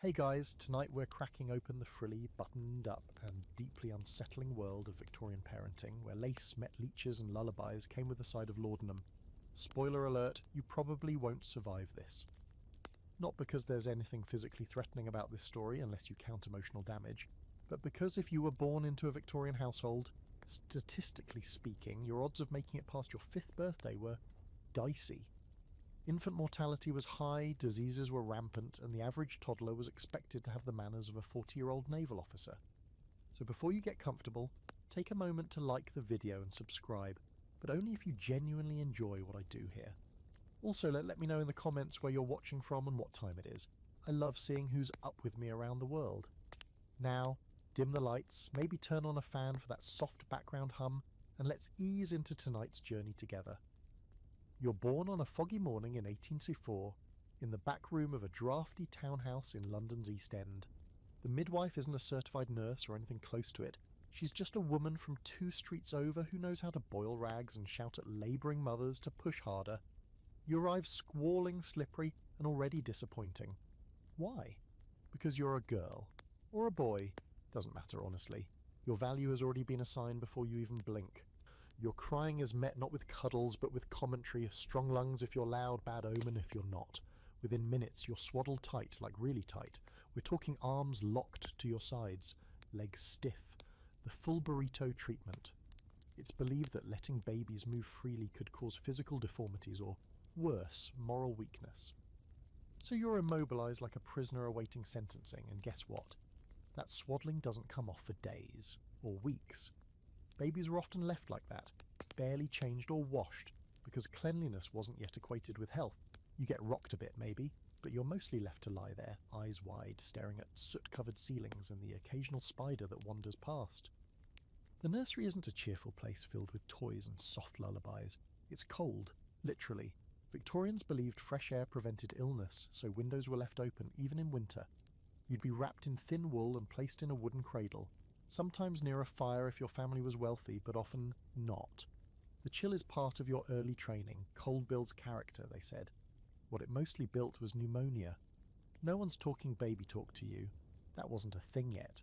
Hey guys, tonight we're cracking open the frilly, buttoned up and deeply unsettling world of Victorian parenting, where lace met leeches and lullabies came with a side of laudanum. Spoiler alert, you probably won't survive this. Not because there's anything physically threatening about this story unless you count emotional damage, but because if you were born into a Victorian household, statistically speaking, your odds of making it past your 5th birthday were dicey. Infant mortality was high, diseases were rampant, and the average toddler was expected to have the manners of a 40-year-old naval officer. So before you get comfortable, take a moment to like the video and subscribe, but only if you genuinely enjoy what I do here. Also, let me know in the comments where you're watching from and what time it is. I love seeing who's up with me around the world. Now, dim the lights, maybe turn on a fan for that soft background hum, and let's ease into tonight's journey together. You're born on a foggy morning in 1804, in the back room of a drafty townhouse in London's East End. The midwife isn't a certified nurse or anything close to it. She's just a woman from 2 streets over who knows how to boil rags and shout at labouring mothers to push harder. You arrive squalling, slippery, and already disappointing. Why? Because you're a girl. Or a boy. Doesn't matter, honestly. Your value has already been assigned before you even blink. Your crying is met not with cuddles, but with commentary, strong lungs if you're loud, bad omen if you're not. Within minutes, you're swaddled tight, like really tight. We're talking arms locked to your sides, legs stiff. The full burrito treatment. It's believed that letting babies move freely could cause physical deformities or, worse, moral weakness. So you're immobilized like a prisoner awaiting sentencing, and guess what? That swaddling doesn't come off for days, or weeks. Babies were often left like that, barely changed or washed, because cleanliness wasn't yet equated with health. You get rocked a bit maybe, but you're mostly left to lie there, eyes wide, staring at soot-covered ceilings and the occasional spider that wanders past. The nursery isn't a cheerful place filled with toys and soft lullabies. It's cold, literally. Victorians believed fresh air prevented illness, so windows were left open even in winter. You'd be wrapped in thin wool and placed in a wooden cradle, sometimes near a fire if your family was wealthy, but often not. The chill is part of your early training. Cold builds character, they said. What it mostly built was pneumonia. No one's talking baby talk to you. That wasn't a thing yet.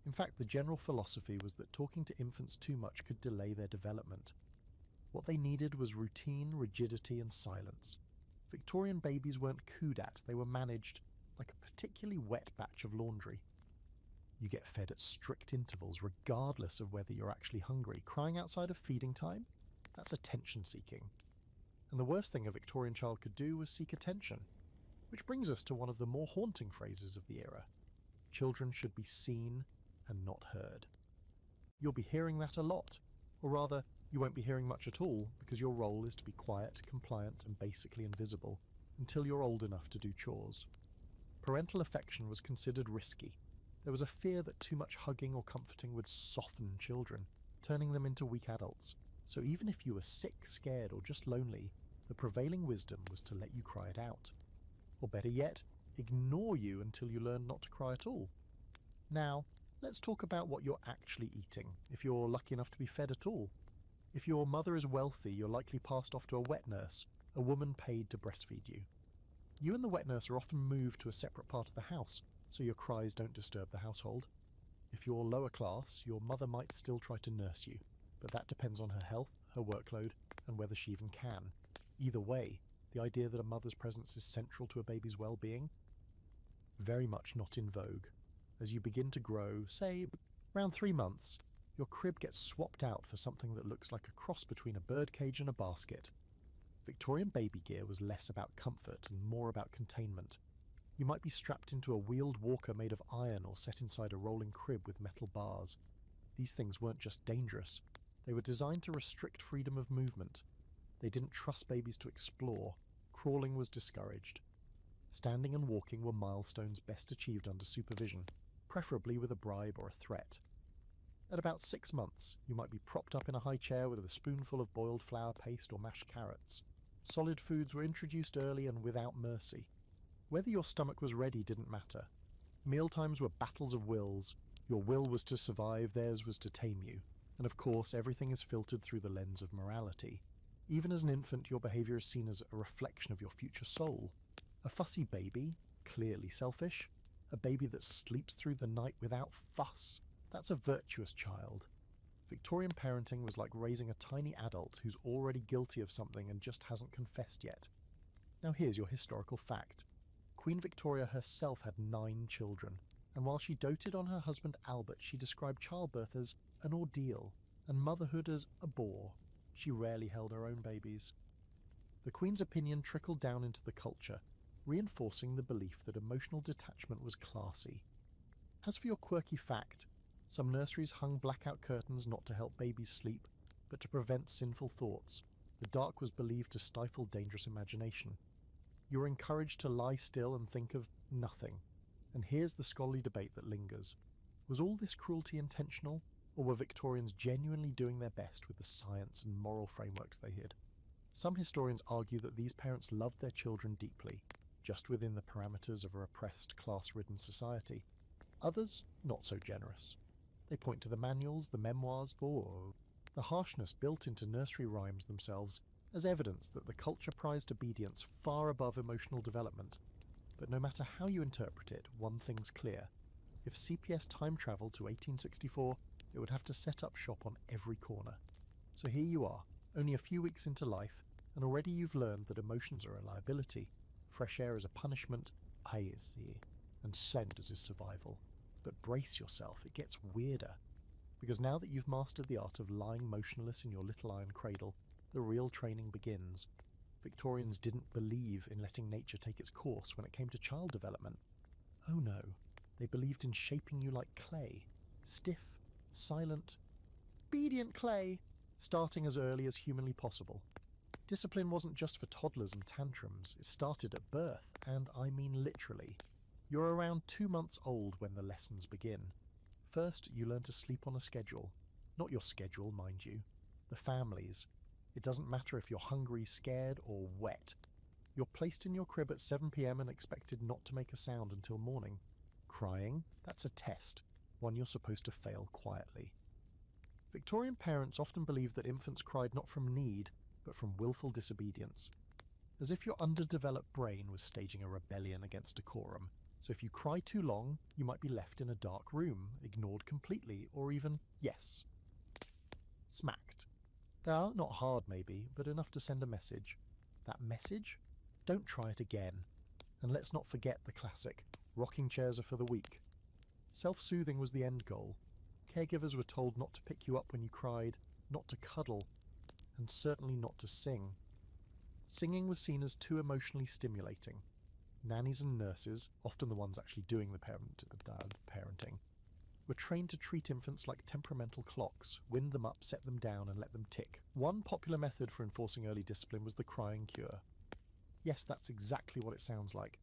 In fact, the general philosophy was that talking to infants too much could delay their development. What they needed was routine, rigidity, and silence. Victorian babies weren't cooed at, they were managed like a particularly wet batch of laundry. You get fed at strict intervals regardless of whether you're actually hungry. Crying outside of feeding time? That's attention-seeking. And the worst thing a Victorian child could do was seek attention. Which brings us to one of the more haunting phrases of the era. Children should be seen and not heard. You'll be hearing that a lot. Or rather, you won't be hearing much at all, because your role is to be quiet, compliant, and basically invisible, until you're old enough to do chores. Parental affection was considered risky. There was a fear that too much hugging or comforting would soften children, turning them into weak adults. So even if you were sick, scared, or just lonely, the prevailing wisdom was to let you cry it out. Or better yet, ignore you until you learn not to cry at all. Now, let's talk about what you're actually eating, if you're lucky enough to be fed at all. If your mother is wealthy, you're likely passed off to a wet nurse, a woman paid to breastfeed you. You and the wet nurse are often moved to a separate part of the house, so your cries don't disturb the household. If you're lower class, your mother might still try to nurse you, but that depends on her health, her workload, and whether she even can. Either way, the idea that a mother's presence is central to a baby's well-being? Very much not in vogue. As you begin to grow, say, around 3 months, your crib gets swapped out for something that looks like a cross between a birdcage and a basket. Victorian baby gear was less about comfort and more about containment. You might be strapped into a wheeled walker made of iron or set inside a rolling crib with metal bars. These things weren't just dangerous. They were designed to restrict freedom of movement. They didn't trust babies to explore. Crawling was discouraged. Standing and walking were milestones best achieved under supervision, preferably with a bribe or a threat. At about 6 months, you might be propped up in a high chair with a spoonful of boiled flour paste or mashed carrots. Solid foods were introduced early and without mercy. Whether your stomach was ready didn't matter. Mealtimes were battles of wills. Your will was to survive, theirs was to tame you. And of course, everything is filtered through the lens of morality. Even as an infant, your behaviour is seen as a reflection of your future soul. A fussy baby, clearly selfish. A baby that sleeps through the night without fuss. That's a virtuous child. Victorian parenting was like raising a tiny adult who's already guilty of something and just hasn't confessed yet. Now here's your historical fact. Queen Victoria herself had 9 children, and while she doted on her husband Albert, she described childbirth as an ordeal, and motherhood as a bore. She rarely held her own babies. The Queen's opinion trickled down into the culture, reinforcing the belief that emotional detachment was classy. As for your quirky fact, some nurseries hung blackout curtains not to help babies sleep, but to prevent sinful thoughts. The dark was believed to stifle dangerous imagination. You were encouraged to lie still and think of nothing. And here's the scholarly debate that lingers. Was all this cruelty intentional, or were Victorians genuinely doing their best with the science and moral frameworks they hid? Some historians argue that these parents loved their children deeply, just within the parameters of a repressed, class-ridden society. Others, not so generous. They point to the manuals, the memoirs, or the harshness built into nursery rhymes themselves as evidence that the culture prized obedience far above emotional development. But no matter how you interpret it, one thing's clear. If CPS time travelled to 1864, it would have to set up shop on every corner. So here you are, only a few weeks into life, and already you've learned that emotions are a liability, fresh air is a punishment, and scent is survival. But brace yourself, it gets weirder. Because now that you've mastered the art of lying motionless in your little iron cradle, the real training begins. Victorians didn't believe in letting nature take its course when it came to child development. Oh no, they believed in shaping you like clay, stiff, silent, obedient clay, starting as early as humanly possible. Discipline wasn't just for toddlers and tantrums, it started at birth, and I mean literally. You're around 2 months old when the lessons begin. First, you learn to sleep on a schedule. Not your schedule, mind you. The family's. It doesn't matter if you're hungry, scared, or wet. You're placed in your crib at 7 p.m. and expected not to make a sound until morning. Crying? That's a test, one you're supposed to fail quietly. Victorian parents often believed that infants cried not from need, but from willful disobedience. As if your underdeveloped brain was staging a rebellion against decorum. So if you cry too long, you might be left in a dark room, ignored completely, or even, yes, smacked. Not hard maybe, but enough to send a message. That message? Don't try it again. And let's not forget the classic, rocking chairs are for the weak. Self-soothing was the end goal. Caregivers were told not to pick you up when you cried, not to cuddle, and certainly not to sing. Singing was seen as too emotionally stimulating. Nannies and nurses, often the ones actually doing the parenting, were trained to treat infants like temperamental clocks, wind them up, set them down, and let them tick. One popular method for enforcing early discipline was the crying cure. Yes, that's exactly what it sounds like.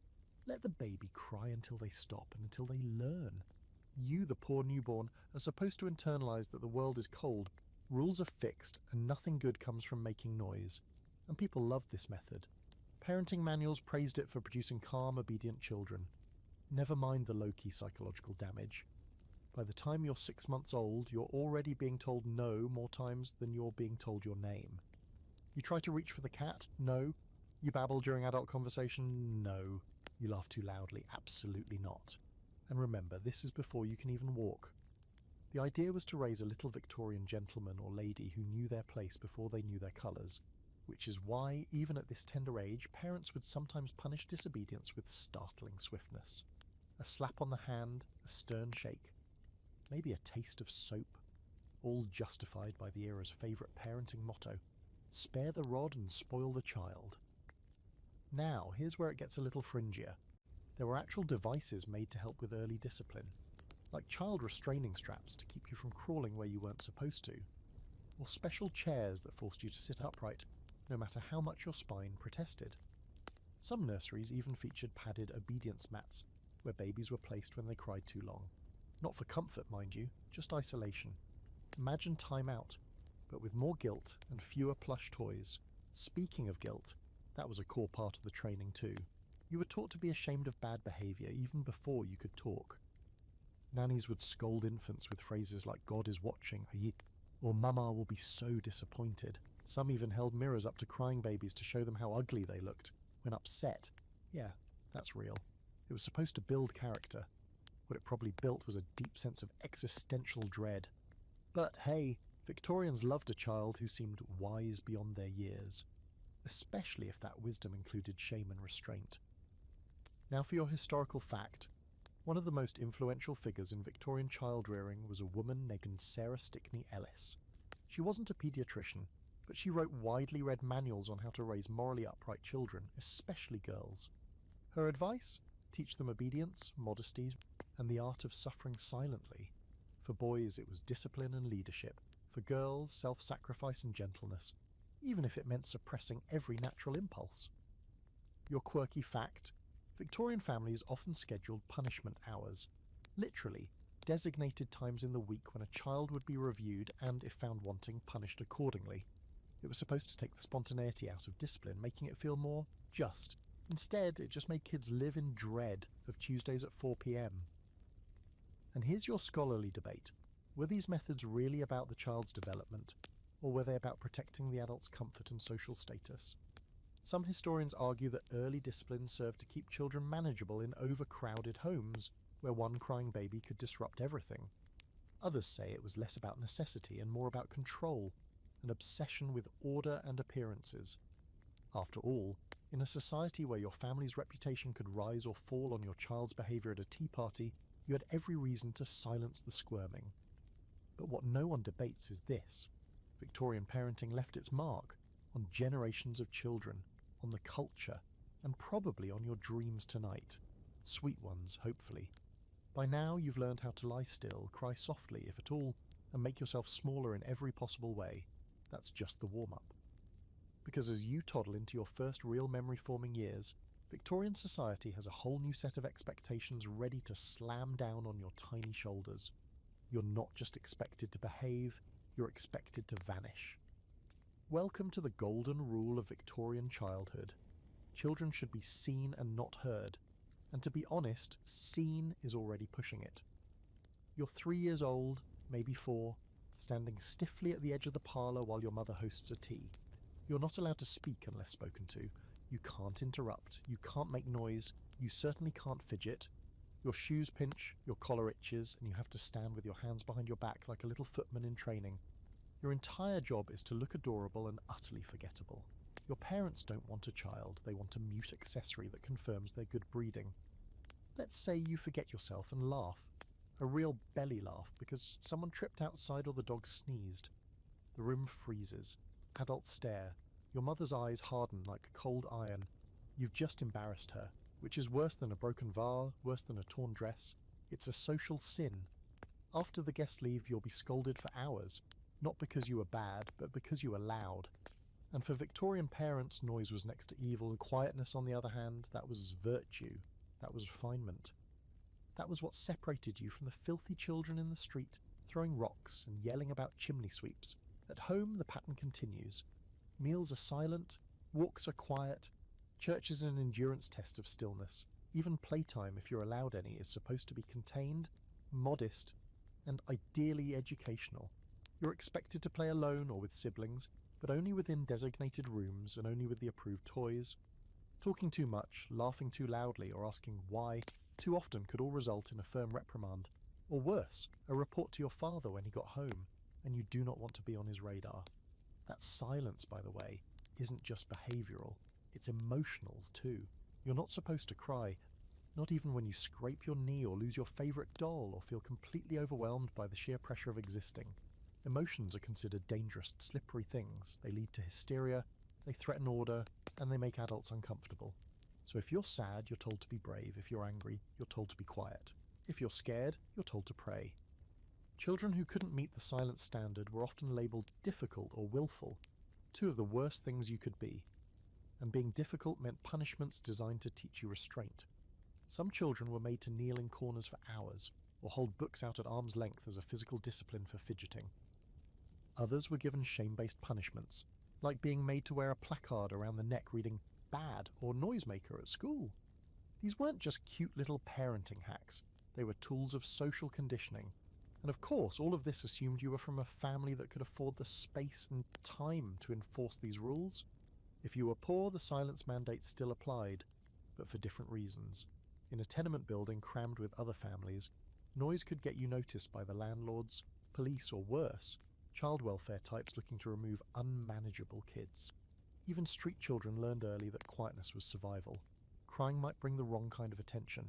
Let the baby cry until they stop and until they learn. You, the poor newborn, are supposed to internalize that the world is cold, rules are fixed, and nothing good comes from making noise. And people loved this method. Parenting manuals praised it for producing calm, obedient children. Never mind the low-key psychological damage. By the time you're 6 months old, you're already being told no more times than you're being told your name. You try to reach for the cat? No. You babble during adult conversation? No. You laugh too loudly? Absolutely not. And remember, this is before you can even walk. The idea was to raise a little Victorian gentleman or lady who knew their place before they knew their colours, which is why, even at this tender age, parents would sometimes punish disobedience with startling swiftness. A slap on the hand, a stern shake, maybe a taste of soap, all justified by the era's favourite parenting motto, spare the rod and spoil the child. Now, here's where it gets a little fringier. There were actual devices made to help with early discipline, like child restraining straps to keep you from crawling where you weren't supposed to, or special chairs that forced you to sit upright, no matter how much your spine protested. Some nurseries even featured padded obedience mats, where babies were placed when they cried too long. Not for comfort, mind you, just isolation. Imagine time out, but with more guilt and fewer plush toys. Speaking of guilt, that was a core part of the training too. You were taught to be ashamed of bad behaviour even before you could talk. Nannies would scold infants with phrases like "God is watching," or "Mama will be so disappointed." Some even held mirrors up to crying babies to show them how ugly they looked when upset. Yeah, that's real. It was supposed to build character. What it probably built was a deep sense of existential dread. But hey, Victorians loved a child who seemed wise beyond their years, especially if that wisdom included shame and restraint. Now for your historical fact. One of the most influential figures in Victorian child rearing was a woman named Sarah Stickney Ellis. She wasn't a paediatrician, but she wrote widely read manuals on how to raise morally upright children, especially girls. Her advice? Teach them obedience, modesty, and the art of suffering silently. For boys it was discipline and leadership, for girls self-sacrifice and gentleness, even if it meant suppressing every natural impulse. Your quirky fact: Victorian families often scheduled punishment hours, literally designated times in the week when a child would be reviewed and, if found wanting, punished accordingly. It was supposed to take the spontaneity out of discipline, making it feel more just. Instead, it just made kids live in dread of Tuesdays at 4 p.m. And here's your scholarly debate. Were these methods really about the child's development, or were they about protecting the adult's comfort and social status? Some historians argue that early discipline served to keep children manageable in overcrowded homes, where one crying baby could disrupt everything. Others say it was less about necessity and more about control, an obsession with order and appearances. After all, in a society where your family's reputation could rise or fall on your child's behaviour at a tea party, you had every reason to silence the squirming. But what no one debates is this: Victorian parenting left its mark on generations of children, on the culture, and probably on your dreams tonight. Sweet ones, hopefully. By now you've learned how to lie still, cry softly if at all, and make yourself smaller in every possible way. That's just the warm-up. Because as you toddle into your first real memory-forming years, Victorian society has a whole new set of expectations ready to slam down on your tiny shoulders. You're not just expected to behave, you're expected to vanish. Welcome to the golden rule of Victorian childhood. Children should be seen and not heard. And to be honest, seen is already pushing it. You're 3 years old, maybe 4, standing stiffly at the edge of the parlour while your mother hosts a tea. You're not allowed to speak unless spoken to. You can't interrupt. You can't make noise. You certainly can't fidget. Your shoes pinch, your collar itches, and you have to stand with your hands behind your back like a little footman in training. Your entire job is to look adorable and utterly forgettable. Your parents don't want a child, they want a mute accessory that confirms their good breeding. Let's say you forget yourself and laugh. A real belly laugh because someone tripped outside or the dog sneezed. The room freezes. Adults stare. Your mother's eyes harden like cold iron. You've just embarrassed her, which is worse than a broken vase, worse than a torn dress. It's a social sin. After the guests leave, you'll be scolded for hours, not because you were bad, but because you were loud. And for Victorian parents, noise was next to evil, and quietness, on the other hand, that was virtue. That was refinement. That was what separated you from the filthy children in the street, throwing rocks and yelling about chimney sweeps. At home, the pattern continues. Meals are silent, walks are quiet, church is an endurance test of stillness. Even playtime, if you're allowed any, is supposed to be contained, modest, and ideally educational. You're expected to play alone or with siblings, but only within designated rooms and only with the approved toys. Talking too much, laughing too loudly, or asking why too often could all result in a firm reprimand. Or worse, a report to your father when he got home, and you do not want to be on his radar. That silence, by the way, isn't just behavioural, it's emotional too. You're not supposed to cry, not even when you scrape your knee or lose your favourite doll or feel completely overwhelmed by the sheer pressure of existing. Emotions are considered dangerous, slippery things. They lead to hysteria, they threaten order, and they make adults uncomfortable. So if you're sad, you're told to be brave. If you're angry, you're told to be quiet. If you're scared, you're told to pray. Children who couldn't meet the silence standard were often labelled difficult or willful, two of the worst things you could be. And being difficult meant punishments designed to teach you restraint. Some children were made to kneel in corners for hours, or hold books out at arm's length as a physical discipline for fidgeting. Others were given shame-based punishments, like being made to wear a placard around the neck reading "bad" or "noisemaker" at school. These weren't just cute little parenting hacks, they were tools of social conditioning. And of course, all of this assumed you were from a family that could afford the space and time to enforce these rules. If you were poor, the silence mandate still applied, but for different reasons. In a tenement building crammed with other families, noise could get you noticed by the landlords, police, or worse, child welfare types looking to remove unmanageable kids. Even street children learned early that quietness was survival. Crying might bring the wrong kind of attention.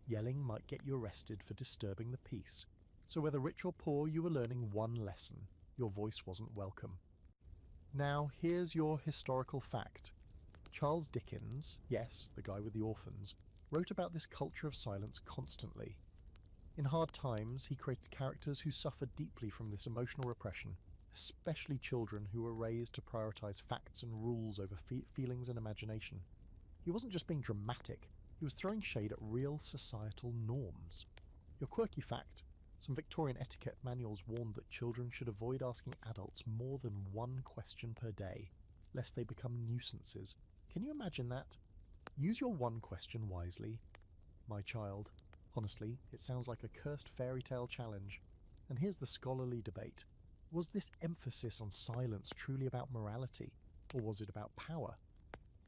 Yelling might get you arrested for disturbing the peace. So whether rich or poor, you were learning one lesson: your voice wasn't welcome. Now, here's your historical fact. Charles Dickens, yes, the guy with the orphans, wrote about this culture of silence constantly. In hard times, he created characters who suffered deeply from this emotional repression, especially children who were raised to prioritize facts and rules over feelings and imagination. He wasn't just being dramatic, he was throwing shade at real societal norms. Your quirky fact: some Victorian etiquette manuals warned that children should avoid asking adults more than one question per day, lest they become nuisances. Can you imagine that? Use your one question wisely. My child. Honestly, it sounds like a cursed fairy tale challenge. And here's the scholarly debate. Was this emphasis on silence truly about morality, or was it about power?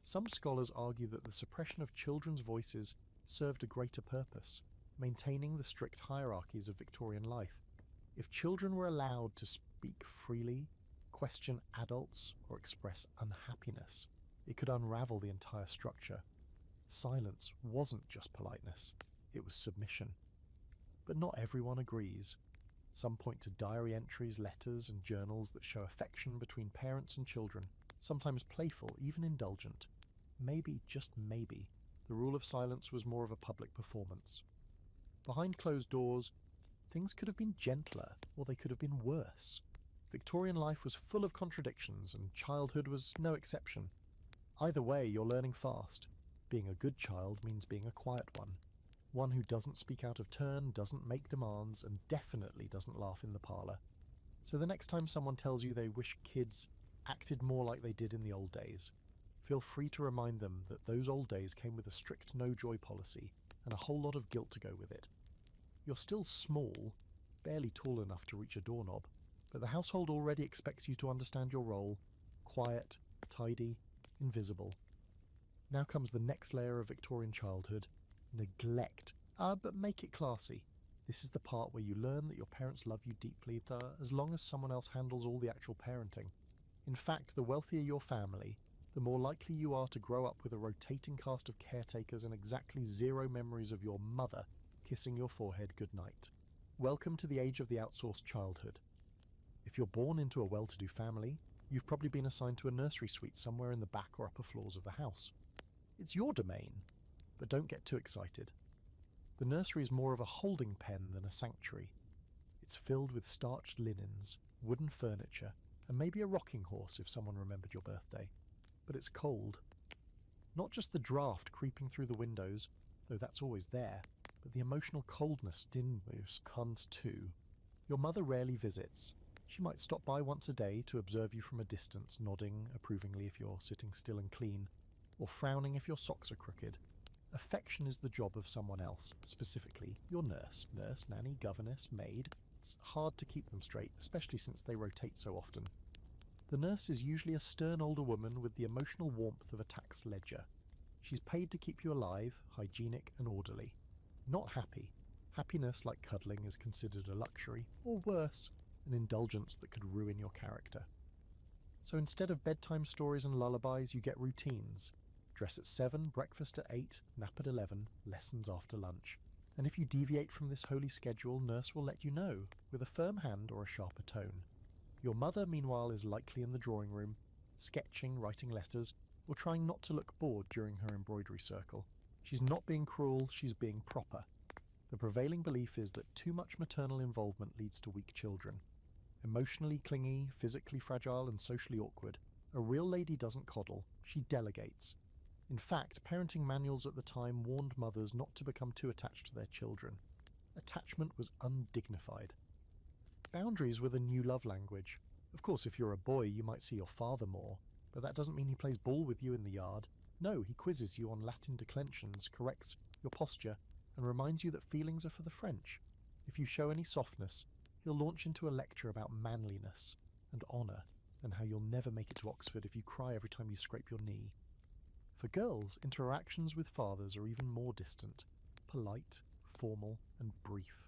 Some scholars argue that the suppression of children's voices served a greater purpose, maintaining the strict hierarchies of Victorian life. If children were allowed to speak freely, question adults, or express unhappiness, it could unravel the entire structure. Silence wasn't just politeness, it was submission. But not everyone agrees. Some point to diary entries, letters, and journals that show affection between parents and children, sometimes playful, even indulgent. Maybe, just maybe, the rule of silence was more of a public performance. Behind closed doors, things could have been gentler, or they could have been worse. Victorian life was full of contradictions, and childhood was no exception. Either way, you're learning fast. Being a good child means being a quiet one who doesn't speak out of turn, doesn't make demands, and definitely doesn't laugh in the parlour. So the next time someone tells you they wish kids acted more like they did in the old days, feel free to remind them that those old days came with a strict no-joy policy and a whole lot of guilt to go with it. You're still small, barely tall enough to reach a doorknob, but the household already expects you to understand your role: quiet, tidy, invisible. Now comes the next layer of Victorian childhood: neglect. But make it classy. This is the part where you learn that your parents love you deeply, as long as someone else handles all the actual parenting. In fact, the wealthier your family, the more likely you are to grow up with a rotating cast of caretakers and exactly zero memories of your mother kissing your forehead goodnight. Welcome to the age of the outsourced childhood. If you're born into a well-to-do family, you've probably been assigned to a nursery suite somewhere in the back or upper floors of the house. It's your domain, but don't get too excited. The nursery is more of a holding pen than a sanctuary. It's filled with starched linens, wooden furniture, and maybe a rocking horse if someone remembered your birthday. But it's cold. Not just the draft creeping through the windows, though that's always there, but the emotional coldness comes too. Your mother rarely visits. She might stop by once a day to observe you from a distance, nodding approvingly if you're sitting still and clean, or frowning if your socks are crooked. Affection is the job of someone else, specifically your nurse, nanny, governess, maid. It's hard to keep them straight, especially since they rotate so often. The nurse is usually a stern older woman with the emotional warmth of a tax ledger. She's paid to keep you alive, hygienic and orderly. Not happy. Happiness, like cuddling, is considered a luxury, or worse, an indulgence that could ruin your character. So instead of bedtime stories and lullabies, you get routines. Dress at 7, breakfast at 8, nap at 11, lessons after lunch. And if you deviate from this holy schedule, nurse will let you know, with a firm hand or a sharper tone. Your mother, meanwhile, is likely in the drawing room, sketching, writing letters, or trying not to look bored during her embroidery circle. She's not being cruel, she's being proper. The prevailing belief is that too much maternal involvement leads to weak children. Emotionally clingy, physically fragile, and socially awkward, a real lady doesn't coddle, she delegates. In fact, parenting manuals at the time warned mothers not to become too attached to their children. Attachment was undignified. Boundaries were the new love language. Of course, if you're a boy, you might see your father more, but that doesn't mean he plays ball with you in the yard. No, he quizzes you on Latin declensions, corrects your posture, and reminds you that feelings are for the French. If you show any softness, he'll launch into a lecture about manliness and honour, and how you'll never make it to Oxford if you cry every time you scrape your knee. For girls, interactions with fathers are even more distant, polite, formal, and brief.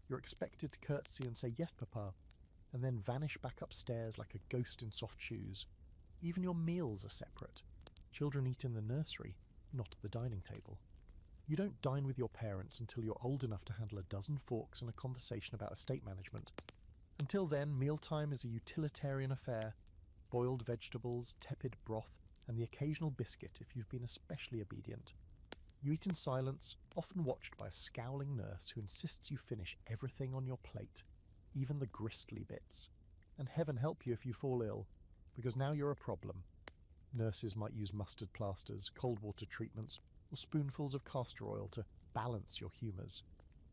You're expected to curtsy and say yes, papa, and then vanish back upstairs like a ghost in soft shoes. Even your meals are separate. Children eat in the nursery, not at the dining table. You don't dine with your parents until you're old enough to handle a dozen forks and a conversation about estate management. Until then, mealtime is a utilitarian affair. Boiled vegetables, tepid broth, and the occasional biscuit if you've been especially obedient. You eat in silence, often watched by a scowling nurse who insists you finish everything on your plate, even the gristly bits. And heaven help you if you fall ill, because now you're a problem. Nurses might use mustard plasters, cold water treatments, or spoonfuls of castor oil to balance your humours.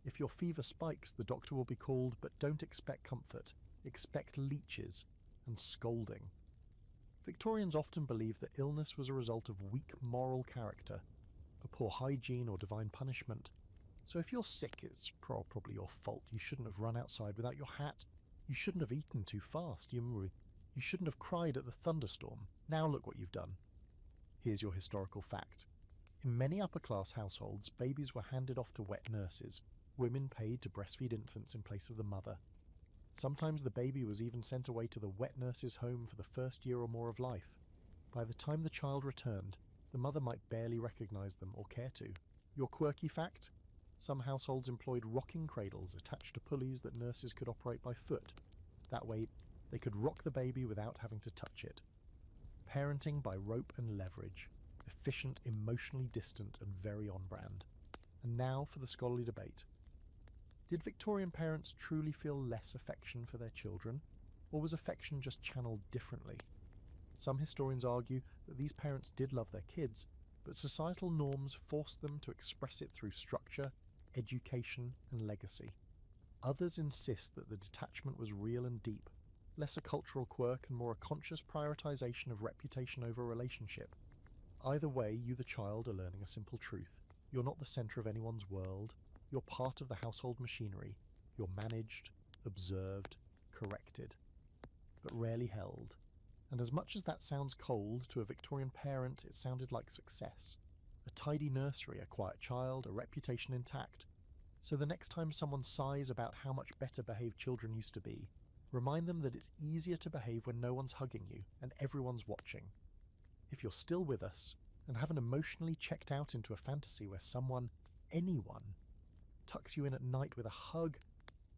If your fever spikes, the doctor will be called, but don't expect comfort. Expect leeches and scolding. Victorians often believed that illness was a result of weak moral character, a poor hygiene or divine punishment. So if you're sick, it's probably your fault. You shouldn't have run outside without your hat. You shouldn't have eaten too fast. You shouldn't have cried at the thunderstorm. Now look what you've done. Here's your historical fact. In many upper-class households, babies were handed off to wet nurses, women paid to breastfeed infants in place of the mother. Sometimes the baby was even sent away to the wet nurse's home for the first year or more of life. By the time the child returned, the mother might barely recognise them or care to. Your quirky fact? Some households employed rocking cradles attached to pulleys that nurses could operate by foot. That way, they could rock the baby without having to touch it. Parenting by rope and leverage. Efficient, emotionally distant, and very on-brand. And now for the scholarly debate. Did Victorian parents truly feel less affection for their children, or was affection just channeled differently? Some historians argue that these parents did love their kids, but societal norms forced them to express it through structure, education, and legacy. Others insist that the detachment was real and deep, less a cultural quirk and more a conscious prioritization of reputation over relationship. Either way, you the child are learning a simple truth. You're not the centre of anyone's world. You're part of the household machinery. You're managed, observed, corrected, but rarely held. And as much as that sounds cold, to a Victorian parent it sounded like success. A tidy nursery, a quiet child, a reputation intact. So the next time someone sighs about how much better behaved children used to be, remind them that it's easier to behave when no one's hugging you and everyone's watching. If you're still with us, and haven't emotionally checked out into a fantasy where someone, anyone, tucks you in at night with a hug,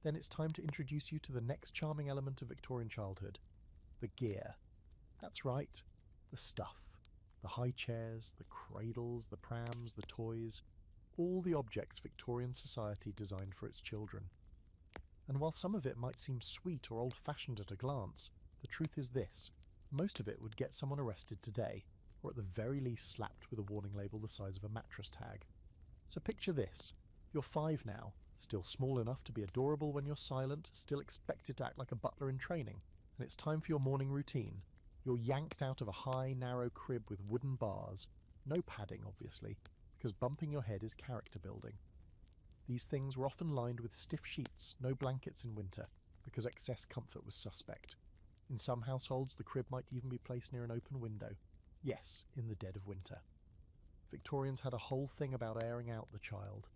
then it's time to introduce you to the next charming element of Victorian childhood, the gear. That's right, the stuff. The high chairs, the cradles, the prams, the toys, all the objects Victorian society designed for its children. And while some of it might seem sweet or old-fashioned at a glance, the truth is this. Most of it would get someone arrested today, or at the very least slapped with a warning label the size of a mattress tag. So picture this. You're 5 now, still small enough to be adorable when you're silent, still expected to act like a butler in training, and it's time for your morning routine. You're yanked out of a high, narrow crib with wooden bars, no padding obviously, because bumping your head is character building. These things were often lined with stiff sheets, no blankets in winter, because excess comfort was suspect. In some households, the crib might even be placed near an open window. Yes, in the dead of winter. Victorians had a whole thing about airing out the child.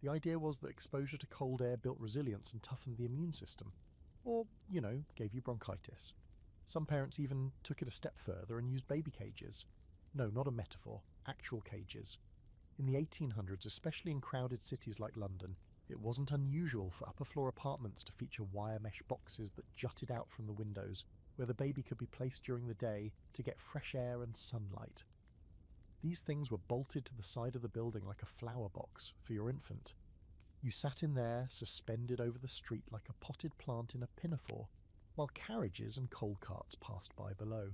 The idea was that exposure to cold air built resilience and toughened the immune system. Or, gave you bronchitis. Some parents even took it a step further and used baby cages. No, not a metaphor, actual cages. In the 1800s, especially in crowded cities like London, it wasn't unusual for upper-floor apartments to feature wire mesh boxes that jutted out from the windows, where the baby could be placed during the day to get fresh air and sunlight. These things were bolted to the side of the building like a flower box for your infant. You sat in there, suspended over the street like a potted plant in a pinafore, while carriages and coal carts passed by below.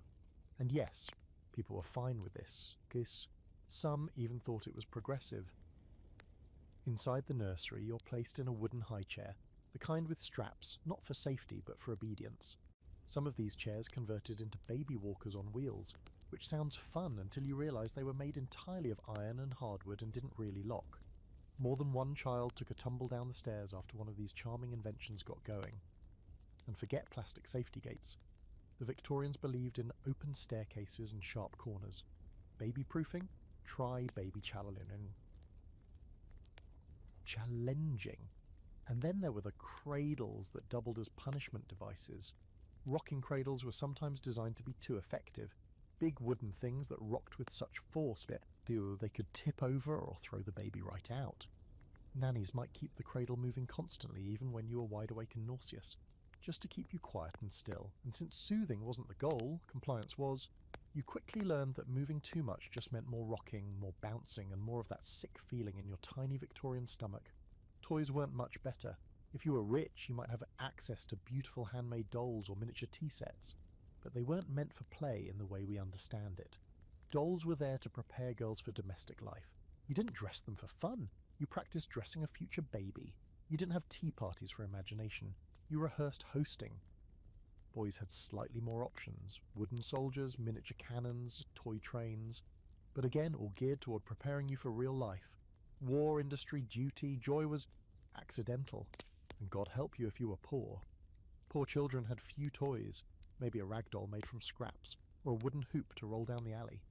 And yes, people were fine with this, because some even thought it was progressive. Inside the nursery, you're placed in a wooden high chair, the kind with straps, not for safety but for obedience. Some of these chairs converted into baby walkers on wheels, which sounds fun until you realise they were made entirely of iron and hardwood and didn't really lock. More than one child took a tumble down the stairs after one of these charming inventions got going. And forget plastic safety gates. The Victorians believed in open staircases and sharp corners. baby-proofing? Try baby challenging. And then there were the cradles that doubled as punishment devices. Rocking cradles were sometimes designed to be too effective. Big wooden things that rocked with such force that they could tip over or throw the baby right out. Nannies might keep the cradle moving constantly even when you were wide awake and nauseous, just to keep you quiet and still. And since soothing wasn't the goal, compliance was, you quickly learned that moving too much just meant more rocking, more bouncing, and more of that sick feeling in your tiny Victorian stomach. Toys weren't much better. If you were rich, you might have access to beautiful handmade dolls or miniature tea sets, but they weren't meant for play in the way we understand it. Dolls were there to prepare girls for domestic life. You didn't dress them for fun. You practiced dressing a future baby. You didn't have tea parties for imagination. You rehearsed hosting. Boys had slightly more options: wooden soldiers, miniature cannons, toy trains, but again all geared toward preparing you for real life. War, industry, duty, joy was accidental, and God help you if you were poor. Poor children had few toys, maybe a rag doll made from scraps, or a wooden hoop to roll down the alley.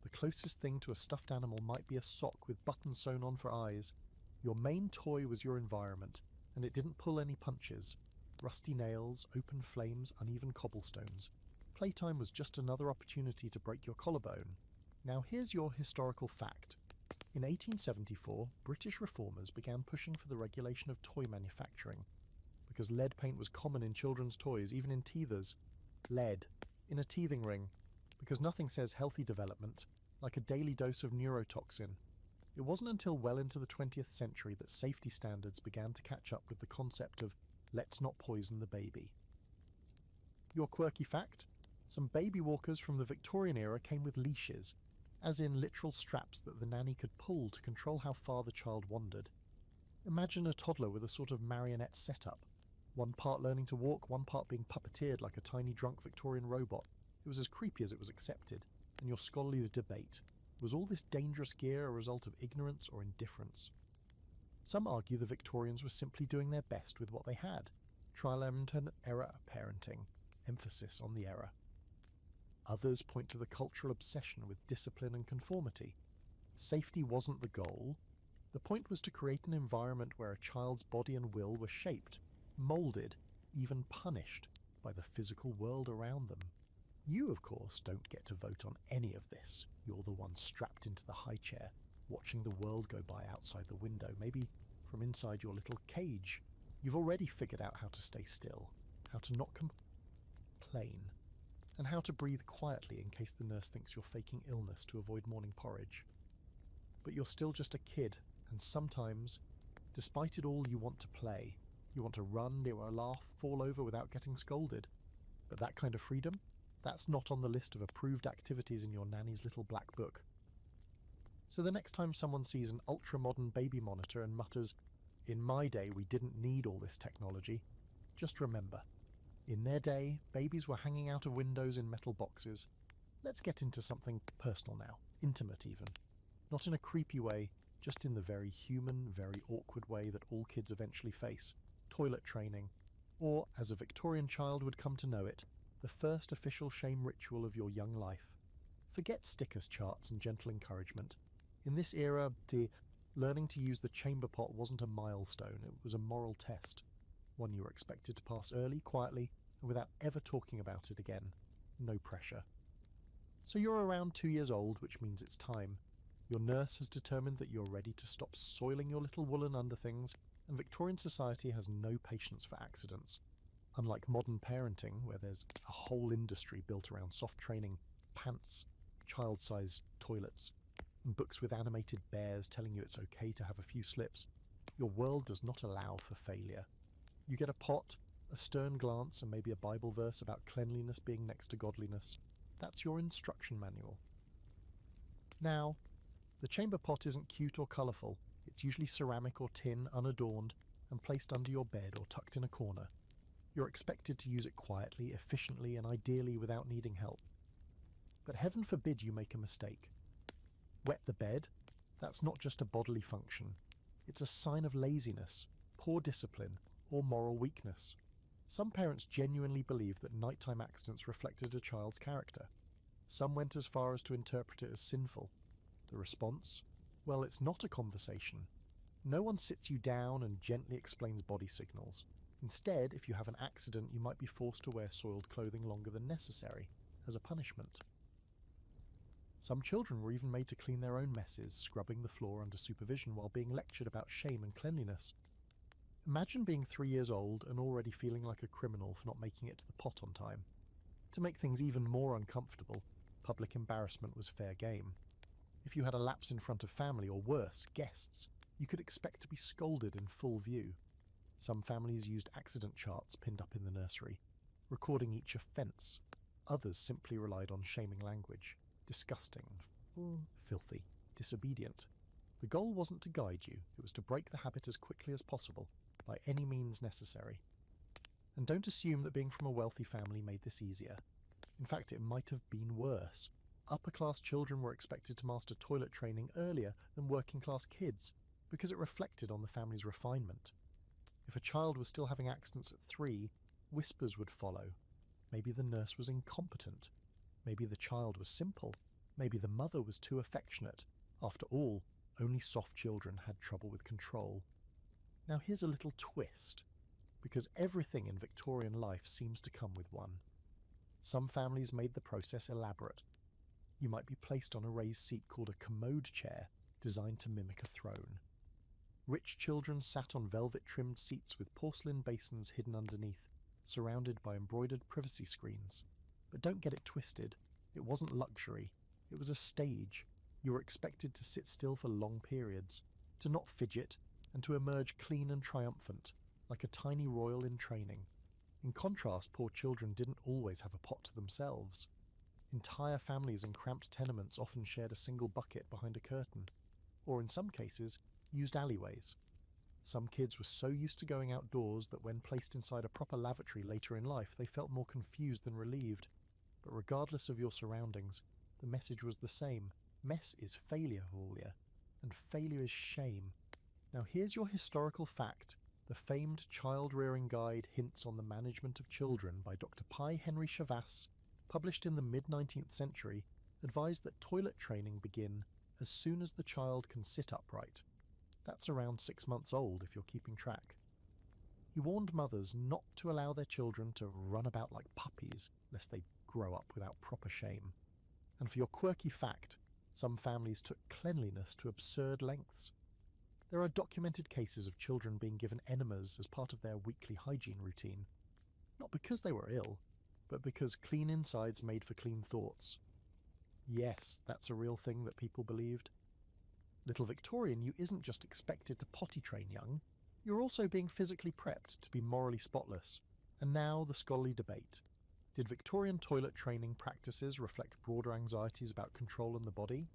The closest thing to a stuffed animal might be a sock with buttons sewn on for eyes. Your main toy was your environment, and it didn't pull any punches. Rusty nails, open flames, uneven cobblestones. Playtime was just another opportunity to break your collarbone. Now here's your historical fact. In 1874, British reformers began pushing for the regulation of toy manufacturing, because lead paint was common in children's toys, even in teethers. Lead, in a teething ring, because nothing says healthy development like a daily dose of neurotoxin. It wasn't until well into the 20th century that safety standards began to catch up with the concept of let's not poison the baby. Your quirky fact? Some baby walkers from the Victorian era came with leashes, as in literal straps that the nanny could pull to control how far the child wandered. Imagine a toddler with a sort of marionette setup, one part learning to walk, one part being puppeteered like a tiny drunk Victorian robot. It was as creepy as it was accepted, and your scholarly debate: was all this dangerous gear a result of ignorance or indifference? Some argue the Victorians were simply doing their best with what they had. Trial and error parenting, emphasis on the error. Others point to the cultural obsession with discipline and conformity. Safety wasn't the goal. The point was to create an environment where a child's body and will were shaped, moulded, even punished by the physical world around them. You, of course, don't get to vote on any of this. You're the one strapped into the high chair, watching the world go by outside the window, maybe from inside your little cage. You've already figured out how to stay still, how to not complain, and how to breathe quietly in case the nurse thinks you're faking illness to avoid morning porridge. But you're still just a kid, and sometimes, despite it all, you want to play. You want to run, laugh, fall over without getting scolded. But that kind of freedom? That's not on the list of approved activities in your nanny's little black book. So the next time someone sees an ultra-modern baby monitor and mutters, "In my day we didn't need all this technology," just remember, in their day, babies were hanging out of windows in metal boxes. Let's get into something personal now, intimate even. Not in a creepy way, just in the very human, very awkward way that all kids eventually face. Toilet training, or, as a Victorian child would come to know it, the first official shame ritual of your young life. Forget stickers, charts, and gentle encouragement. In this era, learning to use the chamber pot wasn't a milestone, it was a moral test. One you were expected to pass early, quietly, and without ever talking about it again. No pressure. So you're around 2 years old, which means it's time. Your nurse has determined that you're ready to stop soiling your little woolen underthings, and Victorian society has no patience for accidents. Unlike modern parenting, where there's a whole industry built around soft training, pants, child-sized toilets, and books with animated bears telling you it's okay to have a few slips, your world does not allow for failure. You get a pot, a stern glance, and maybe a Bible verse about cleanliness being next to godliness. That's your instruction manual. Now, the chamber pot isn't cute or colourful. It's usually ceramic or tin, unadorned, and placed under your bed or tucked in a corner. You're expected to use it quietly, efficiently, and ideally without needing help. But heaven forbid you make a mistake. Wet the bed? That's not just a bodily function. It's a sign of laziness, poor discipline, or moral weakness. Some parents genuinely believe that nighttime accidents reflected a child's character. Some went as far as to interpret it as sinful. The response? Well, it's not a conversation. No one sits you down and gently explains body signals. Instead, if you have an accident, you might be forced to wear soiled clothing longer than necessary, as a punishment. Some children were even made to clean their own messes, scrubbing the floor under supervision while being lectured about shame and cleanliness. Imagine being 3 years old and already feeling like a criminal for not making it to the pot on time. To make things even more uncomfortable, public embarrassment was fair game. If you had a lapse in front of family, or worse, guests, you could expect to be scolded in full view. Some families used accident charts pinned up in the nursery, recording each offence. Others simply relied on shaming language. Disgusting, filthy, disobedient. The goal wasn't to guide you, it was to break the habit as quickly as possible, by any means necessary. And don't assume that being from a wealthy family made this easier. In fact, it might have been worse. Upper-class children were expected to master toilet training earlier than working-class kids, because it reflected on the family's refinement. If a child was still having accidents at 3, whispers would follow. Maybe the nurse was incompetent. Maybe the child was simple. Maybe the mother was too affectionate. After all, only soft children had trouble with control. Now here's a little twist, because everything in Victorian life seems to come with one. Some families made the process elaborate. You might be placed on a raised seat called a commode chair, designed to mimic a throne. Rich children sat on velvet-trimmed seats with porcelain basins hidden underneath, surrounded by embroidered privacy screens. But don't get it twisted. It wasn't luxury. It was a stage. You were expected to sit still for long periods, to not fidget, and to emerge clean and triumphant, like a tiny royal in training. In contrast, poor children didn't always have a pot to themselves. Entire families in cramped tenements often shared a single bucket behind a curtain, or in some cases, used alleyways. Some kids were so used to going outdoors that when placed inside a proper lavatory later in life, they felt more confused than relieved. But regardless of your surroundings, the message was the same. Mess is failure, Julia, and failure is shame. Now here's your historical fact. The famed child-rearing guide Hints on the Management of Children by Dr. Pi Henry Chavas, published in the mid-19th century, advised that toilet training begin as soon as the child can sit upright. That's around 6 months old if you're keeping track. He warned mothers not to allow their children to run about like puppies, lest they grow up without proper shame. And for your quirky fact, some families took cleanliness to absurd lengths. There are documented cases of children being given enemas as part of their weekly hygiene routine, not because they were ill, but because clean insides made for clean thoughts. Yes, that's a real thing that people believed. Little Victorian, you isn't just expected to potty train young, you're also being physically prepped to be morally spotless. And now the scholarly debate. Did Victorian toilet training practices reflect broader anxieties about control in the body?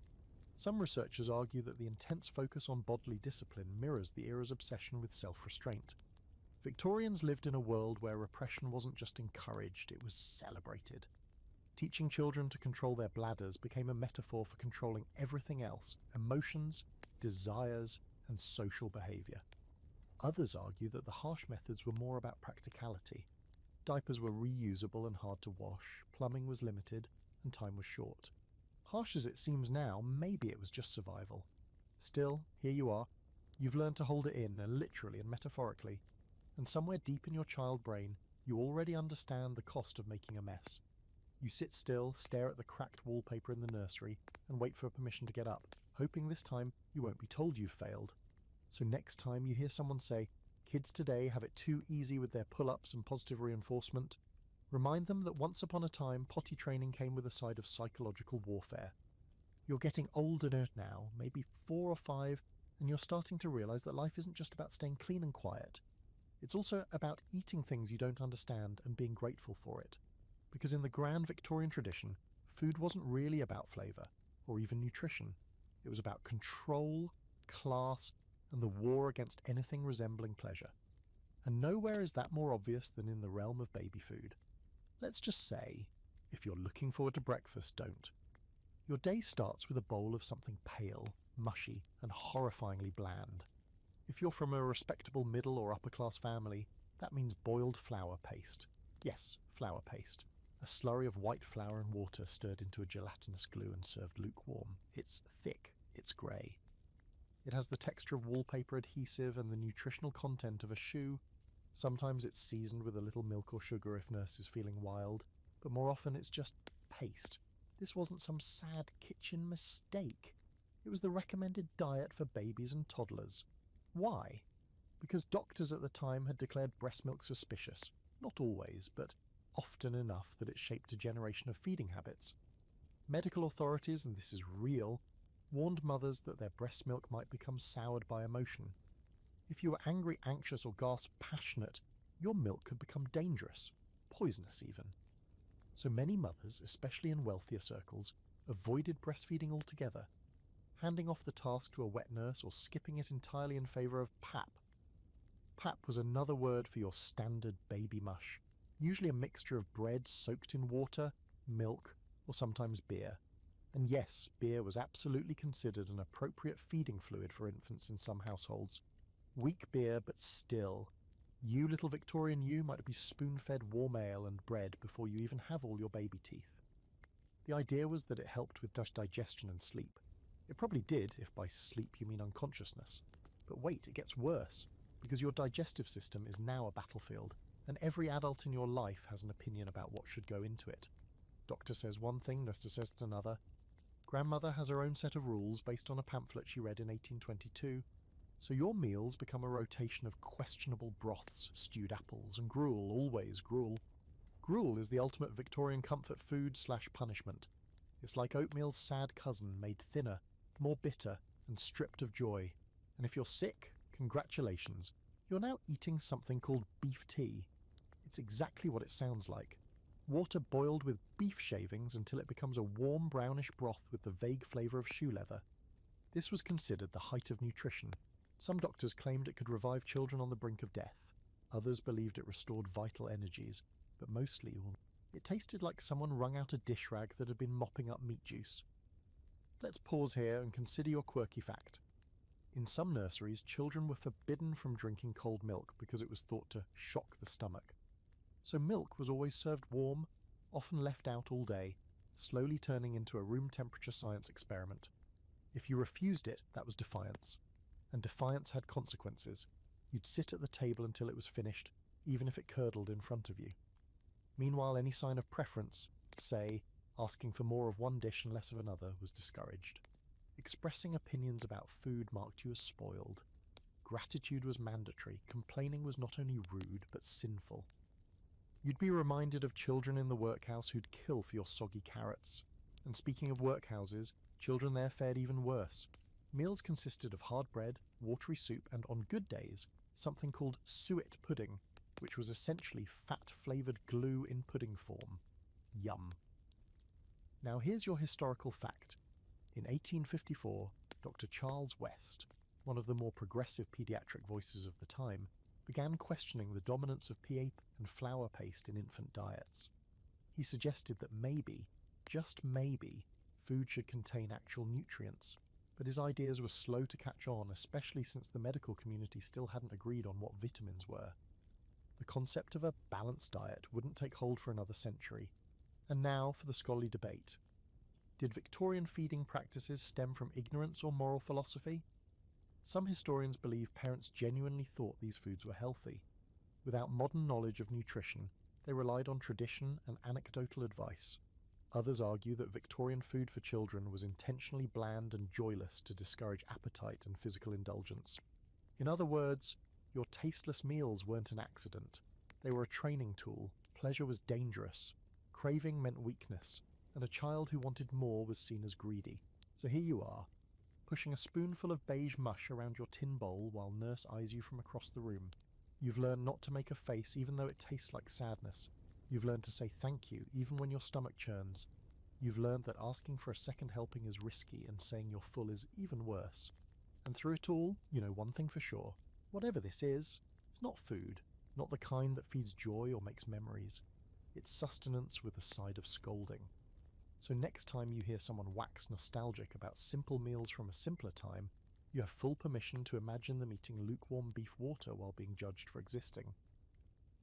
Some researchers argue that the intense focus on bodily discipline mirrors the era's obsession with self-restraint. Victorians lived in a world where repression wasn't just encouraged, it was celebrated. Teaching children to control their bladders became a metaphor for controlling everything else: emotions, desires, and social behaviour. Others argue that the harsh methods were more about practicality. Diapers were reusable and hard to wash, plumbing was limited, and time was short. Harsh as it seems now, maybe it was just survival. Still, here you are. You've learned to hold it in, literally and metaphorically. And somewhere deep in your child brain, you already understand the cost of making a mess. You sit still, stare at the cracked wallpaper in the nursery, and wait for permission to get up, hoping this time you won't be told you've failed. So next time you hear someone say, "Kids today have it too easy with their pull-ups and positive reinforcement," remind them that once upon a time potty training came with a side of psychological warfare. You're getting older now, maybe 4 or 5, and you're starting to realise that life isn't just about staying clean and quiet. It's also about eating things you don't understand and being grateful for it. Because in the grand Victorian tradition, food wasn't really about flavour, or even nutrition. It was about control, class, and the war against anything resembling pleasure. And nowhere is that more obvious than in the realm of baby food. Let's just say, if you're looking forward to breakfast, don't. Your day starts with a bowl of something pale, mushy, and horrifyingly bland. If you're from a respectable middle or upper class family, that means boiled flour paste. Yes, flour paste. A slurry of white flour and water stirred into a gelatinous glue and served lukewarm. It's thick, it's grey. It has the texture of wallpaper adhesive and the nutritional content of a shoe. Sometimes it's seasoned with a little milk or sugar if nurse is feeling wild, but more often it's just paste. This wasn't some sad kitchen mistake. It was the recommended diet for babies and toddlers. Why? Because doctors at the time had declared breast milk suspicious. Not always, but often enough that it shaped a generation of feeding habits. Medical authorities, and this is real, warned mothers that their breast milk might become soured by emotion. If you were angry, anxious, or passionate, your milk could become dangerous, poisonous even. So many mothers, especially in wealthier circles, avoided breastfeeding altogether, handing off the task to a wet nurse or skipping it entirely in favour of pap. Pap was another word for your standard baby mush, usually a mixture of bread soaked in water, milk, or sometimes beer. And yes, beer was absolutely considered an appropriate feeding fluid for infants in some households. Weak beer, but still. You, little Victorian you, might be spoon-fed warm ale and bread before you even have all your baby teeth. The idea was that it helped with digestion and sleep. It probably did, if by sleep you mean unconsciousness. But wait, it gets worse, because your digestive system is now a battlefield, and every adult in your life has an opinion about what should go into it. Doctor says one thing, nurse says another. Grandmother has her own set of rules based on a pamphlet she read in 1822, so your meals become a rotation of questionable broths, stewed apples, and gruel, always gruel. Gruel is the ultimate Victorian comfort food / punishment. It's like oatmeal's sad cousin, made thinner, more bitter, and stripped of joy. And if you're sick, congratulations, you're now eating something called beef tea. It's exactly what it sounds like. Water boiled with beef shavings until it becomes a warm brownish broth with the vague flavour of shoe leather. This was considered the height of nutrition. Some doctors claimed it could revive children on the brink of death. Others believed it restored vital energies, but mostly it tasted like someone wrung out a dish rag that had been mopping up meat juice. Let's pause here and consider your quirky fact. In some nurseries, children were forbidden from drinking cold milk because it was thought to shock the stomach. So milk was always served warm, often left out all day, slowly turning into a room temperature science experiment. If you refused it, that was defiance. And defiance had consequences. You'd sit at the table until it was finished, even if it curdled in front of you. Meanwhile, any sign of preference, say, asking for more of one dish and less of another, was discouraged. Expressing opinions about food marked you as spoiled. Gratitude was mandatory. Complaining was not only rude, but sinful. You'd be reminded of children in the workhouse who'd kill for your soggy carrots. And speaking of workhouses, children there fared even worse. Meals consisted of hard bread, watery soup, and on good days, something called suet pudding, which was essentially fat-flavoured glue in pudding form. Yum. Now here's your historical fact. In 1854, Dr. Charles West, one of the more progressive paediatric voices of the time, began questioning the dominance of pea and flour paste in infant diets. He suggested that maybe, just maybe, food should contain actual nutrients, but his ideas were slow to catch on, especially since the medical community still hadn't agreed on what vitamins were. The concept of a balanced diet wouldn't take hold for another century. And now for the scholarly debate. Did Victorian feeding practices stem from ignorance or moral philosophy? Some historians believe parents genuinely thought these foods were healthy. Without modern knowledge of nutrition, they relied on tradition and anecdotal advice. Others argue that Victorian food for children was intentionally bland and joyless to discourage appetite and physical indulgence. In other words, your tasteless meals weren't an accident. They were a training tool. Pleasure was dangerous. Craving meant weakness, and a child who wanted more was seen as greedy. So here you are, pushing a spoonful of beige mush around your tin bowl while nurse eyes you from across the room. You've learned not to make a face even though it tastes like sadness. You've learned to say thank you even when your stomach churns. You've learned that asking for a second helping is risky and saying you're full is even worse. And through it all, you know one thing for sure. Whatever this is, it's not food, not the kind that feeds joy or makes memories. It's sustenance with a side of scolding. So next time you hear someone wax nostalgic about simple meals from a simpler time, you have full permission to imagine them eating lukewarm beef water while being judged for existing.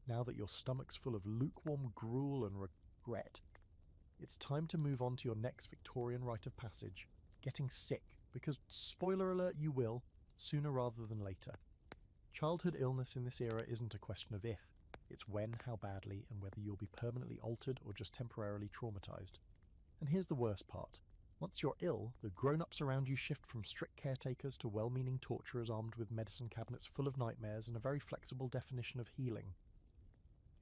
Now that your stomach's full of lukewarm gruel and regret. It's time to move on to your next Victorian rite of passage, getting sick, because, spoiler alert, you will, sooner rather than later. Childhood illness in this era isn't a question of if, it's when, how badly, and whether you'll be permanently altered or just temporarily traumatised. And here's the worst part. Once you're ill, the grown-ups around you shift from strict caretakers to well-meaning torturers armed with medicine cabinets full of nightmares and a very flexible definition of healing.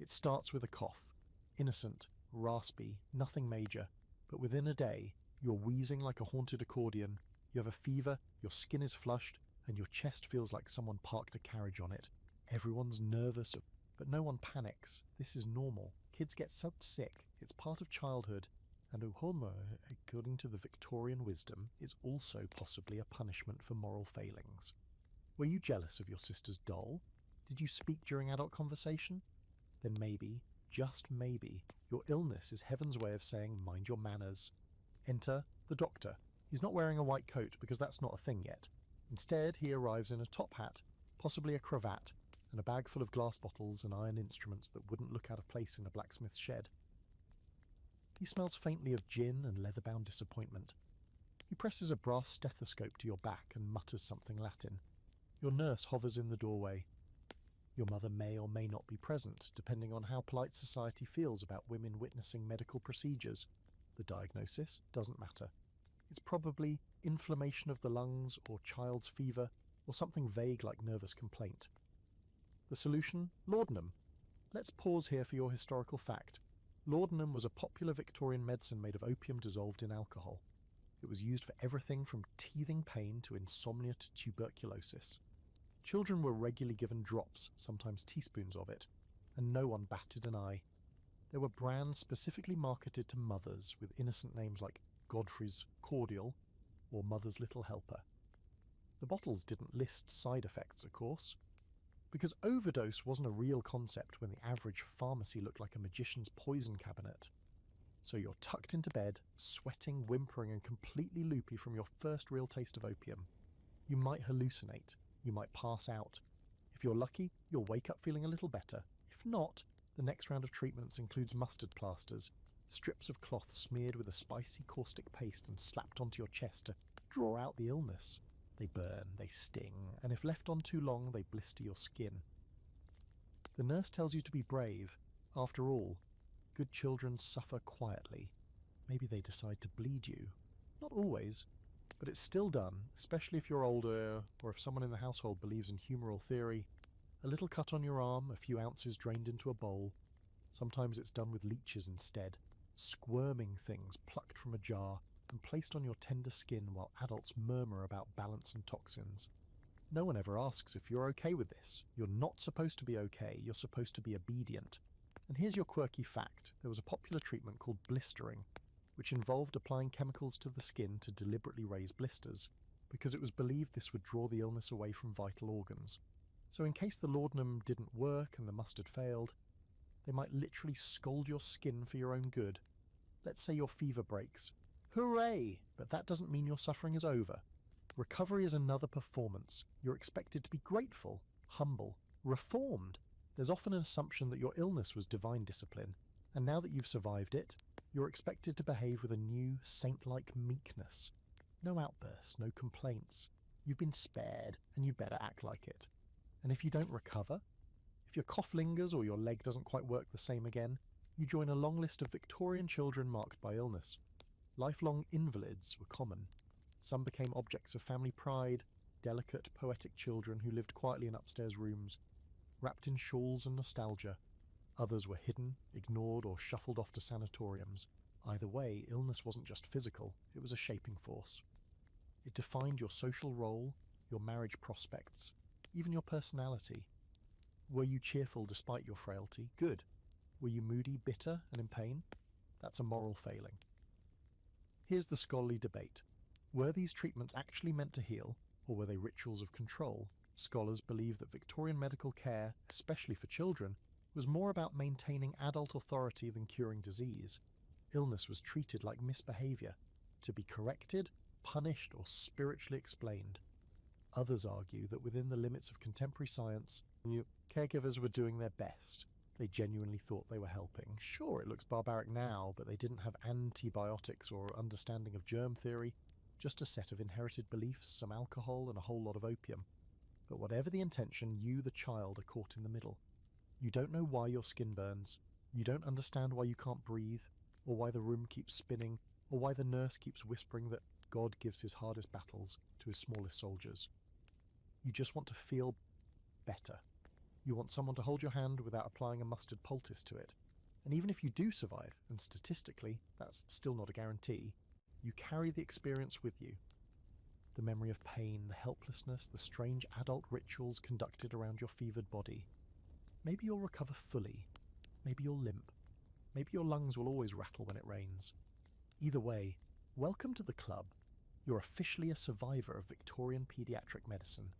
It starts with a cough. Innocent, raspy, nothing major, but within a day, you're wheezing like a haunted accordion, you have a fever, your skin is flushed, and your chest feels like someone parked a carriage on it. Everyone's nervous, but no one panics. This is normal. Kids get so sick, it's part of childhood, and Uhoma, according to the Victorian wisdom, is also possibly a punishment for moral failings. Were you jealous of your sister's doll? Did you speak during adult conversation? Then maybe, just maybe, your illness is heaven's way of saying mind your manners. Enter the doctor. He's not wearing a white coat because that's not a thing yet. Instead, he arrives in a top hat, possibly a cravat, and a bag full of glass bottles and iron instruments that wouldn't look out of place in a blacksmith's shed. He smells faintly of gin and leather-bound disappointment. He presses a brass stethoscope to your back and mutters something Latin. Your nurse hovers in the doorway. Your mother may or may not be present, depending on how polite society feels about women witnessing medical procedures. The diagnosis doesn't matter. It's probably inflammation of the lungs, or child's fever, or something vague like nervous complaint. The solution? Laudanum. Let's pause here for your historical fact. Laudanum was a popular Victorian medicine made of opium dissolved in alcohol. It was used for everything from teething pain to insomnia to tuberculosis. Children were regularly given drops, sometimes teaspoons of it, and no one batted an eye. There were brands specifically marketed to mothers with innocent names like Godfrey's Cordial or Mother's Little Helper. The bottles didn't list side effects, of course, because overdose wasn't a real concept when the average pharmacy looked like a magician's poison cabinet. So you're tucked into bed, sweating, whimpering, and completely loopy from your first real taste of opium. You might hallucinate. You might pass out. If you're lucky, you'll wake up feeling a little better. If not, the next round of treatments includes mustard plasters, strips of cloth smeared with a spicy caustic paste and slapped onto your chest to draw out the illness. They burn, they sting, and if left on too long, they blister your skin. The nurse tells you to be brave. After all, good children suffer quietly. Maybe they decide to bleed you. Not always, but it's still done, especially if you're older or if someone in the household believes in humoral theory. A little cut on your arm, a few ounces drained into a bowl. Sometimes it's done with leeches instead, squirming things plucked from a jar and placed on your tender skin while adults murmur about balance and toxins. No one ever asks if you're okay with this. You're not supposed to be okay, you're supposed to be obedient. And here's your quirky fact. There was a popular treatment called blistering, which involved applying chemicals to the skin to deliberately raise blisters, because it was believed this would draw the illness away from vital organs. So in case the laudanum didn't work and the mustard failed, they might literally scold your skin for your own good. Let's say your fever breaks. Hooray! But that doesn't mean your suffering is over. Recovery is another performance. You're expected to be grateful, humble, reformed. There's often an assumption that your illness was divine discipline, and now that you've survived it, you're expected to behave with a new, saint-like meekness. No outbursts, no complaints. You've been spared, and you'd better act like it. And if you don't recover, if your cough lingers or your leg doesn't quite work the same again, you join a long list of Victorian children marked by illness. Lifelong invalids were common. Some became objects of family pride, delicate, poetic children who lived quietly in upstairs rooms, wrapped in shawls and nostalgia. Others were hidden, ignored, or shuffled off to sanatoriums. Either way, illness wasn't just physical, it was a shaping force. It defined your social role, your marriage prospects, even your personality. Were you cheerful despite your frailty? Good. Were you moody, bitter, and in pain? That's a moral failing. Here's the scholarly debate. Were these treatments actually meant to heal, or were they rituals of control? Scholars believe that Victorian medical care, especially for children, was more about maintaining adult authority than curing disease. Illness was treated like misbehaviour, to be corrected, punished, or spiritually explained. Others argue that within the limits of contemporary science, caregivers were doing their best, They genuinely thought they were helping. Sure, it looks barbaric now, but they didn't have antibiotics or understanding of germ theory, just a set of inherited beliefs, some alcohol, and a whole lot of opium. But whatever the intention, you, the child, are caught in the middle. You don't know why your skin burns. You don't understand why you can't breathe, or why the room keeps spinning, or why the nurse keeps whispering that God gives his hardest battles to his smallest soldiers. You just want to feel better. You want someone to hold your hand without applying a mustard poultice to it. And even if you do survive, and statistically that's still not a guarantee, you carry the experience with you. The memory of pain, the helplessness, the strange adult rituals conducted around your fevered body. Maybe you'll recover fully. Maybe you'll limp. Maybe your lungs will always rattle when it rains. Either way, welcome to the club. You're officially a survivor of Victorian paediatric medicine.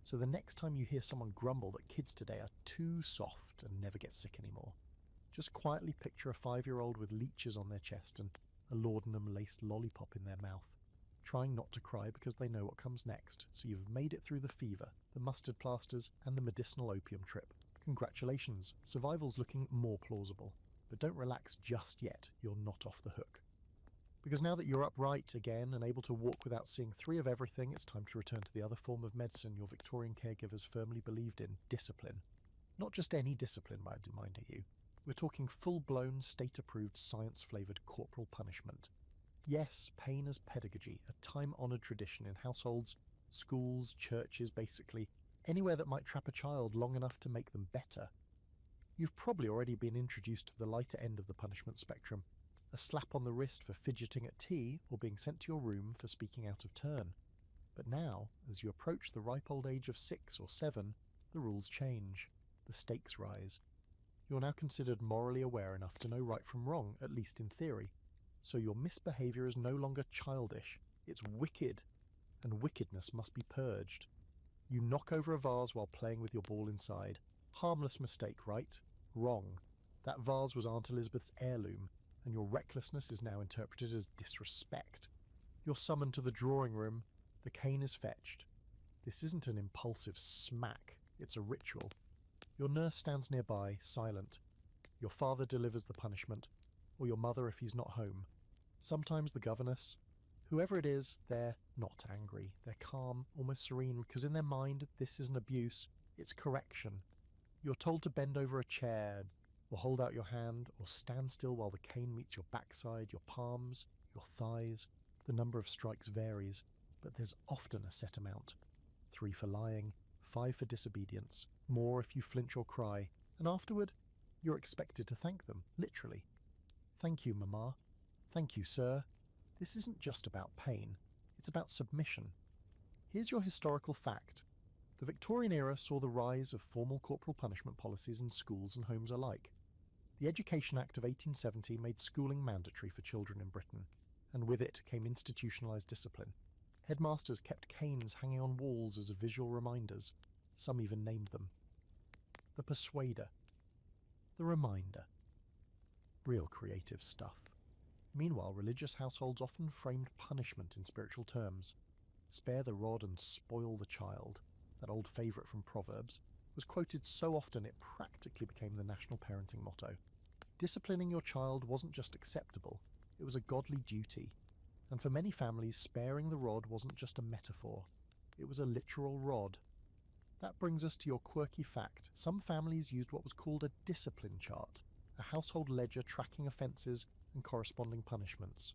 So the next time you hear someone grumble that kids today are too soft and never get sick anymore, just quietly picture a 5-year-old with leeches on their chest and a laudanum-laced lollipop in their mouth, trying not to cry because they know what comes next, so you've made it through the fever, the mustard plasters, and the medicinal opium trip. Congratulations, survival's looking more plausible. But don't relax just yet, you're not off the hook. Because now that you're upright again and able to walk without seeing 3 of everything, it's time to return to the other form of medicine your Victorian caregivers firmly believed in, discipline. Not just any discipline, mind you. We're talking full-blown, state-approved, science-flavoured corporal punishment. Yes, pain as pedagogy, a time-honoured tradition in households, schools, churches, basically anywhere that might trap a child long enough to make them better. You've probably already been introduced to the lighter end of the punishment spectrum, a slap on the wrist for fidgeting at tea or being sent to your room for speaking out of turn. But now, as you approach the ripe old age of 6 or 7, the rules change, the stakes rise. You're now considered morally aware enough to know right from wrong, at least in theory. So your misbehaviour is no longer childish, it's wicked, and wickedness must be purged. You knock over a vase while playing with your ball inside. Harmless mistake, right? Wrong. That vase was Aunt Elizabeth's heirloom, and your recklessness is now interpreted as disrespect. You're summoned to the drawing room. The cane is fetched. This isn't an impulsive smack, it's a ritual. Your nurse stands nearby, silent. Your father delivers the punishment, or your mother if he's not home. Sometimes the governess. Whoever it is, they're not angry. They're calm, almost serene, because in their mind, this isn't abuse, it's correction. You're told to bend over a chair, or hold out your hand, or stand still while the cane meets your backside, your palms, your thighs. The number of strikes varies, but there's often a set amount. 3 for lying, 5 for disobedience, more if you flinch or cry, and afterward, you're expected to thank them, literally. Thank you, Mama. Thank you, sir. This isn't just about pain, it's about submission. Here's your historical fact. The Victorian era saw the rise of formal corporal punishment policies in schools and homes alike. The Education Act of 1870 made schooling mandatory for children in Britain, and with it came institutionalised discipline. Headmasters kept canes hanging on walls as visual reminders. Some even named them. The Persuader. The Reminder. Real creative stuff. Meanwhile, religious households often framed punishment in spiritual terms. Spare the rod and spoil the child, that old favourite from Proverbs, was quoted so often it practically became the national parenting motto. Disciplining your child wasn't just acceptable, it was a godly duty. And for many families, sparing the rod wasn't just a metaphor, it was a literal rod. That brings us to your quirky fact. Some families used what was called a discipline chart, a household ledger tracking offences and corresponding punishments.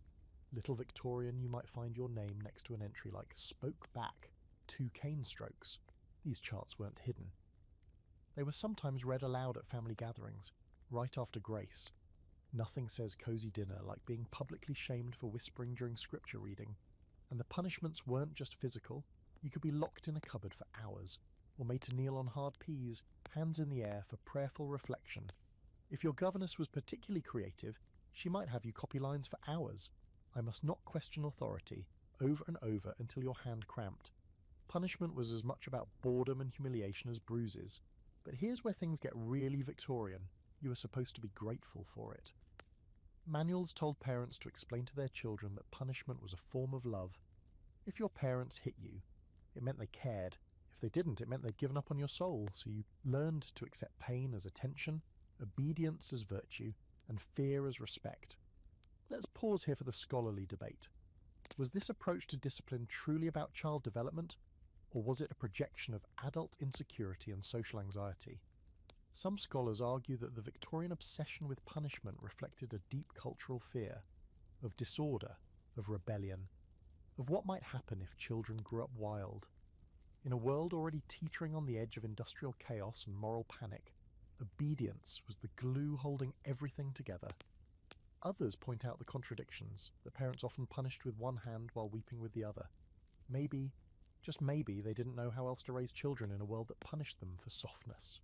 Little Victorian, you might find your name next to an entry like "spoke back, 2 cane strokes." These charts weren't hidden. They were sometimes read aloud at family gatherings, right after grace. Nothing says cosy dinner like being publicly shamed for whispering during scripture reading. And the punishments weren't just physical. You could be locked in a cupboard for hours, or made to kneel on hard peas, hands in the air for prayerful reflection. If your governess was particularly creative, she might have you copy lines for hours. I must not question authority, over and over until your hand cramped. Punishment was as much about boredom and humiliation as bruises. But here's where things get really Victorian. You were supposed to be grateful for it. Manuals told parents to explain to their children that punishment was a form of love. If your parents hit you, it meant they cared. If they didn't, it meant they'd given up on your soul, so you learned to accept pain as attention, obedience as virtue, and fear as respect. Let's pause here for the scholarly debate. Was this approach to discipline truly about child development, or was it a projection of adult insecurity and social anxiety? Some scholars argue that the Victorian obsession with punishment reflected a deep cultural fear of disorder, of rebellion, of what might happen if children grew up wild. In a world already teetering on the edge of industrial chaos and moral panic, obedience was the glue holding everything together. Others point out the contradictions, that parents often punished with one hand while weeping with the other. Maybe, just maybe, they didn't know how else to raise children in a world that punished them for softness.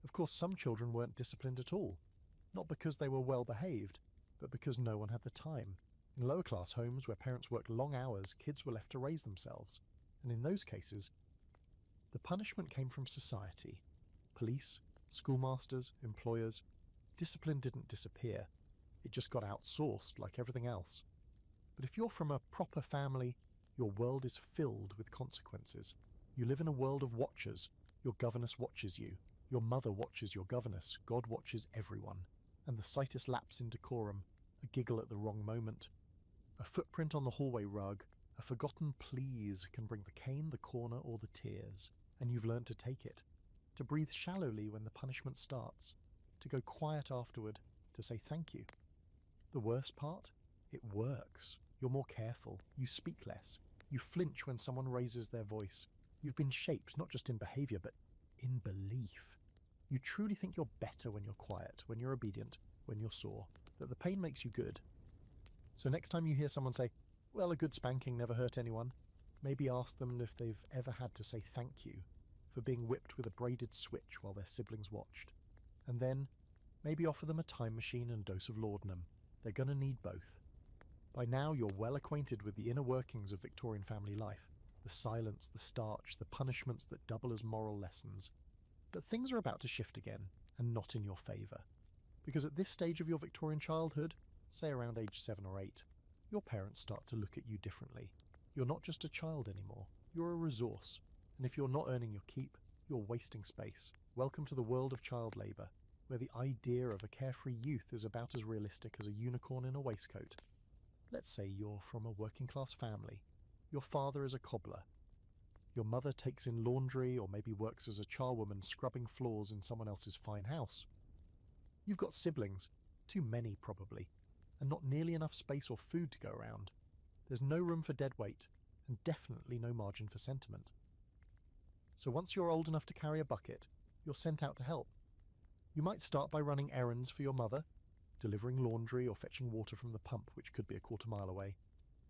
Of course, some children weren't disciplined at all, not because they were well behaved, but because no one had the time. In lower class homes where parents worked long hours, kids were left to raise themselves, and in those cases, the punishment came from society. Police, schoolmasters, employers. Discipline didn't disappear. It just got outsourced like everything else. But if you're from a proper family, your world is filled with consequences. You live in a world of watchers. Your governess watches you. Your mother watches your governess. God watches everyone. And the slightest lapse in decorum, a giggle at the wrong moment, a footprint on the hallway rug, a forgotten please can bring the cane, the corner, or the tears. And you've learned to take it. To breathe shallowly when the punishment starts. To go quiet afterward. To say thank you. The worst part? It works. You're more careful. You speak less. You flinch when someone raises their voice. You've been shaped not just in behaviour, but in belief. You truly think you're better when you're quiet, when you're obedient, when you're sore, that the pain makes you good. So next time you hear someone say, well, a good spanking never hurt anyone, maybe ask them if they've ever had to say thank you for being whipped with a braided switch while their siblings watched. And then maybe offer them a time machine and a dose of laudanum. They're going to need both. By now you're well acquainted with the inner workings of Victorian family life, the silence, the starch, the punishments that double as moral lessons. But things are about to shift again, and not in your favour. Because at this stage of your Victorian childhood, say around age 7 or 8, your parents start to look at you differently. You're not just a child anymore, you're a resource. And if you're not earning your keep, you're wasting space. Welcome to the world of child labour, where the idea of a carefree youth is about as realistic as a unicorn in a waistcoat. Let's say you're from a working class family. Your father is a cobbler. Your mother takes in laundry or maybe works as a charwoman scrubbing floors in someone else's fine house. You've got siblings, too many probably, and not nearly enough space or food to go around. There's no room for dead weight, and definitely no margin for sentiment. So once you're old enough to carry a bucket, you're sent out to help. You might start by running errands for your mother, delivering laundry or fetching water from the pump, which could be a quarter mile away.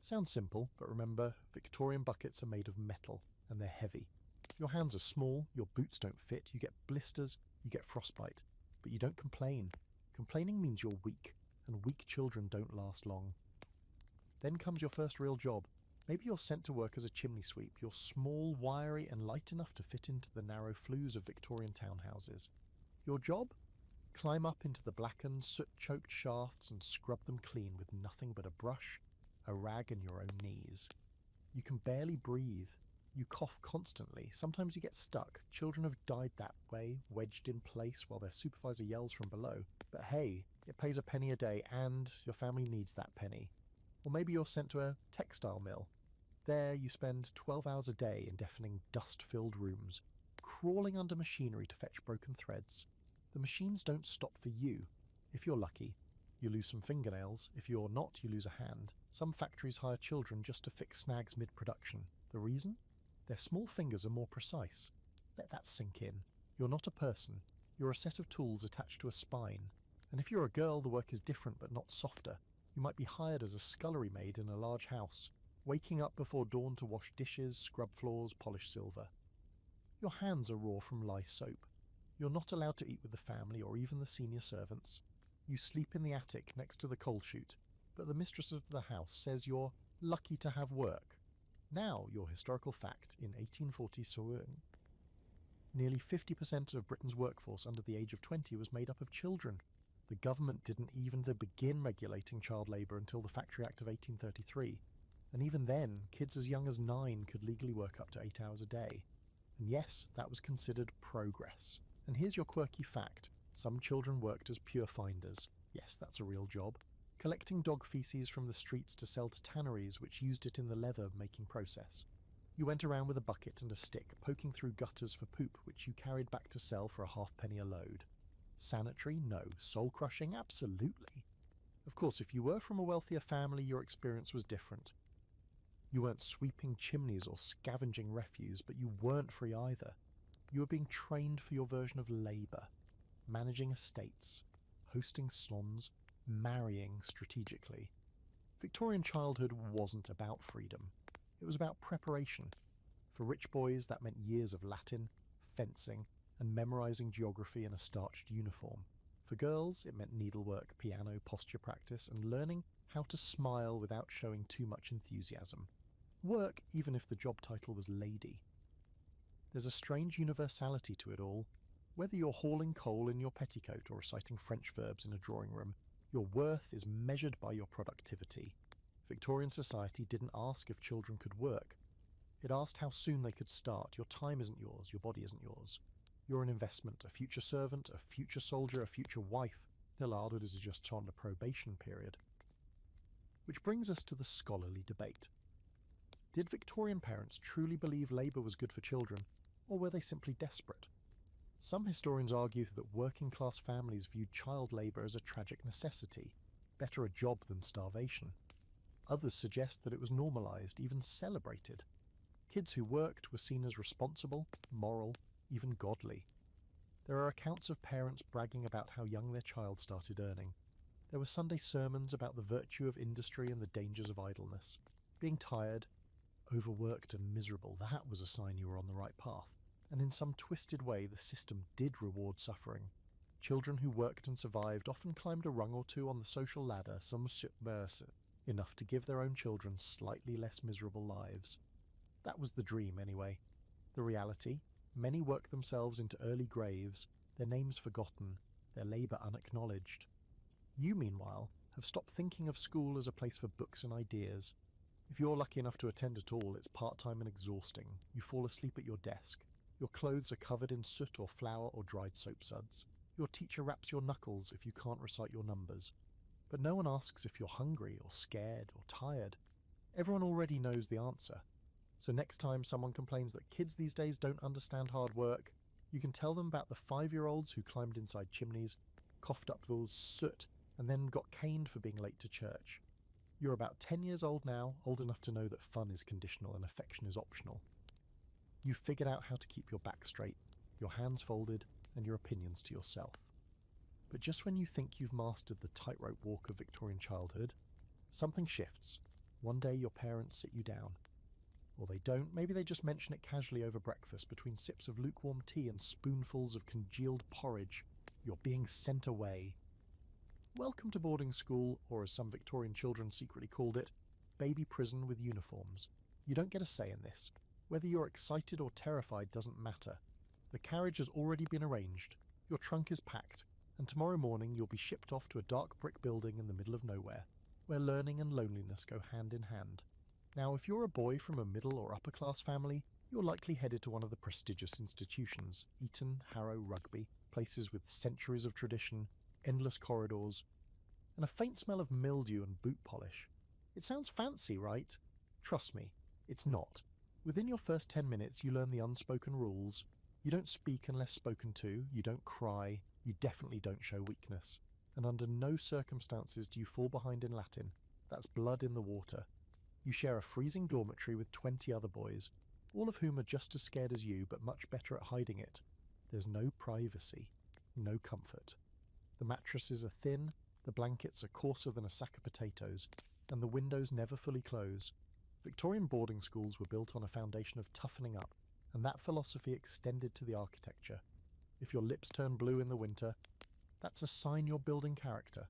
Sounds simple, but remember, Victorian buckets are made of metal, and they're heavy. Your hands are small, your boots don't fit, you get blisters, you get frostbite. But you don't complain. Complaining means you're weak, and weak children don't last long. Then comes your first real job. Maybe you're sent to work as a chimney sweep. You're small, wiry, and light enough to fit into the narrow flues of Victorian townhouses. Your job? Climb up into the blackened, soot-choked shafts and scrub them clean with nothing but a brush, a rag, and your own knees. You can barely breathe. You cough constantly. Sometimes you get stuck. Children have died that way, wedged in place while their supervisor yells from below. But hey, it pays a penny a day and your family needs that penny. Or maybe you're sent to a textile mill. There you spend 12 hours a day in deafening dust-filled rooms, crawling under machinery to fetch broken threads. The machines don't stop for you. If you're lucky, you lose some fingernails. If you're not, you lose a hand. Some factories hire children just to fix snags mid-production. The reason? Their small fingers are more precise. Let that sink in. You're not a person. You're a set of tools attached to a spine. And if you're a girl, the work is different but not softer. You might be hired as a scullery maid in a large house, waking up before dawn to wash dishes, scrub floors, polish silver. Your hands are raw from lye soap. You're not allowed to eat with the family or even the senior servants. You sleep in the attic next to the coal chute, but the mistress of the house says you're lucky to have work. Now, your historical fact in 1840, nearly 50% of Britain's workforce under the age of 20 was made up of children. The government didn't even begin regulating child labour until the Factory Act of 1833, and even then, kids as young as 9 could legally work up to 8 hours a day. And yes, that was considered progress. And here's your quirky fact. Some children worked as pure finders. Yes, that's a real job. Collecting dog feces from the streets to sell to tanneries which used it in the leather-making process. You went around with a bucket and a stick, poking through gutters for poop which you carried back to sell for a halfpenny a load. Sanitary? No. Soul-crushing? Absolutely. Of course, if you were from a wealthier family, your experience was different. You weren't sweeping chimneys or scavenging refuse, but you weren't free either. You were being trained for your version of labour, managing estates, hosting salons, marrying strategically. Victorian childhood wasn't about freedom. It was about preparation. For rich boys, that meant years of Latin, fencing, and memorising geography in a starched uniform. For girls, it meant needlework, piano, posture practice, and learning how to smile without showing too much enthusiasm. Work, even if the job title was lady. There's a strange universality to it all. Whether you're hauling coal in your petticoat or reciting French verbs in a drawing room, your worth is measured by your productivity. Victorian society didn't ask if children could work. It asked how soon they could start. Your time isn't yours, your body isn't yours. You're an investment, a future servant, a future soldier, a future wife, till adulthood is just on a probation period. Which brings us to the scholarly debate. Did Victorian parents truly believe labour was good for children, or were they simply desperate? Some historians argue that working-class families viewed child labour as a tragic necessity, better a job than starvation. Others suggest that it was normalised, even celebrated. Kids who worked were seen as responsible, moral, even godly. There are accounts of parents bragging about how young their child started earning. There were Sunday sermons about the virtue of industry and the dangers of idleness. Being tired, overworked and miserable, that was a sign you were on the right path. And in some twisted way, the system did reward suffering. Children who worked and survived often climbed a rung or two on the social ladder, some subversive, enough to give their own children slightly less miserable lives. That was the dream, anyway. The reality? Many worked themselves into early graves, their names forgotten, their labour unacknowledged. You, meanwhile, have stopped thinking of school as a place for books and ideas. If you're lucky enough to attend at all, it's part-time and exhausting. You fall asleep at your desk. Your clothes are covered in soot or flour or dried soap suds. Your teacher raps your knuckles if you can't recite your numbers. But no one asks if you're hungry or scared or tired. Everyone already knows the answer. So next time someone complains that kids these days don't understand hard work, you can tell them about the 5-year-olds who climbed inside chimneys, coughed up those soot, and then got caned for being late to church. You're about 10 years old now, old enough to know that fun is conditional and affection is optional. You've figured out how to keep your back straight, your hands folded, and your opinions to yourself. But just when you think you've mastered the tightrope walk of Victorian childhood, something shifts. One day your parents sit you down. Or they don't, maybe they just mention it casually over breakfast between sips of lukewarm tea and spoonfuls of congealed porridge. You're being sent away. Welcome to boarding school, or as some Victorian children secretly called it, baby prison with uniforms. You don't get a say in this. Whether you're excited or terrified doesn't matter. The carriage has already been arranged, your trunk is packed, and tomorrow morning you'll be shipped off to a dark brick building in the middle of nowhere, where learning and loneliness go hand in hand. Now, if you're a boy from a middle or upper class family, you're likely headed to one of the prestigious institutions, Eton, Harrow, Rugby, places with centuries of tradition, endless corridors, and a faint smell of mildew and boot polish. It sounds fancy, right? Trust me, it's not. Within your first 10 minutes, you learn the unspoken rules. You don't speak unless spoken to, you don't cry, you definitely don't show weakness. And under no circumstances do you fall behind in Latin. That's blood in the water. You share a freezing dormitory with 20 other boys, all of whom are just as scared as you, but much better at hiding it. There's no privacy, no comfort. The mattresses are thin, the blankets are coarser than a sack of potatoes, and the windows never fully close. Victorian boarding schools were built on a foundation of toughening up, and that philosophy extended to the architecture. If your lips turn blue in the winter, that's a sign you're building character.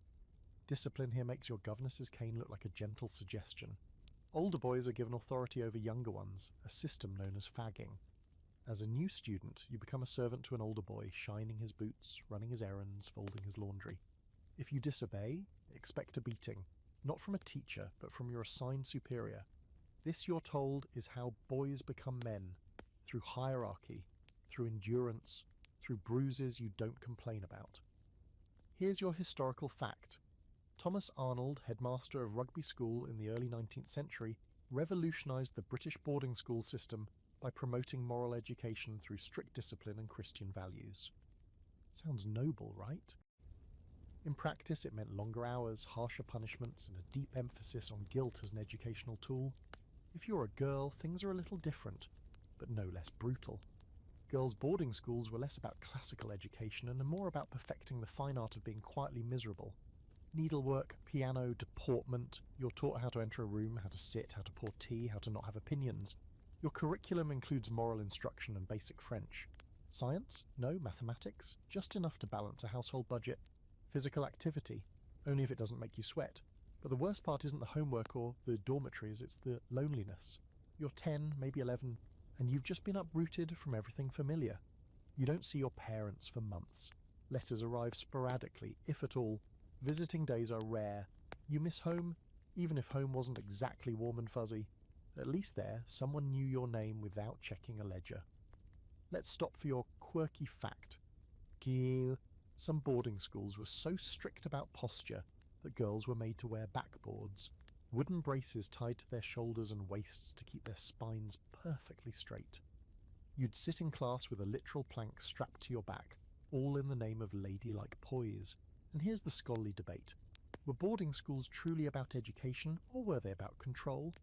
Discipline here makes your governess's cane look like a gentle suggestion. Older boys are given authority over younger ones, a system known as fagging. As a new student, you become a servant to an older boy, shining his boots, running his errands, folding his laundry. If you disobey, expect a beating, not from a teacher, but from your assigned superior. This, you're told, is how boys become men, through hierarchy, through endurance, through bruises you don't complain about. Here's your historical fact. Thomas Arnold, headmaster of Rugby School in the early 19th century, revolutionised the British boarding school system by promoting moral education through strict discipline and Christian values. Sounds noble, right? In practice, it meant longer hours, harsher punishments, and a deep emphasis on guilt as an educational tool. If you're a girl, things are a little different, but no less brutal. Girls' boarding schools were less about classical education and more about perfecting the fine art of being quietly miserable. Needlework, piano, deportment. You're taught how to enter a room, how to sit, how to pour tea, how to not have opinions. Your curriculum includes moral instruction and basic French. Science? No. Mathematics? Just enough to balance a household budget. Physical activity? Only if it doesn't make you sweat. But the worst part isn't the homework or the dormitories, it's the loneliness. You're 10, maybe 11, and you've just been uprooted from everything familiar. You don't see your parents for months. Letters arrive sporadically, if at all. Visiting days are rare. You miss home, even if home wasn't exactly warm and fuzzy. At least there, someone knew your name without checking a ledger. Let's stop for your quirky fact. Some boarding schools were so strict about posture that girls were made to wear backboards, wooden braces tied to their shoulders and waists to keep their spines perfectly straight. You'd sit in class with a literal plank strapped to your back, all in the name of ladylike poise. And here's the scholarly debate. Were boarding schools truly about education, or were they about control?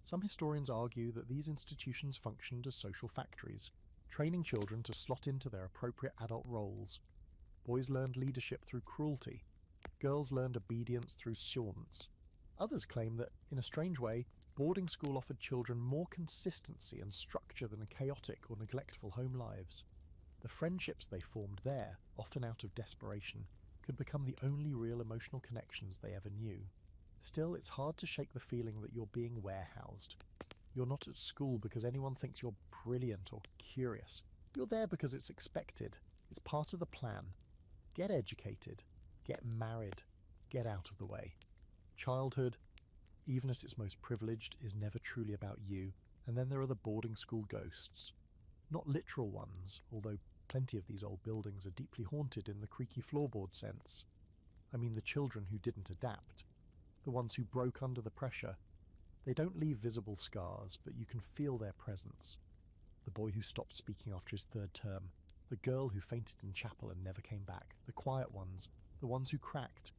Some historians argue that these institutions functioned as social factories, training children to slot into their appropriate adult roles. Boys learned leadership through cruelty. Girls learned obedience through science. Others claim that, in a strange way, boarding school offered children more consistency and structure than chaotic or neglectful home lives. The friendships they formed there, often out of desperation, could become the only real emotional connections they ever knew. Still, it's hard to shake the feeling that you're being warehoused. You're not at school because anyone thinks you're brilliant or curious. You're there because it's expected. It's part of the plan. Get educated. Get married. Get out of the way. Childhood, even at its most privileged, is never truly about you. And then there are the boarding school ghosts. Not literal ones, although plenty of these old buildings are deeply haunted in the creaky floorboard sense. I mean the children who didn't adapt. The ones who broke under the pressure. They don't leave visible scars, but you can feel their presence. The boy who stopped speaking after his third term. The girl who fainted in chapel and never came back. The quiet ones. The ones who cracked.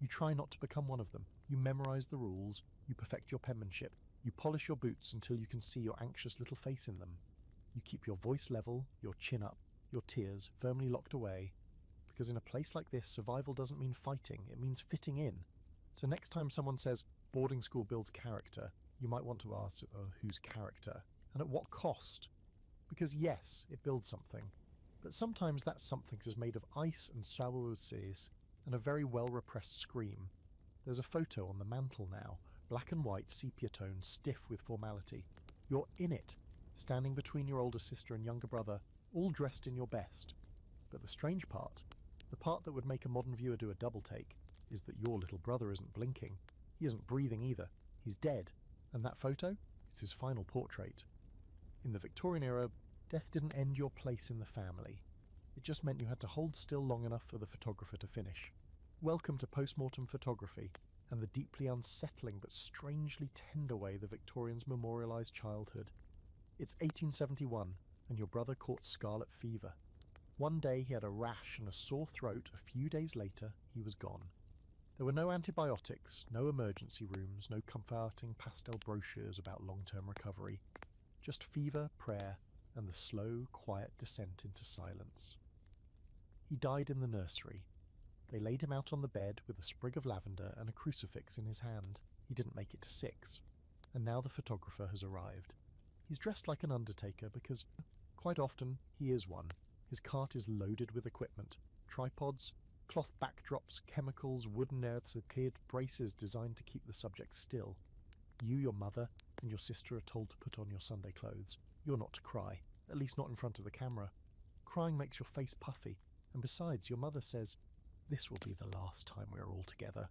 You try not to become one of them. You memorize the rules. You perfect your penmanship. You polish your boots until you can see your anxious little face in them. You keep your voice level, your chin up, your tears firmly locked away. Because in a place like this, survival doesn't mean fighting. It means fitting in. So next time someone says, boarding school builds character, you might want to ask, whose character? And at what cost? Because yes, it builds something. But sometimes that something is made of ice and sources and a very well-repressed scream. There's a photo on the mantle now, black and white, sepia tone, stiff with formality. You're in it, standing between your older sister and younger brother, all dressed in your best. But the strange part, the part that would make a modern viewer do a double take, is that your little brother isn't blinking. He isn't breathing either. He's dead. And that photo? It's his final portrait. In the Victorian era, death didn't end your place in the family. It just meant you had to hold still long enough for the photographer to finish. Welcome to postmortem photography, and the deeply unsettling but strangely tender way the Victorians memorialised childhood. It's 1871, and your brother caught scarlet fever. One day he had a rash and a sore throat. A few days later, he was gone. There were no antibiotics, no emergency rooms, no comforting pastel brochures about long-term recovery. Just fever, prayer, and the slow, quiet descent into silence. He died in the nursery. They laid him out on the bed with a sprig of lavender and a crucifix in his hand. He didn't make it to 6. And now the photographer has arrived. He's dressed like an undertaker because, quite often, he is one. His cart is loaded with equipment. Tripods, cloth backdrops, chemicals, wooden earths, braces designed to keep the subject still. You, your mother, and your sister are told to put on your Sunday clothes. You're not to cry, at least not in front of the camera. Crying makes your face puffy, and besides, your mother says, "This will be the last time we're all together."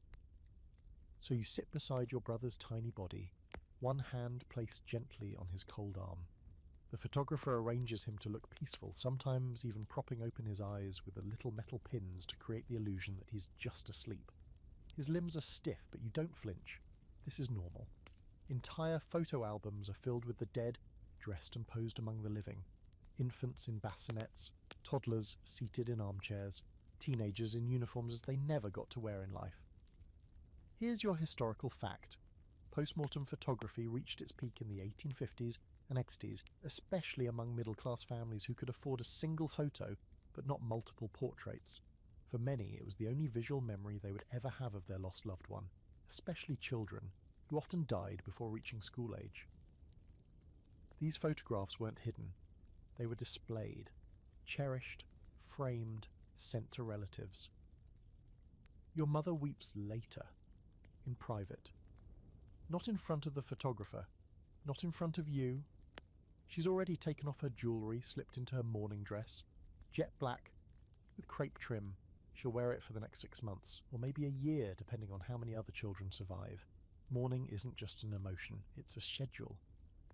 So you sit beside your brother's tiny body, one hand placed gently on his cold arm. The photographer arranges him to look peaceful, sometimes even propping open his eyes with the little metal pins to create the illusion that he's just asleep. His limbs are stiff, but you don't flinch. This is normal. Entire photo albums are filled with the dead, dressed and posed among the living. Infants in bassinets, toddlers seated in armchairs, teenagers in uniforms they never got to wear in life. Here's your historical fact. Postmortem photography reached its peak in the 1850s and 60s, especially among middle-class families who could afford a single photo but not multiple portraits. For many, it was the only visual memory they would ever have of their lost loved one, especially children, who often died before reaching school age. These photographs weren't hidden. They were displayed, cherished, framed, sent to relatives. Your mother weeps later, in private. Not in front of the photographer, not in front of you. She's already taken off her jewellery, slipped into her mourning dress, jet black, with crepe trim. She'll wear it for the next 6 months, or maybe a year, depending on how many other children survive. Mourning isn't just an emotion, it's a schedule.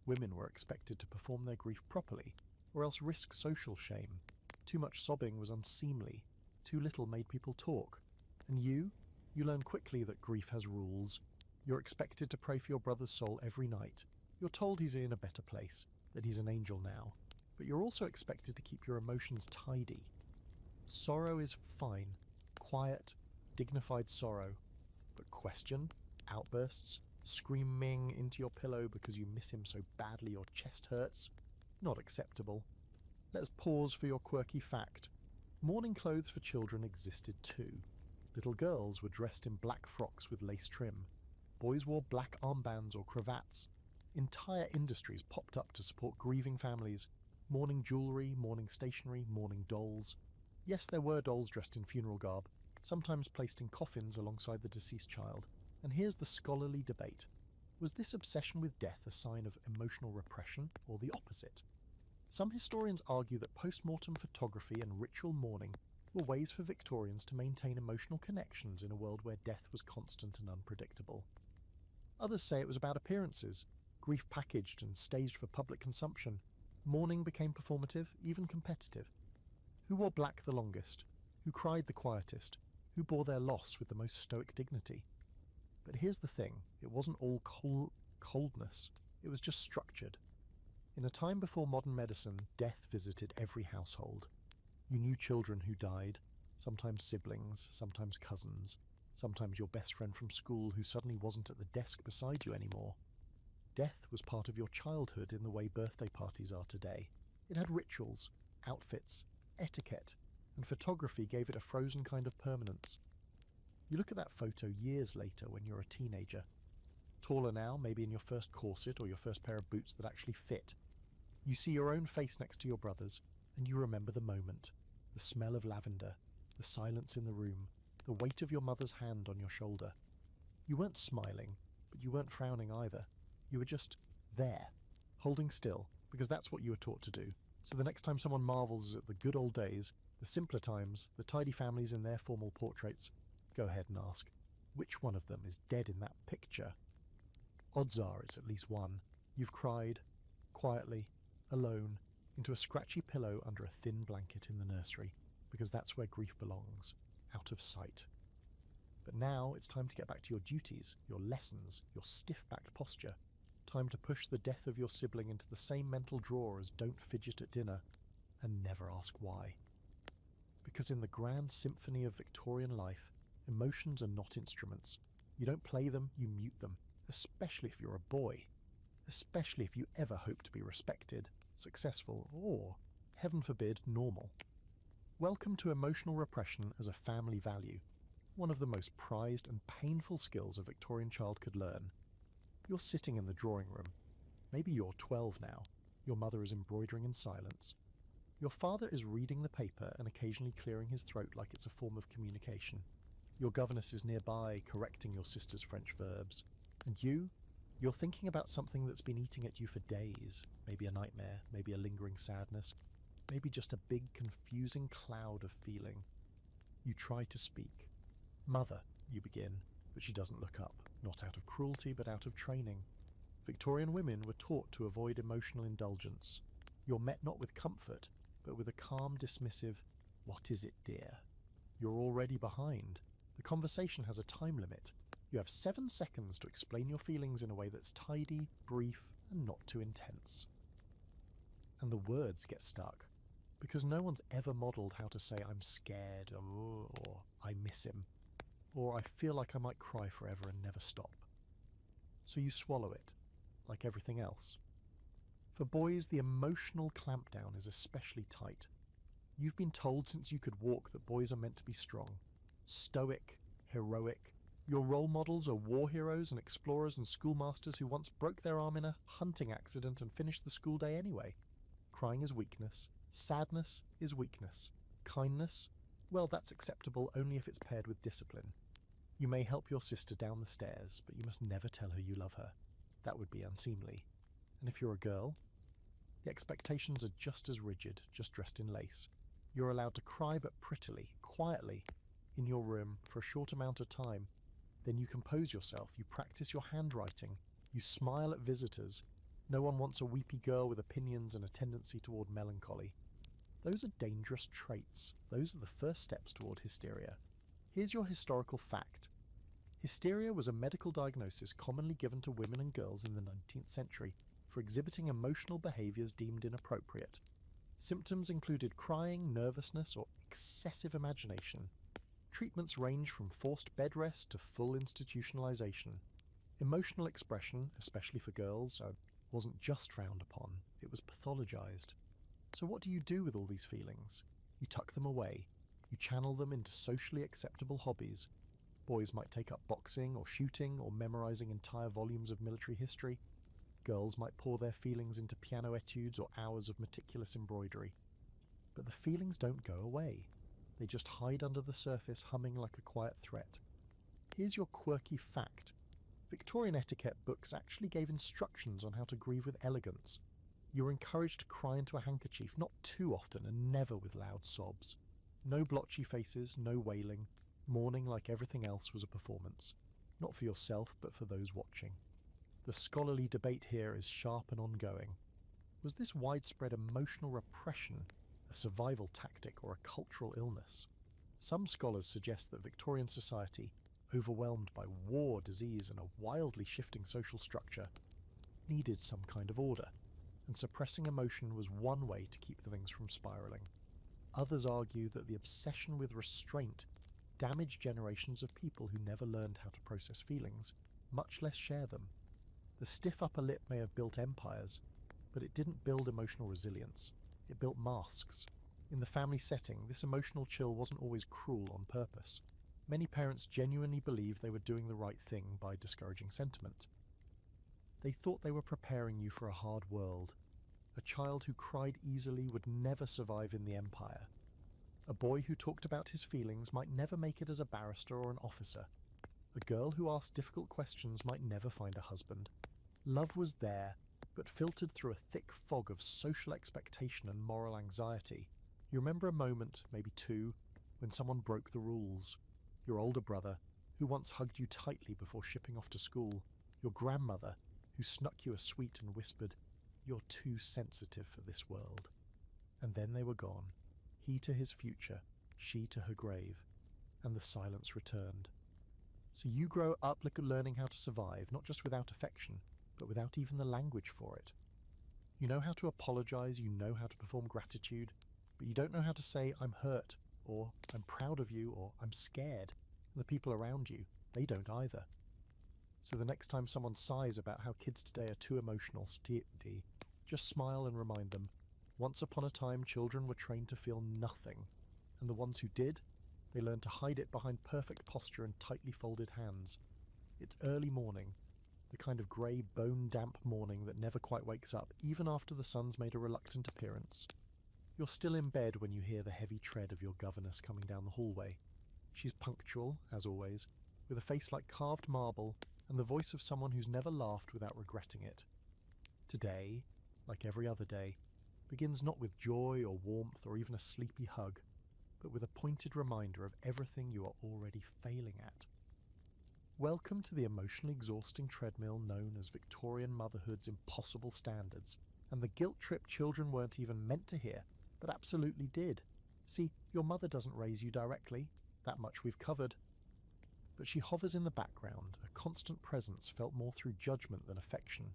Women were expected to perform their grief properly, or else risk social shame. Too much sobbing was unseemly, too little made people talk. And you learn quickly that grief has rules. You're expected to pray for your brother's soul every night. You're told he's in a better place, that he's an angel now, but you're also expected to keep your emotions tidy. Sorrow is fine, quiet, dignified sorrow, but question, outbursts, screaming into your pillow because you miss him so badly your chest hurts, not acceptable. Let's pause for your quirky fact. Mourning clothes for children existed too. Little girls were dressed in black frocks with lace trim. Boys wore black armbands or cravats. Entire industries popped up to support grieving families. Mourning jewellery, mourning stationery, mourning dolls. Yes, there were dolls dressed in funeral garb, sometimes placed in coffins alongside the deceased child. And here's the scholarly debate. Was this obsession with death a sign of emotional repression, or the opposite? Some historians argue that post-mortem photography and ritual mourning were ways for Victorians to maintain emotional connections in a world where death was constant and unpredictable. Others say it was about appearances, grief packaged and staged for public consumption. Mourning became performative, even competitive. Who wore black the longest? Who cried the quietest? Who bore their loss with the most stoic dignity? But here's the thing, it wasn't all coldness, it was just structured. In a time before modern medicine, death visited every household. You knew children who died, sometimes siblings, sometimes cousins, sometimes your best friend from school who suddenly wasn't at the desk beside you anymore. Death was part of your childhood in the way birthday parties are today. It had rituals, outfits, etiquette, and photography gave it a frozen kind of permanence. You look at that photo years later when you're a teenager. Taller now, maybe in your first corset or your first pair of boots that actually fit. You see your own face next to your brother's, and you remember the moment. The smell of lavender, the silence in the room, the weight of your mother's hand on your shoulder. You weren't smiling, but you weren't frowning either. You were just there, holding still, because that's what you were taught to do. So the next time someone marvels at the good old days, the simpler times, the tidy families in their formal portraits, go ahead and ask, which one of them is dead in that picture? Odds are it's at least one. You've cried, quietly, alone, into a scratchy pillow under a thin blanket in the nursery, because that's where grief belongs, out of sight. But now it's time to get back to your duties, your lessons, your stiff-backed posture. Time to push the death of your sibling into the same mental drawer as don't fidget at dinner, and never ask why. Because in the grand symphony of Victorian life, emotions are not instruments. You don't play them, you mute them, especially if you're a boy. Especially if you ever hope to be respected, successful, or, heaven forbid, normal. Welcome to emotional repression as a family value, one of the most prized and painful skills a Victorian child could learn. You're sitting in the drawing room. Maybe you're 12 now. Your mother is embroidering in silence. Your father is reading the paper and occasionally clearing his throat like it's a form of communication. Your governess is nearby, correcting your sister's French verbs. And you're thinking about something that's been eating at you for days. Maybe a nightmare, maybe a lingering sadness, maybe just a big confusing cloud of feeling. You try to speak. Mother, you begin, but she doesn't look up, not out of cruelty but out of training. Victorian women were taught to avoid emotional indulgence. You're met not with comfort, but with a calm, dismissive, "What is it, dear?" You're already behind. The conversation has a time limit. You have 7 seconds to explain your feelings in a way that's tidy, brief, and not too intense. And the words get stuck, because no one's ever modelled how to say "I'm scared," or "I miss him," or "I feel like I might cry forever and never stop." So you swallow it, like everything else. For boys, the emotional clampdown is especially tight. You've been told since you could walk that boys are meant to be strong, stoic, heroic. Your role models are war heroes and explorers and schoolmasters who once broke their arm in a hunting accident and finished the school day anyway. Crying is weakness. Sadness is weakness. Kindness, well, that's acceptable only if it's paired with discipline. You may help your sister down the stairs, but you must never tell her you love her. That would be unseemly. And if you're a girl, the expectations are just as rigid, just dressed in lace. You're allowed to cry but prettily, quietly, in your room for a short amount of time. Then you compose yourself, you practice your handwriting, you smile at visitors. No one wants a weepy girl with opinions and a tendency toward melancholy. Those are dangerous traits. Those are the first steps toward hysteria. Here's your historical fact. Hysteria was a medical diagnosis commonly given to women and girls in the 19th century for exhibiting emotional behaviours deemed inappropriate. Symptoms included crying, nervousness, or excessive imagination. Treatments range from forced bed rest to full institutionalization. Emotional expression, especially for girls, wasn't just frowned upon, it was pathologized. So what do you do with all these feelings? You tuck them away. You channel them into socially acceptable hobbies. Boys might take up boxing or shooting or memorizing entire volumes of military history. Girls might pour their feelings into piano etudes or hours of meticulous embroidery. But the feelings don't go away. They just hide under the surface, humming like a quiet threat. Here's your quirky fact. Victorian etiquette books actually gave instructions on how to grieve with elegance. You were encouraged to cry into a handkerchief, not too often and never with loud sobs. No blotchy faces, no wailing. Mourning, like everything else, was a performance. Not for yourself, but for those watching. The scholarly debate here is sharp and ongoing. Was this widespread emotional repression a survival tactic or a cultural illness? Some scholars suggest that Victorian society, overwhelmed by war, disease, and a wildly shifting social structure, needed some kind of order, and suppressing emotion was one way to keep the things from spiralling. Others argue that the obsession with restraint damaged generations of people who never learned how to process feelings, much less share them. The stiff upper lip may have built empires, but it didn't build emotional resilience. It built masks. In the family setting, this emotional chill wasn't always cruel on purpose. Many parents genuinely believed they were doing the right thing by discouraging sentiment. They thought they were preparing you for a hard world. A child who cried easily would never survive in the empire. A boy who talked about his feelings might never make it as a barrister or an officer. A girl who asked difficult questions might never find a husband. Love was there, but filtered through a thick fog of social expectation and moral anxiety. You remember a moment, maybe two, when someone broke the rules. Your older brother, who once hugged you tightly before shipping off to school. Your grandmother, who snuck you a sweet and whispered, "You're too sensitive for this world." And then they were gone. He to his future, she to her grave, and the silence returned. So you grow up learning how to survive, not just without affection, but without even the language for it. You know how to apologize, you know how to perform gratitude, but you don't know how to say, "I'm hurt," or "I'm proud of you," or "I'm scared." And the people around you, they don't either. So the next time someone sighs about how kids today are too emotional, just smile and remind them, once upon a time children were trained to feel nothing, and the ones who did, they learned to hide it behind perfect posture and tightly folded hands. It's early morning, the kind of grey, bone-damp morning that never quite wakes up, even after the sun's made a reluctant appearance. You're still in bed when you hear the heavy tread of your governess coming down the hallway. She's punctual, as always, with a face like carved marble and the voice of someone who's never laughed without regretting it. Today, like every other day, begins not with joy or warmth or even a sleepy hug, but with a pointed reminder of everything you are already failing at. Welcome to the emotionally exhausting treadmill known as Victorian motherhood's impossible standards, And the guilt trip children weren't even meant to hear, but absolutely did. See, your mother doesn't raise you directly, that much we've covered. But she hovers in the background, a constant presence felt more through judgment than affection.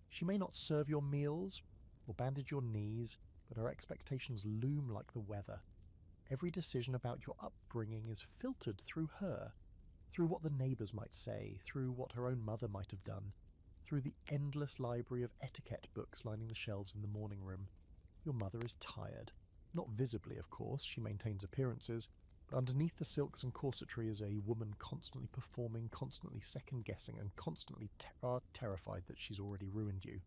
She may not serve your meals or bandage your knees, but her expectations loom like the weather. Every decision about your upbringing is filtered through her, through what the neighbours might say, through what her own mother might have done, through the endless library of etiquette books lining the shelves in the morning room. Your mother is tired. Not visibly, of course, she maintains appearances, but underneath the silks and corsetry is a woman constantly performing, constantly second-guessing, and constantly terrified that she's already ruined you.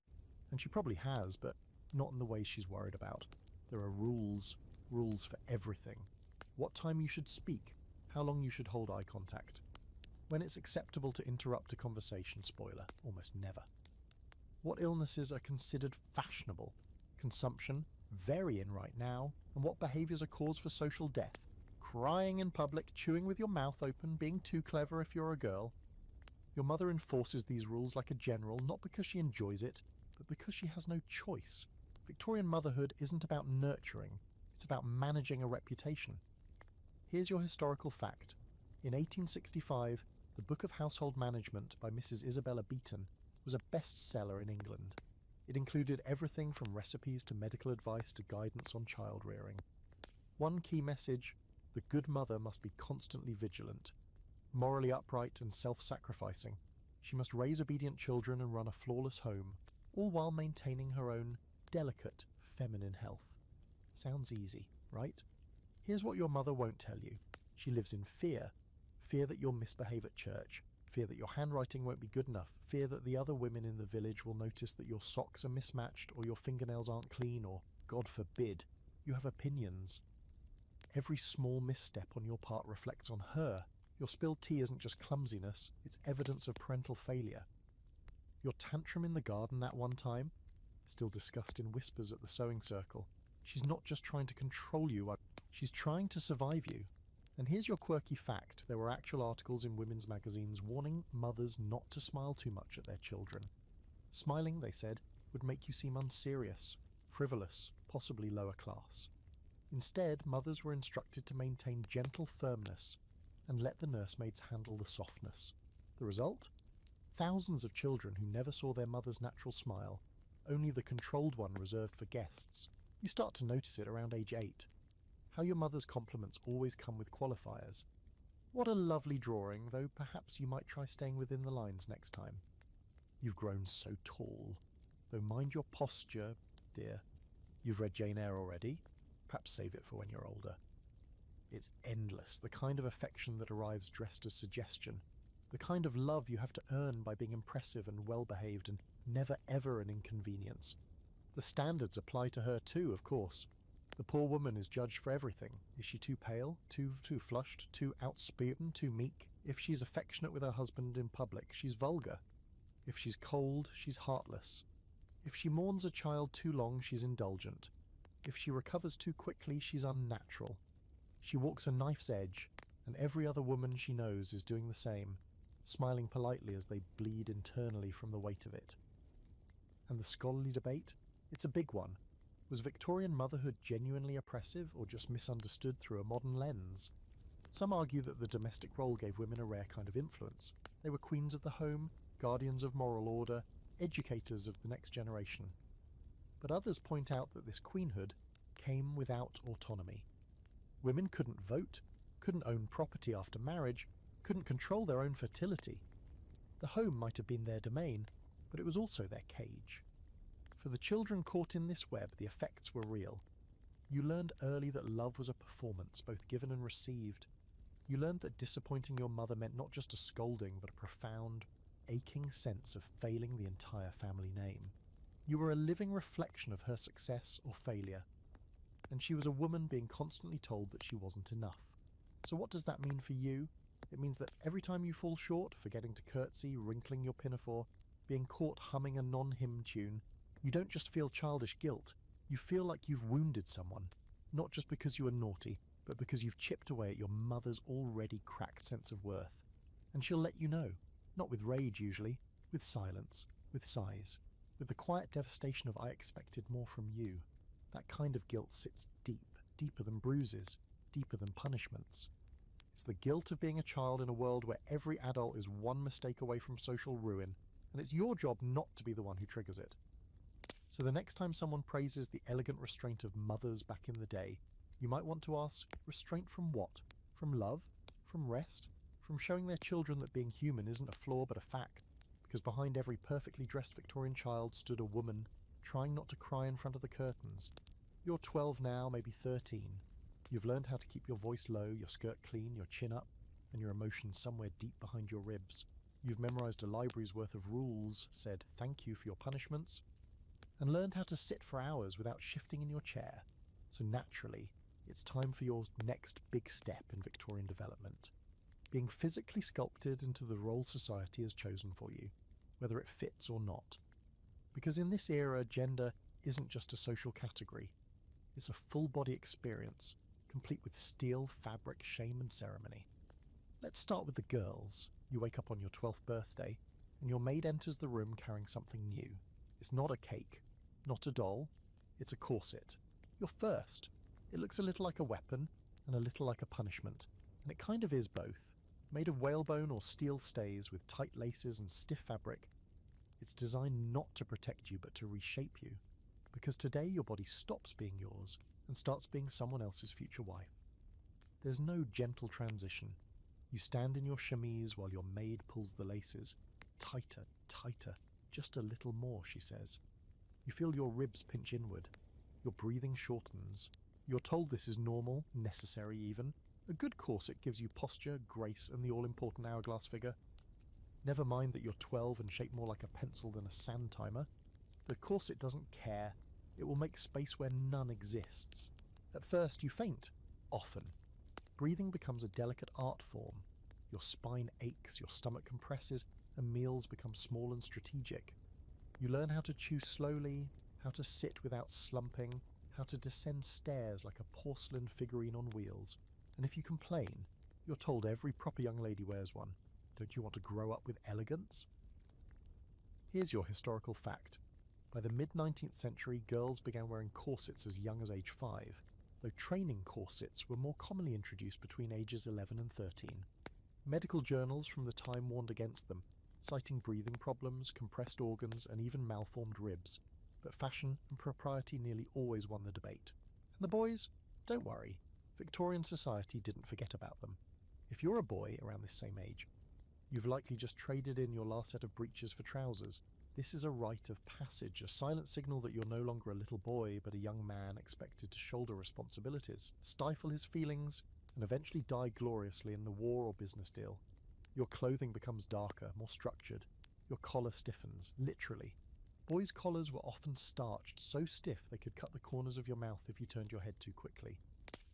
And she probably has, but not in the way she's worried about. There are rules for everything. What time you should speak, how long you should hold eye contact. When it's acceptable to interrupt a conversation, spoiler, almost never. What illnesses are considered fashionable? Consumption, very in right now, and what behaviours are cause for social death? Crying in public, chewing with your mouth open, being too clever if you're a girl. Your mother enforces these rules like a general, not because she enjoys it, but because she has no choice. Victorian motherhood isn't about nurturing, it's about managing a reputation. Here's your historical fact. In 1865, the Book of Household Management by Mrs. Isabella Beeton was a bestseller in England. It included everything from recipes to medical advice to guidance on child rearing. One key message: the good mother must be constantly vigilant, morally upright and self-sacrificing. She must raise obedient children and run a flawless home, all while maintaining her own delicate feminine health. Sounds easy, right? Here's what your mother won't tell you. She lives in fear. Fear that you'll misbehave at church. Fear that your handwriting won't be good enough. Fear that the other women in the village will notice that your socks are mismatched or your fingernails aren't clean or, God forbid, you have opinions. Every small misstep on your part reflects on her. Your spilled tea isn't just clumsiness, it's evidence of parental failure. Your tantrum in the garden that one time, still discussed in whispers at the sewing circle. She's not just trying to control you, she's trying to survive you. And here's your quirky fact. There were actual articles in women's magazines warning mothers not to smile too much at their children. Smiling, they said, would make you seem unserious, frivolous, possibly lower class. Instead, mothers were instructed to maintain gentle firmness and let the nursemaids handle the softness. The result? Thousands of children who never saw their mother's natural smile, only the controlled one reserved for guests. You start to notice it around age 8. How your mother's compliments always come with qualifiers. What a lovely drawing, though perhaps you might try staying within the lines next time. You've grown so tall, though mind your posture, dear. You've read Jane Eyre already? Perhaps save it for when you're older. It's endless, the kind of affection that arrives dressed as suggestion, the kind of love you have to earn by being impressive and well-behaved and never ever an inconvenience. The standards apply to her too, of course. The poor woman is judged for everything. Is she too pale, too flushed, too outspoken, too meek? If she's affectionate with her husband in public, she's vulgar. If she's cold, she's heartless. If she mourns a child too long, she's indulgent. If she recovers too quickly, she's unnatural. She walks a knife's edge, and every other woman she knows is doing the same, smiling politely as they bleed internally from the weight of it. And the scholarly debate? It's a big one. Was Victorian motherhood genuinely oppressive or just misunderstood through a modern lens? Some argue that the domestic role gave women a rare kind of influence. They were queens of the home, guardians of moral order, educators of the next generation. But others point out that this queenhood came without autonomy. Women couldn't vote, couldn't own property after marriage, couldn't control their own fertility. The home might have been their domain, but it was also their cage. For the children caught in this web, the effects were real. You learned early that love was a performance, both given and received. You learned that disappointing your mother meant not just a scolding, but a profound, aching sense of failing the entire family name. You were a living reflection of her success or failure. And she was a woman being constantly told that she wasn't enough. So what does that mean for you? It means that every time you fall short, forgetting to curtsy, wrinkling your pinafore, being caught humming a non-hymn tune, you don't just feel childish guilt, you feel like you've wounded someone, not just because you were naughty, but because you've chipped away at your mother's already cracked sense of worth. And she'll let you know, not with rage usually, with silence, with sighs. with the quiet devastation of "I expected more from you." That kind of guilt sits deep, deeper than bruises, deeper than punishments. It's the guilt of being a child in a world where every adult is one mistake away from social ruin, and it's your job not to be the one who triggers it. So the next time someone praises the elegant restraint of mothers back in the day, you might want to ask, restraint from what? From love? From rest? From showing their children that being human isn't a flaw but a fact, because behind every perfectly dressed Victorian child stood a woman, trying not to cry in front of the curtains. You're 12 now, maybe 13. You've learned how to keep your voice low, your skirt clean, your chin up, and your emotions somewhere deep behind your ribs. You've memorized a library's worth of rules, said thank you for your punishments, and learned how to sit for hours without shifting in your chair. So naturally, it's time for your next big step in Victorian development. Being physically sculpted into the role society has chosen for you, whether it fits or not. Because in this era, gender isn't just a social category. It's a full-body experience, complete with steel, fabric, shame and ceremony. Let's start with the girls. You wake up on your 12th birthday, and your maid enters the room carrying something new. It's not a cake, not a doll, it's a corset. Your first. It looks a little like a weapon, and a little like a punishment, and it kind of is both. Made of whalebone or steel stays with tight laces and stiff fabric, it's designed not to protect you but to reshape you. Because today your body stops being yours and starts being someone else's future wife. There's no gentle transition. You stand in your chemise while your maid pulls the laces. Tighter, tighter, just a little more, she says. You feel your ribs pinch inward. Your breathing shortens. You're told this is normal, necessary even. A good corset gives you posture, grace, and the all-important hourglass figure. Never mind that you're 12 and shaped more like a pencil than a sand timer. The corset doesn't care. It will make space where none exists. At first, you faint. Often. Breathing becomes a delicate art form. Your spine aches, your stomach compresses, and meals become small and strategic. You learn how to chew slowly, how to sit without slumping, how to descend stairs like a porcelain figurine on wheels. And if you complain, you're told every proper young lady wears one. Don't you want to grow up with elegance? Here's your historical fact. By the mid-19th century, girls began wearing corsets as young as age 5, though training corsets were more commonly introduced between ages 11 and 13. Medical journals from the time warned against them, citing breathing problems, compressed organs, and even malformed ribs. But fashion and propriety nearly always won the debate. And the boys? Don't worry. Victorian society didn't forget about them. If you're a boy around this same age, you've likely just traded in your last set of breeches for trousers. This is a rite of passage, a silent signal that you're no longer a little boy, but a young man expected to shoulder responsibilities, stifle his feelings, and eventually die gloriously in a war or business deal. Your clothing becomes darker, more structured. Your collar stiffens, literally. Boys' collars were often starched, so stiff they could cut the corners of your mouth if you turned your head too quickly.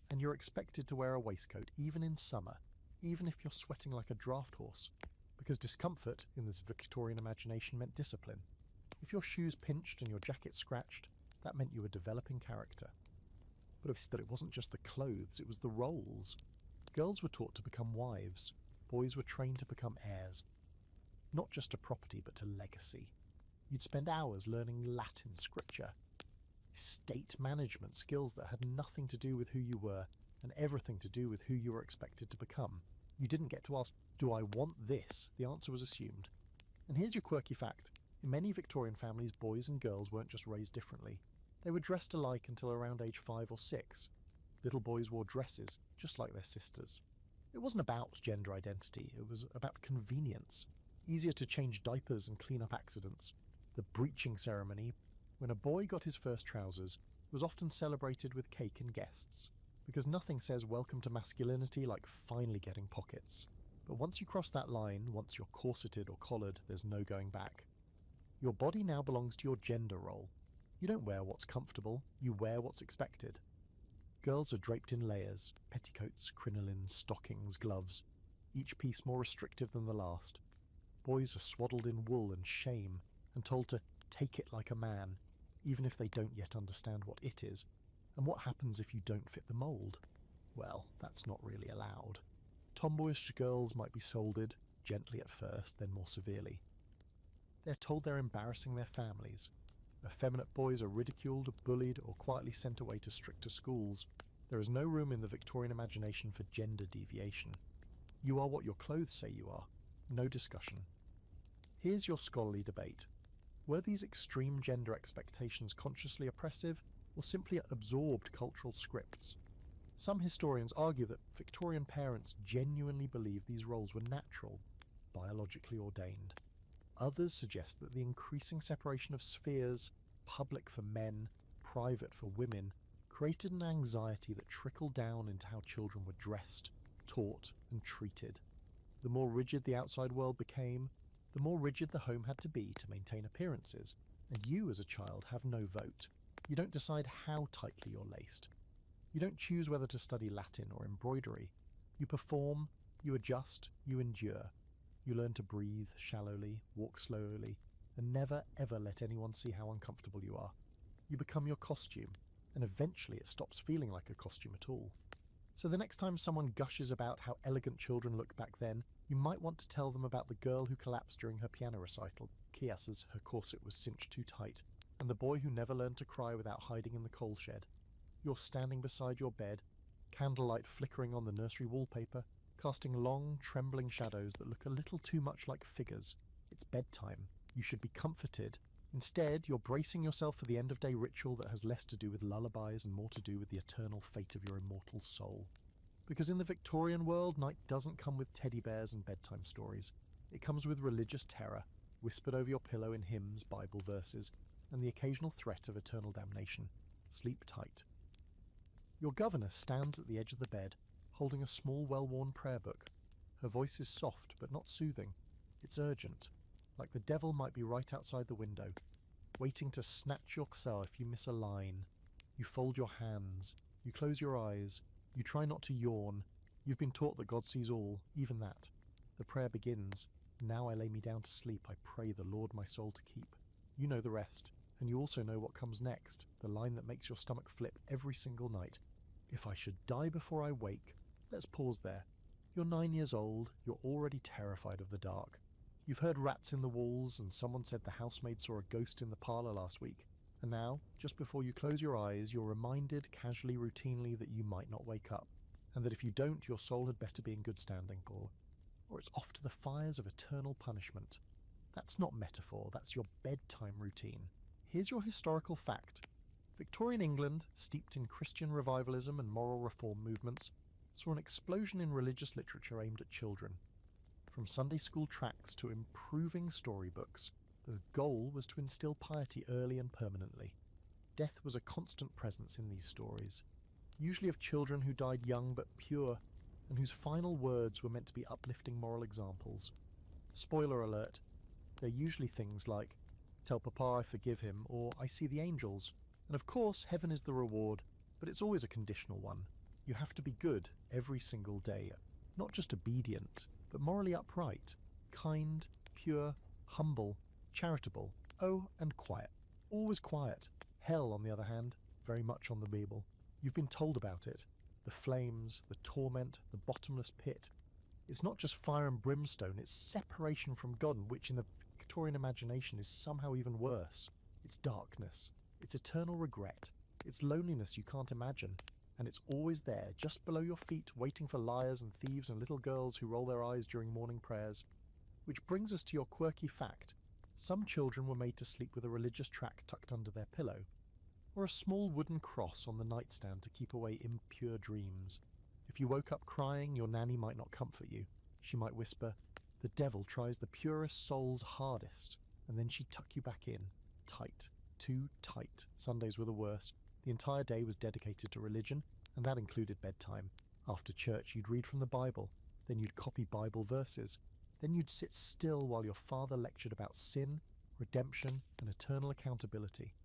And you're expected to wear a waistcoat, even in summer, even if you're sweating like a draft horse, because discomfort, in this Victorian imagination, meant discipline. If your shoes pinched and your jacket scratched, that meant you were developing character. But it wasn't just the clothes, it was the roles. Girls were taught to become wives. Boys were trained to become heirs. Not just to property, but to legacy. You'd spend hours learning Latin scripture, state management, skills that had nothing to do with who you were and everything to do with who you were expected to become. You didn't get to ask, do I want this? The answer was assumed. And here's your quirky fact. In many Victorian families, boys and girls weren't just raised differently. They were dressed alike until around age 5 or 6. Little boys wore dresses, just like their sisters. It wasn't about gender identity, it was about convenience. Easier to change diapers and clean up accidents. The breeching ceremony, when a boy got his first trousers, was often celebrated with cake and guests, because nothing says welcome to masculinity like finally getting pockets. But once you cross that line, once you're corseted or collared, there's no going back. Your body now belongs to your gender role. You don't wear what's comfortable, you wear what's expected. Girls are draped in layers, petticoats, crinolines, stockings, gloves, each piece more restrictive than the last. Boys are swaddled in wool and shame and told to take it like a man, even if they don't yet understand what it is. And what happens if you don't fit the mould? Well, that's not really allowed. Tomboyish girls might be soldiered, gently at first, then more severely. They're told they're embarrassing their families. Effeminate boys are ridiculed, bullied, or quietly sent away to stricter schools. There is no room in the Victorian imagination for gender deviation. You are what your clothes say you are. No discussion. Here's your scholarly debate. Were these extreme gender expectations consciously oppressive, or simply absorbed cultural scripts? Some historians argue that Victorian parents genuinely believed these roles were natural, biologically ordained. Others suggest that the increasing separation of spheres, public for men, private for women, created an anxiety that trickled down into how children were dressed, taught, and treated. The more rigid the outside world became, the more rigid the home had to be to maintain appearances, and you as a child have no vote. You don't decide how tightly you're laced. You don't choose whether to study Latin or embroidery. You perform, you adjust, you endure. You learn to breathe shallowly, walk slowly, and never ever let anyone see how uncomfortable you are. You become your costume, and eventually it stops feeling like a costume at all. So the next time someone gushes about how elegant children looked back then, you might want to tell them about the girl who collapsed during her piano recital, Kias, as her corset was cinched too tight, and the boy who never learned to cry without hiding in the coal shed. You're standing beside your bed, candlelight flickering on the nursery wallpaper, casting long, trembling shadows that look a little too much like figures. It's bedtime. You should be comforted. Instead, you're bracing yourself for the end-of-day ritual that has less to do with lullabies and more to do with the eternal fate of your immortal soul. Because in the Victorian world, night doesn't come with teddy bears and bedtime stories. It comes with religious terror, whispered over your pillow in hymns, Bible verses, and the occasional threat of eternal damnation. Sleep tight. Your governess stands at the edge of the bed, holding a small, well-worn prayer book. Her voice is soft, but not soothing. It's urgent, like the devil might be right outside the window, waiting to snatch your cell if you miss a line. You fold your hands. You close your eyes. You try not to yawn. You've been taught that God sees all, even that. The prayer begins. Now I lay me down to sleep. I pray the Lord my soul to keep. You know the rest, and you also know what comes next, the line that makes your stomach flip every single night. If I should die before I wake. Let's pause there. You're 9 years old. You're already terrified of the dark. You've heard rats in the walls, and someone said the housemaid saw a ghost in the parlour last week. And now, just before you close your eyes, you're reminded casually, routinely, that you might not wake up, and that if you don't, your soul had better be in good standing, or it's off to the fires of eternal punishment. That's not metaphor, that's your bedtime routine. Here's your historical fact. Victorian England, steeped in Christian revivalism and moral reform movements, saw an explosion in religious literature aimed at children. From Sunday school tracts to improving storybooks, the goal was to instill piety early and permanently. Death was a constant presence in these stories, usually of children who died young but pure, and whose final words were meant to be uplifting moral examples. Spoiler alert, they're usually things like, "Tell Papa I forgive him," or "I see the angels." And of course, heaven is the reward, but it's always a conditional one. You have to be good every single day, not just obedient, but morally upright, kind, pure, humble, charitable, and quiet. Always quiet. Hell, on the other hand, very much on the Bible. You've been told about it. The flames, the torment, the bottomless pit. It's not just fire and brimstone, it's separation from God, which in the Victorian imagination is somehow even worse. It's darkness. It's eternal regret. It's loneliness you can't imagine. And it's always there, just below your feet, waiting for liars and thieves and little girls who roll their eyes during morning prayers. Which brings us to your quirky fact. Some children were made to sleep with a religious tract tucked under their pillow, or a small wooden cross on the nightstand to keep away impure dreams. If you woke up crying, your nanny might not comfort you. She might whisper, "The devil tries the purest souls hardest," and then she'd tuck you back in, tight, too tight. Sundays were the worst. The entire day was dedicated to religion, and that included bedtime. After church, you'd read from the Bible, then you'd copy Bible verses, then you'd sit still while your father lectured about sin, redemption, and eternal accountability.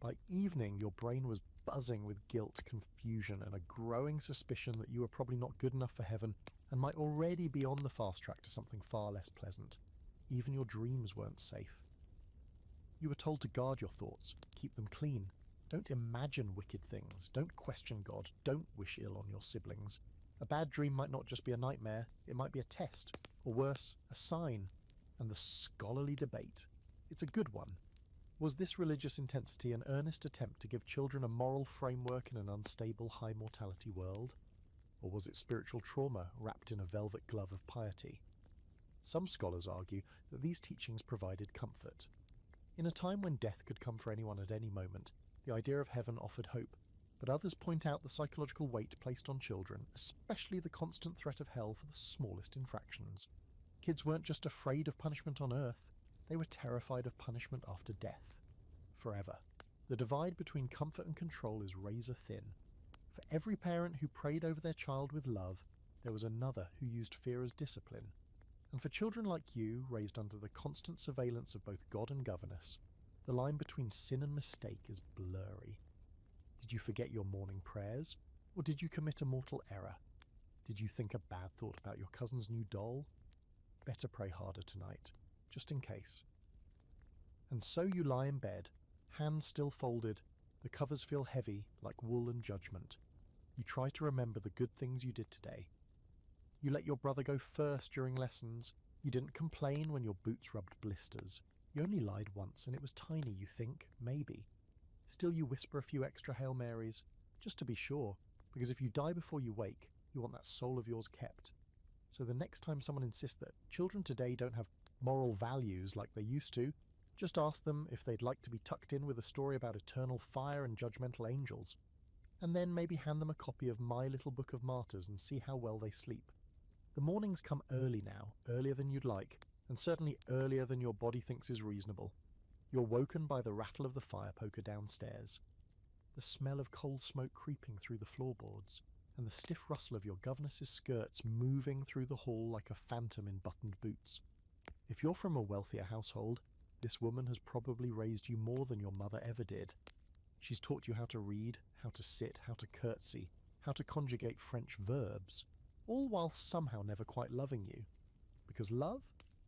By evening, your brain was buzzing with guilt, confusion, and a growing suspicion that you were probably not good enough for heaven and might already be on the fast track to something far less pleasant. Even your dreams weren't safe. You were told to guard your thoughts, keep them clean. Don't imagine wicked things. Don't question God. Don't wish ill on your siblings. A bad dream might not just be a nightmare, it might be a test, or worse, a sign. And the scholarly debate. It's a good one. Was this religious intensity an earnest attempt to give children a moral framework in an unstable, high-mortality world? Or was it spiritual trauma wrapped in a velvet glove of piety? Some scholars argue that these teachings provided comfort. In a time when death could come for anyone at any moment, the idea of heaven offered hope, but others point out the psychological weight placed on children, especially the constant threat of hell for the smallest infractions. Kids weren't just afraid of punishment on earth, they were terrified of punishment after death. Forever. The divide between comfort and control is razor thin. For every parent who prayed over their child with love, there was another who used fear as discipline. And for children like you, raised under the constant surveillance of both God and governess, the line between sin and mistake is blurry. Did you forget your morning prayers? Or did you commit a mortal error? Did you think a bad thought about your cousin's new doll? Better pray harder tonight, just in case. And so you lie in bed, hands still folded, the covers feel heavy like wool and judgment. You try to remember the good things you did today. You let your brother go first during lessons. You didn't complain when your boots rubbed blisters. You only lied once and it was tiny, you think, maybe. Still you whisper a few extra Hail Marys, just to be sure, because if you die before you wake, you want that soul of yours kept. So the next time someone insists that children today don't have moral values like they used to, just ask them if they'd like to be tucked in with a story about eternal fire and judgmental angels. And then maybe hand them a copy of My Little Book of Martyrs and see how well they sleep. The mornings come early now, earlier than you'd like, and certainly earlier than your body thinks is reasonable. You're woken by the rattle of the fire poker downstairs, the smell of coal smoke creeping through the floorboards, and the stiff rustle of your governess's skirts moving through the hall like a phantom in buttoned boots. If you're from a wealthier household, this woman has probably raised you more than your mother ever did. She's taught you how to read, how to sit, how to curtsy, how to conjugate French verbs, all while somehow never quite loving you. Because love?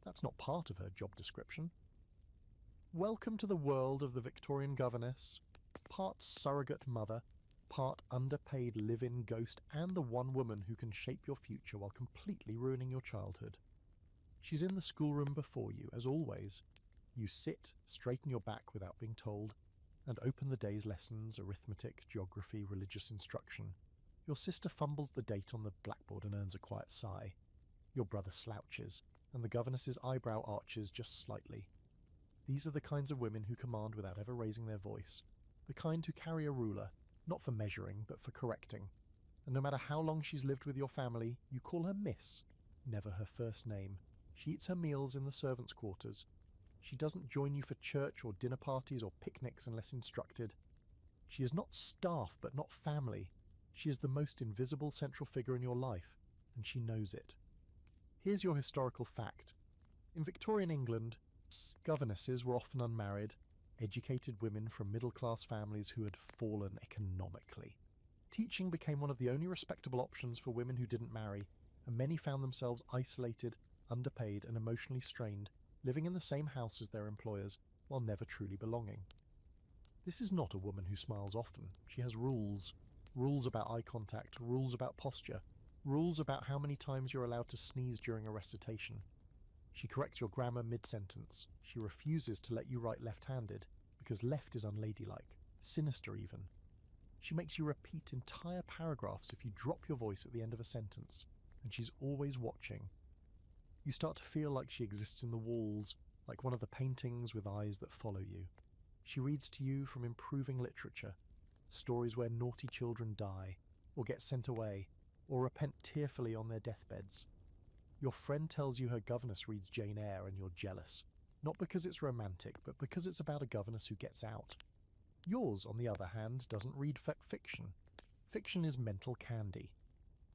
That's not part of her job description. Welcome to the world of the Victorian governess, part surrogate mother, part underpaid live-in ghost, and the one woman who can shape your future while completely ruining your childhood. She's in the schoolroom before you, as always. You sit, straighten your back without being told, and open the day's lessons, arithmetic, geography, religious instruction. Your sister fumbles the date on the blackboard and earns a quiet sigh. Your brother slouches, and the governess's eyebrow arches just slightly. These are the kinds of women who command without ever raising their voice, the kind who carry a ruler, not for measuring, but for correcting. And no matter how long she's lived with your family, you call her Miss, never her first name. She eats her meals in the servants' quarters. She doesn't join you for church or dinner parties or picnics unless instructed. She is not staff, but not family. She is the most invisible central figure in your life, and she knows it. Here's your historical fact. In Victorian England, governesses were often unmarried, educated women from middle-class families who had fallen economically. Teaching became one of the only respectable options for women who didn't marry, and many found themselves isolated, underpaid, and emotionally strained, living in the same house as their employers, while never truly belonging. This is not a woman who smiles often. She has rules. Rules about eye contact, rules about posture, rules about how many times you're allowed to sneeze during a recitation. She corrects your grammar mid-sentence. She refuses to let you write left-handed, because left is unladylike, sinister even. She makes you repeat entire paragraphs if you drop your voice at the end of a sentence, and she's always watching. You start to feel like she exists in the walls, like one of the paintings with eyes that follow you. She reads to you from improving literature, stories where naughty children die, or get sent away, or repent tearfully on their deathbeds. Your friend tells you her governess reads Jane Eyre and you're jealous, not because it's romantic, but because it's about a governess who gets out. Yours, on the other hand, doesn't read fiction. Fiction is mental candy.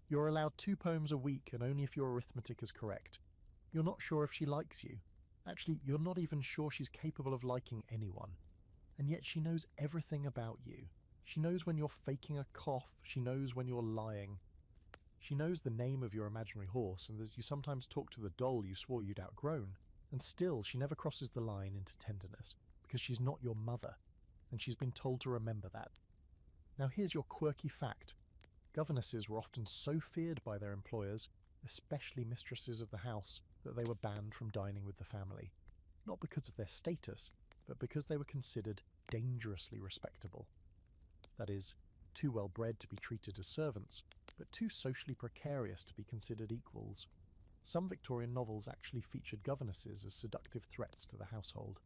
You're allowed 2 poems a week, and only if your arithmetic is correct. You're not sure if she likes you. Actually, you're not even sure she's capable of liking anyone. And yet she knows everything about you. She knows when you're faking a cough, she knows when you're lying. She knows the name of your imaginary horse, and that you sometimes talk to the doll you swore you'd outgrown. And still, she never crosses the line into tenderness, because she's not your mother, and she's been told to remember that. Now here's your quirky fact. Governesses were often so feared by their employers, especially mistresses of the house, that they were banned from dining with the family, not because of their status, but because they were considered dangerously respectable. That is, too well bred to be treated as servants, but too socially precarious to be considered equals. Some Victorian novels actually featured governesses as seductive threats to the household.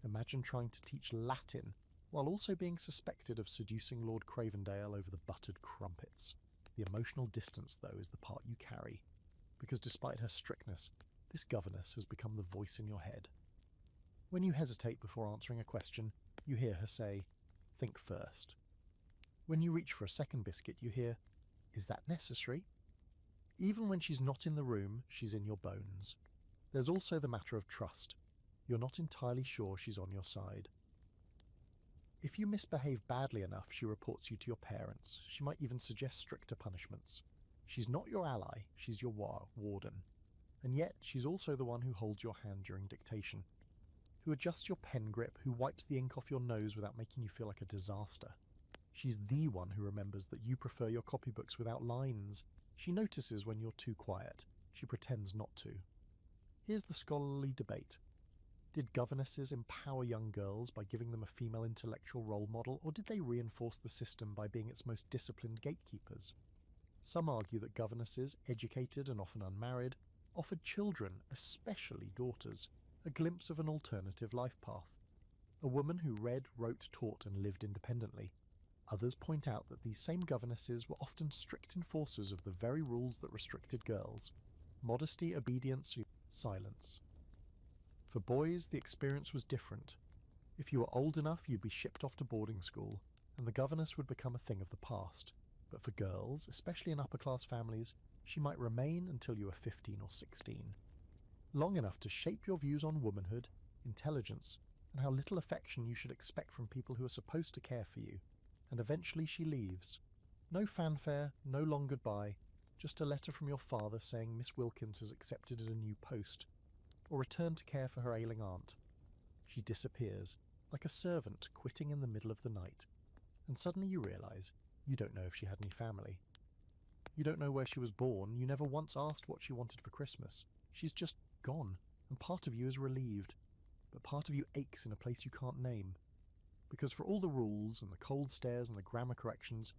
Imagine trying to teach Latin while also being suspected of seducing Lord Cravendale over the buttered crumpets. The emotional distance, though, is the part you carry, because despite her strictness, this governess has become the voice in your head. When you hesitate before answering a question, you hear her say, "Think first." When you reach for a second biscuit, you hear, "Is that necessary?" Even when she's not in the room, she's in your bones. There's also the matter of trust. You're not entirely sure she's on your side. If you misbehave badly enough, she reports you to your parents. She might even suggest stricter punishments. She's not your ally, she's your warden. And yet, she's also the one who holds your hand during dictation, who adjusts your pen grip, who wipes the ink off your nose without making you feel like a disaster. She's the one who remembers that you prefer your copybooks without lines. She notices when you're too quiet. She pretends not to. Here's the scholarly debate. Did governesses empower young girls by giving them a female intellectual role model, or did they reinforce the system by being its most disciplined gatekeepers? Some argue that governesses, educated and often unmarried, offered children, especially daughters, a glimpse of an alternative life path. A woman who read, wrote, taught and lived independently. Others point out that these same governesses were often strict enforcers of the very rules that restricted girls: modesty, obedience, silence. For boys, the experience was different. If you were old enough, you'd be shipped off to boarding school, and the governess would become a thing of the past. But for girls, especially in upper-class families, she might remain until you were 15 or 16. Long enough to shape your views on womanhood, intelligence, and how little affection you should expect from people who are supposed to care for you. And eventually she leaves. No fanfare, no long goodbye, just a letter from your father saying Miss Wilkins has accepted a new post, or returned to care for her ailing aunt. She disappears, like a servant quitting in the middle of the night, and suddenly you realise you don't know if she had any family. You don't know where she was born, you never once asked what she wanted for Christmas. She's just gone, and part of you is relieved, but part of you aches in a place you can't name. Because for all the rules and the cold stares and the grammar corrections,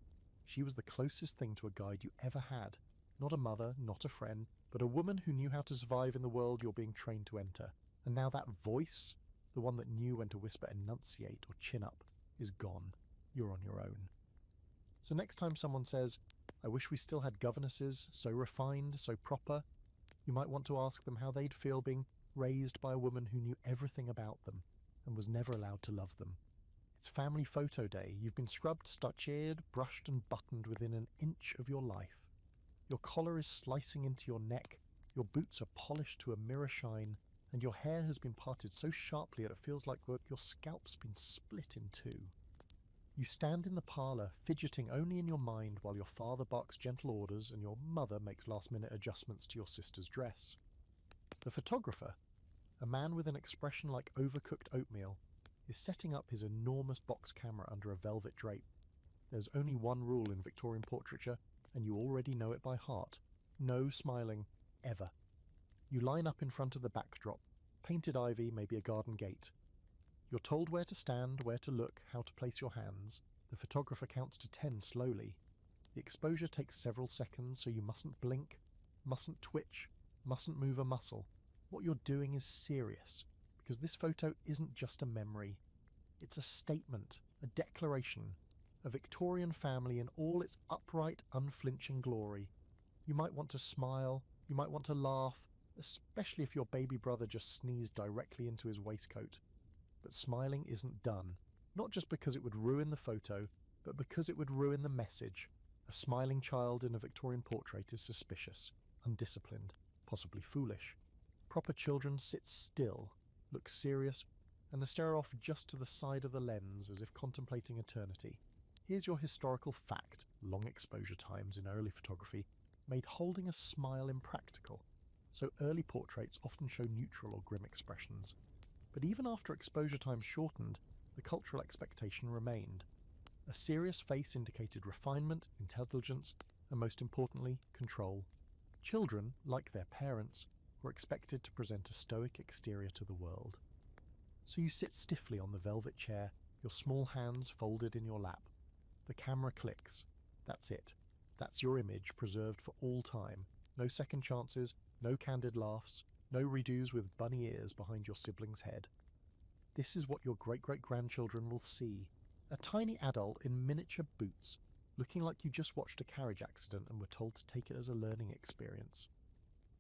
she was the closest thing to a guide you ever had. Not a mother, not a friend, but a woman who knew how to survive in the world you're being trained to enter. And now that voice, the one that knew when to whisper enunciate or chin up, is gone. You're on your own. So next time someone says, "I wish we still had governesses, so refined, so proper," you might want to ask them how they'd feel being raised by a woman who knew everything about them and was never allowed to love them. It's family photo day. You've been scrubbed, statued, brushed and buttoned within an inch of your life. Your collar is slicing into your neck, your boots are polished to a mirror shine, and your hair has been parted so sharply that it feels like your scalp's been split in two. You stand in the parlour, fidgeting only in your mind while your father barks gentle orders and your mother makes last-minute adjustments to your sister's dress. The photographer, a man with an expression like overcooked oatmeal, is setting up his enormous box camera under a velvet drape. There's only one rule in Victorian portraiture, and you already know it by heart. No smiling, ever. You line up in front of the backdrop, painted ivy, maybe a garden gate. You're told where to stand, where to look, how to place your hands. The photographer counts to 10 slowly. The exposure takes several seconds, so you mustn't blink, mustn't twitch, mustn't move a muscle. What you're doing is serious, because this photo isn't just a memory. It's a statement, a declaration, a Victorian family in all its upright, unflinching glory. You might want to smile, you might want to laugh, especially if your baby brother just sneezed directly into his waistcoat. But smiling isn't done, not just because it would ruin the photo, but because it would ruin the message. A smiling child in a Victorian portrait is suspicious, undisciplined, possibly foolish. Proper children sit still, look serious, and stare off just to the side of the lens as if contemplating eternity. Here's your historical fact: long exposure times in early photography made holding a smile impractical, so early portraits often show neutral or grim expressions. But even after exposure times shortened, the cultural expectation remained. A serious face indicated refinement, intelligence, and most importantly, control. Children, like their parents, were expected to present a stoic exterior to the world. So you sit stiffly on the velvet chair, your small hands folded in your lap. The camera clicks. That's it. That's your image preserved for all time. No second chances, no candid laughs, no redos with bunny ears behind your sibling's head. This is what your great-great-grandchildren will see. A tiny adult in miniature boots, looking like you just watched a carriage accident and were told to take it as a learning experience.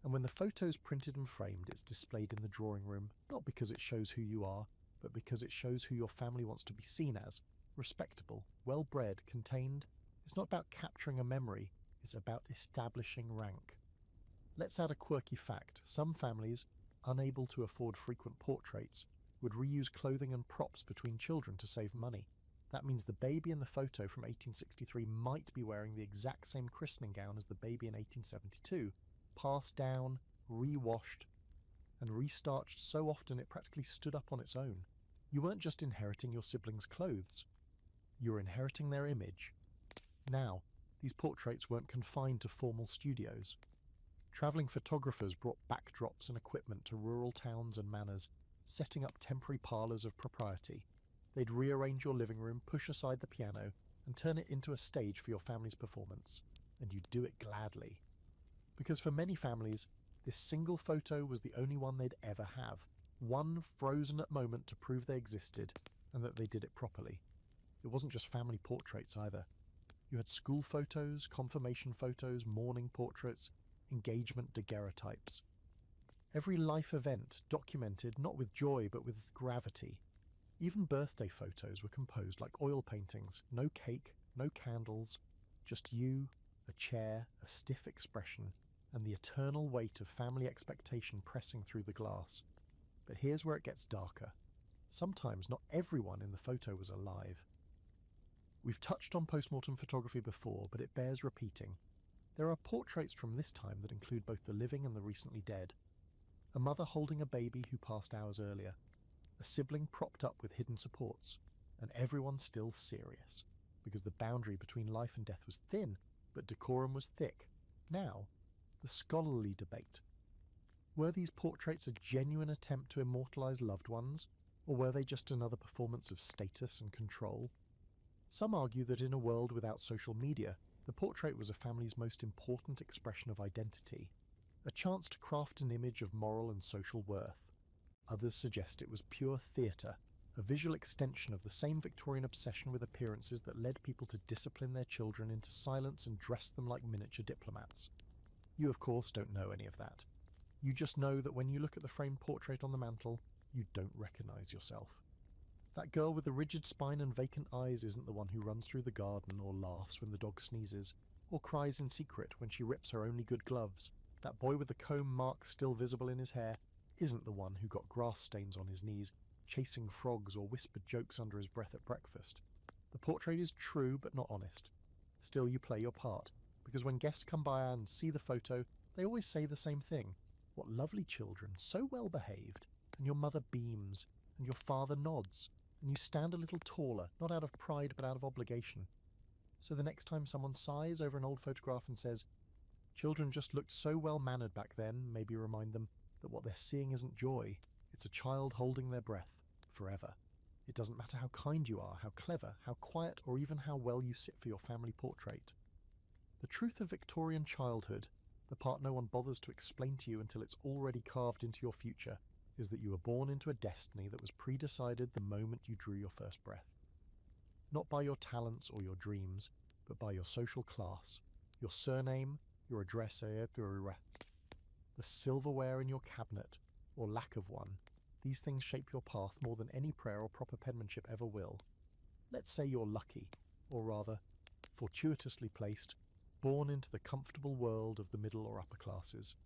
And when the photo's printed and framed, it's displayed in the drawing room, not because it shows who you are, but because it shows who your family wants to be seen as. Respectable, well-bred, contained. It's not about capturing a memory, it's about establishing rank. Let's add a quirky fact. Some families, unable to afford frequent portraits, would reuse clothing and props between children to save money. That means the baby in the photo from 1863 might be wearing the exact same christening gown as the baby in 1872, passed down, re-washed, and restarched so often it practically stood up on its own. You weren't just inheriting your siblings' clothes, you were inheriting their image. Now, these portraits weren't confined to formal studios. Travelling photographers brought backdrops and equipment to rural towns and manors, setting up temporary parlours of propriety. They'd rearrange your living room, push aside the piano, and turn it into a stage for your family's performance. And you'd do it gladly. Because for many families, this single photo was the only one they'd ever have. One frozen at moment to prove they existed, and that they did it properly. It wasn't just family portraits either. You had school photos, confirmation photos, mourning portraits, engagement daguerreotypes. Every life event documented not with joy but with gravity. Even birthday photos were composed like oil paintings. No cake, no candles, just you, a chair, a stiff expression, and the eternal weight of family expectation pressing through the glass. But here's where it gets darker. Sometimes not everyone in the photo was alive. We've touched on postmortem photography before, but it bears repeating. There are portraits from this time that include both the living and the recently dead. A mother holding a baby who passed hours earlier. A sibling propped up with hidden supports. And everyone still serious. Because the boundary between life and death was thin, but decorum was thick. Now, the scholarly debate. Were these portraits a genuine attempt to immortalise loved ones, or were they just another performance of status and control? Some argue that in a world without social media, the portrait was a family's most important expression of identity, a chance to craft an image of moral and social worth. Others suggest it was pure theatre, a visual extension of the same Victorian obsession with appearances that led people to discipline their children into silence and dress them like miniature diplomats. You, of course, don't know any of that. You just know that when you look at the framed portrait on the mantel, you don't recognise yourself. That girl with the rigid spine and vacant eyes isn't the one who runs through the garden or laughs when the dog sneezes, or cries in secret when she rips her only good gloves. That boy with the comb marks still visible in his hair isn't the one who got grass stains on his knees, chasing frogs or whispered jokes under his breath at breakfast. The portrait is true but not honest. Still, you play your part, because when guests come by and see the photo, they always say the same thing. What lovely children, so well behaved. And your mother beams, and your father nods, and you stand a little taller, not out of pride but out of obligation. So the next time someone sighs over an old photograph and says, "Children just looked so well-mannered back then," maybe remind them that what they're seeing isn't joy. It's a child holding their breath, forever. It doesn't matter how kind you are, how clever, how quiet, or even how well you sit for your family portrait. The truth of Victorian childhood, the part no one bothers to explain to you until it's already carved into your future, is that you were born into a destiny that was pre-decided the moment you drew your first breath. Not by your talents or your dreams, but by your social class, your surname, your address, the silverware in your cabinet, or lack of one. These things shape your path more than any prayer or proper penmanship ever will. Let's say you're lucky, or rather, fortuitously placed, born into the comfortable world of the middle or upper classes.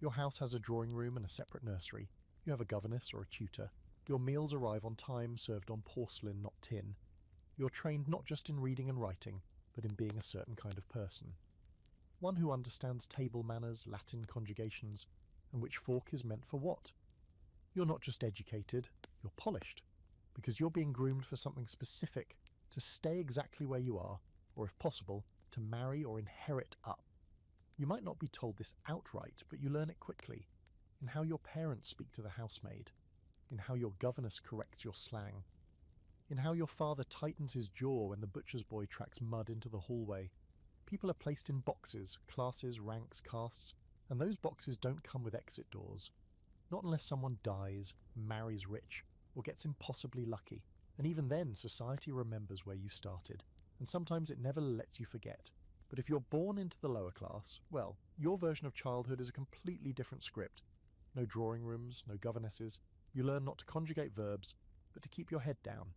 Your house has a drawing room and a separate nursery. You have a governess or a tutor. Your meals arrive on time, served on porcelain, not tin. You're trained not just in reading and writing, but in being a certain kind of person. One who understands table manners, Latin conjugations, and which fork is meant for what. You're not just educated, you're polished, because you're being groomed for something specific, to stay exactly where you are, or if possible, to marry or inherit up. You might not be told this outright, but you learn it quickly. in how your parents speak to the housemaid, in how your governess corrects your slang, in how your father tightens his jaw when the butcher's boy tracks mud into the hallway. People are placed in boxes, classes, ranks, castes, and those boxes don't come with exit doors. Not unless someone dies, marries rich, or gets impossibly lucky. And even then, society remembers where you started, and sometimes it never lets you forget. But if you're born into the lower class, well, your version of childhood is a completely different script. No drawing rooms, no governesses. You learn not to conjugate verbs, but to keep your head down.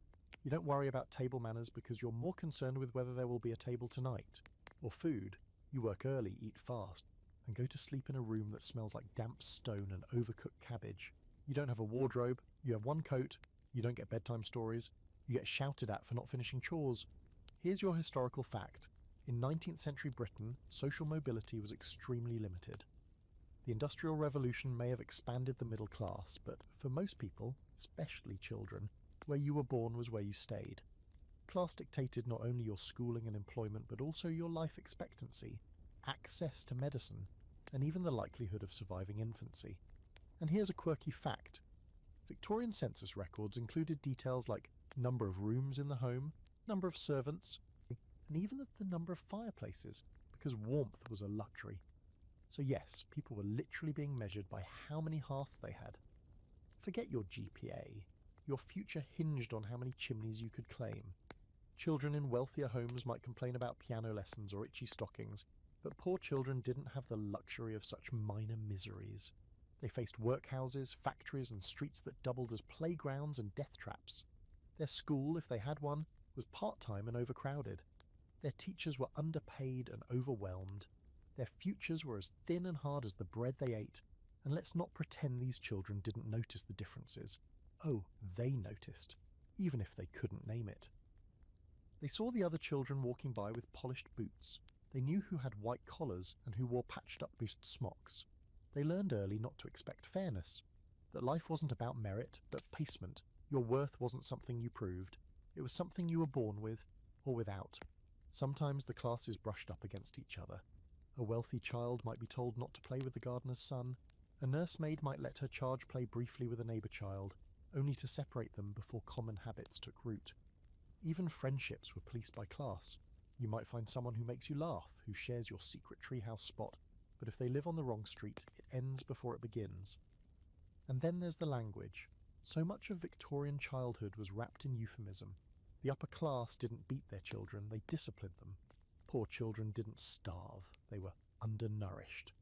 You don't worry about table manners because you're more concerned with whether there will be a table tonight. Or food. You work early, eat fast, and go to sleep in a room that smells like damp stone and overcooked cabbage. You don't have a wardrobe, you have one coat, you don't get bedtime stories, you get shouted at for not finishing chores. Here's your historical fact. In 19th century Britain, social mobility was extremely limited. The Industrial Revolution may have expanded the middle class, but for most people, especially children, where you were born was where you stayed. Class dictated not only your schooling and employment, but also your life expectancy, access to medicine, and even the likelihood of surviving infancy. And here's a quirky fact. Victorian census records included details like number of rooms in the home, number of servants, and even the number of fireplaces, because warmth was a luxury. So yes, people were literally being measured by how many hearths they had. Forget your GPA. Your future hinged on how many chimneys you could claim. Children in wealthier homes might complain about piano lessons or itchy stockings, but poor children didn't have the luxury of such minor miseries. They faced workhouses, factories, and streets that doubled as playgrounds and death traps. Their school, if they had one, was part-time and overcrowded. Their teachers were underpaid and overwhelmed. Their futures were as thin and hard as the bread they ate, and let's not pretend these children didn't notice the differences. Oh, they noticed, even if they couldn't name it. They saw the other children walking by with polished boots. They knew who had white collars and who wore patched-up smocks. They learned early not to expect fairness, that life wasn't about merit, but placement. Your worth wasn't something you proved. It was something you were born with, or without. Sometimes the classes brushed up against each other. A wealthy child might be told not to play with the gardener's son. A nursemaid might let her charge play briefly with a neighbour child, only to separate them before common habits took root. Even friendships were policed by class. You might find someone who makes you laugh, who shares your secret treehouse spot, but if they live on the wrong street, it ends before it begins. And then there's the language. So much of Victorian childhood was wrapped in euphemism. The upper class didn't beat their children, they disciplined them. Poor children didn't starve, they were undernourished.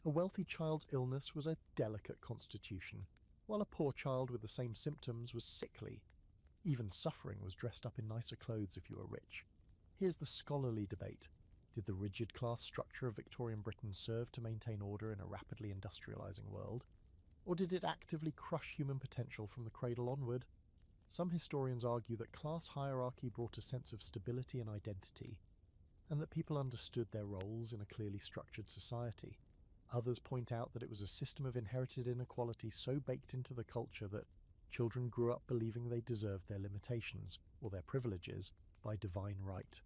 A wealthy child's illness was a delicate constitution, while a poor child with the same symptoms was sickly. Even suffering was dressed up in nicer clothes if you were rich. Here's the scholarly debate. Did the rigid class structure of Victorian Britain serve to maintain order in a rapidly industrialising world? Or did it actively crush human potential from the cradle onward? Some historians argue that class hierarchy brought a sense of stability and identity, and that people understood their roles in a clearly structured society. Others point out that it was a system of inherited inequality so baked into the culture that children grew up believing they deserved their limitations, or their privileges, by divine right.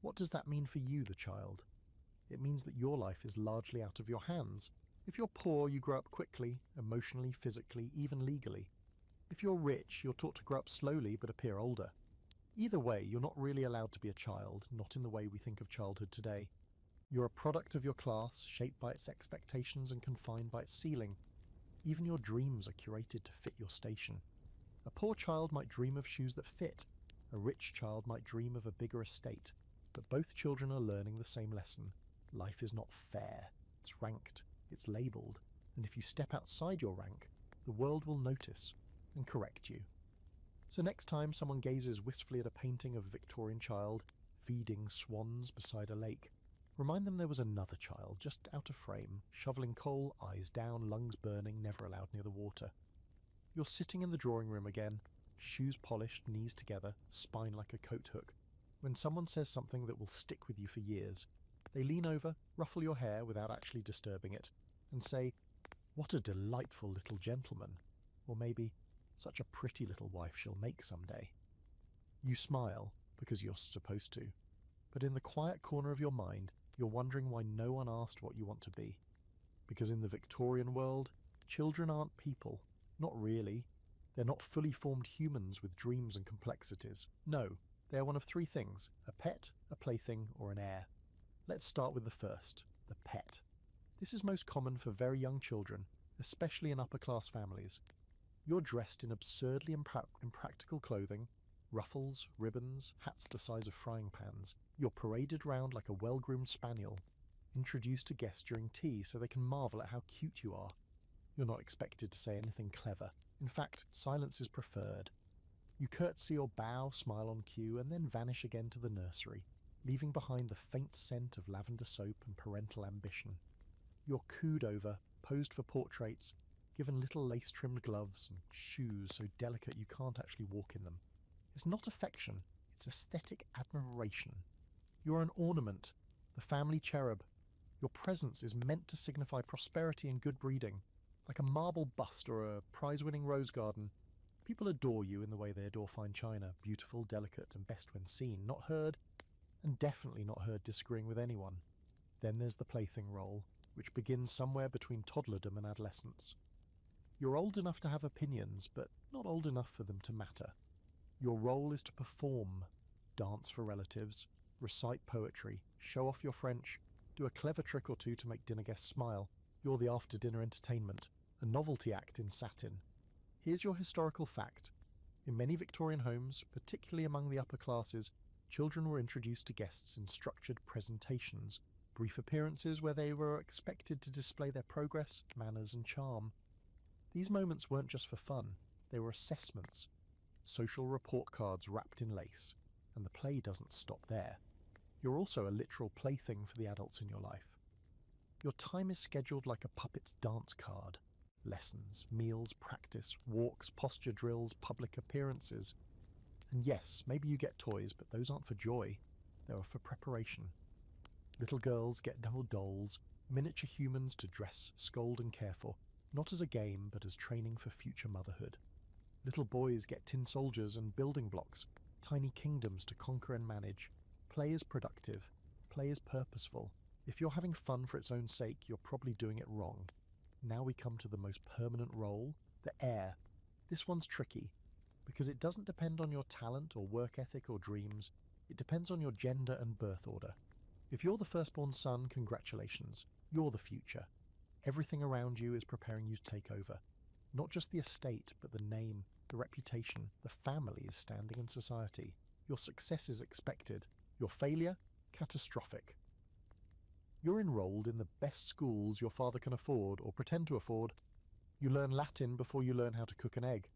What does that mean for you, the child? It means that your life is largely out of your hands. If you're poor, you grow up quickly, emotionally, physically, even legally. If you're rich, you're taught to grow up slowly but appear older. Either way, you're not really allowed to be a child, not in the way we think of childhood today. You're a product of your class, shaped by its expectations and confined by its ceiling. Even your dreams are curated to fit your station. A poor child might dream of shoes that fit. A rich child might dream of a bigger estate. But both children are learning the same lesson. Life is not fair. It's ranked. It's labelled. And if you step outside your rank, the world will notice and correct you. So next time someone gazes wistfully at a painting of a Victorian child feeding swans beside a lake, remind them there was another child just out of frame, shoveling coal, eyes down, lungs burning, never allowed near the water. You're sitting in the drawing room again, shoes polished, knees together, spine like a coat hook, when someone says something that will stick with you for years. They lean over, ruffle your hair without actually disturbing it, and say, "What a delightful little gentleman," or maybe, "Such a pretty little wife she'll make someday." You smile, because you're supposed to, but in the quiet corner of your mind, you're wondering why no one asked what you want to be. Because in the Victorian world, Children aren't people. Not really. They're not fully formed humans with dreams and complexities. No, they are one of three things: a pet, a plaything, or an heir. Let's start with the first, the pet. This is most common for very young children, especially in upper-class families. You're dressed in absurdly impractical clothing, ruffles, ribbons, hats the size of frying pans. You're paraded round like a well-groomed spaniel, introduced to guests during tea so they can marvel at how cute you are. You're not expected to say anything clever. In fact, silence is preferred. You curtsy or bow, smile on cue, and then vanish again to the nursery, leaving behind the faint scent of lavender soap and parental ambition. You're cooed over, posed for portraits, given little lace-trimmed gloves and shoes so delicate you can't actually walk in them. It's not affection, it's aesthetic admiration. You're an ornament, the family cherub. Your presence is meant to signify prosperity and good breeding. Like a marble bust or a prize-winning rose garden, people adore you in the way they adore fine china, beautiful, delicate, and best when seen, not heard, and definitely not heard disagreeing with anyone. Then there's the plaything role, which begins somewhere between toddlerdom and adolescence. You're old enough to have opinions, but not old enough for them to matter. Your role is to perform, dance for relatives, recite poetry, show off your French, do a clever trick or two to make dinner guests smile. You're the after-dinner entertainment, a novelty act in satin. Here's your historical fact. In many Victorian homes, particularly among the upper classes, children were introduced to guests in structured presentations, brief appearances where they were expected to display their progress, manners, and charm. These moments weren't just for fun, they were assessments, social report cards wrapped in lace, and the play doesn't stop there. You're also a literal plaything for the adults in your life. Your time is scheduled like a puppet's dance card. Lessons, meals, practice, walks, posture drills, public appearances. And yes, maybe you get toys, but those aren't for joy. They are for preparation. Little girls get little dolls, miniature humans to dress, scold and care for, not as a game, but as training for future motherhood. Little boys get tin soldiers and building blocks, tiny kingdoms to conquer and manage. Play is productive. Play is purposeful. If you're having fun for its own sake, you're probably doing it wrong. Now we come to the most permanent role, the heir. This one's tricky, because it doesn't depend on your talent or work ethic or dreams. It depends on your gender and birth order. If you're the firstborn son, congratulations. You're the future. Everything around you is preparing you to take over. Not just the estate, but the name, the reputation, the family is standing in society. Your success is expected. Your failure, catastrophic. You're enrolled in the best schools your father can afford or pretend to afford. You learn Latin before you learn how to cook an egg.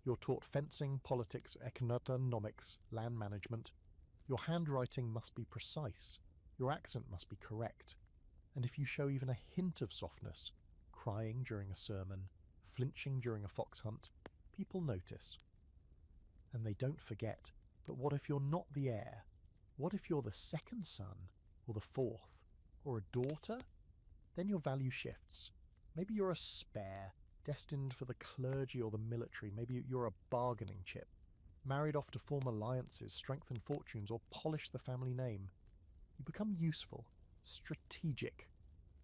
You're taught fencing, politics, economics, land management. Your handwriting must be precise. Your accent must be correct. And if you show even a hint of softness, crying during a sermon, flinching during a fox hunt, people notice. And they don't forget. But what if you're not the heir? What if you're the second son, or the fourth, or a daughter? Then your value shifts. Maybe you're a spare, destined for the clergy or the military. Maybe you're a bargaining chip, married off to form alliances, strengthen fortunes, or polish the family name. You become useful, strategic,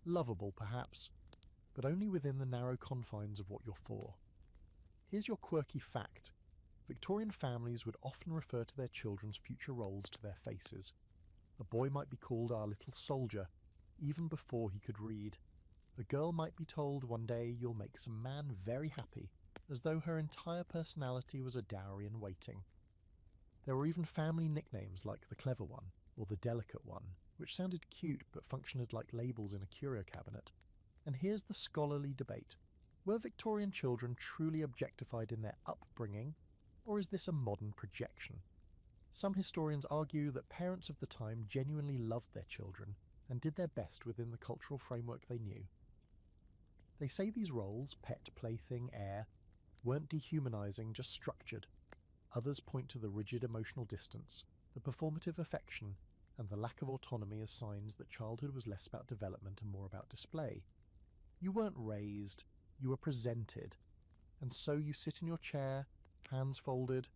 lovable perhaps, but only within the narrow confines of what you're for. Here's your quirky fact. Victorian families would often refer to their children's future roles to their faces. A boy might be called our little soldier, even before he could read. A girl might be told one day you'll make some man very happy, as though her entire personality was a dowry in waiting. There were even family nicknames like the clever one, or the delicate one, which sounded cute but functioned like labels in a curio cabinet. And here's the scholarly debate. Were Victorian children truly objectified in their upbringing, or is this a modern projection? Some historians argue that parents of the time genuinely loved their children and did their best within the cultural framework they knew. They say these roles, pet, plaything, heir, weren't dehumanizing, just structured. Others point to the rigid emotional distance, the performative affection, and the lack of autonomy as signs that childhood was less about development and more about display. You weren't raised, you were presented, and so you sit in your chair, hands folded,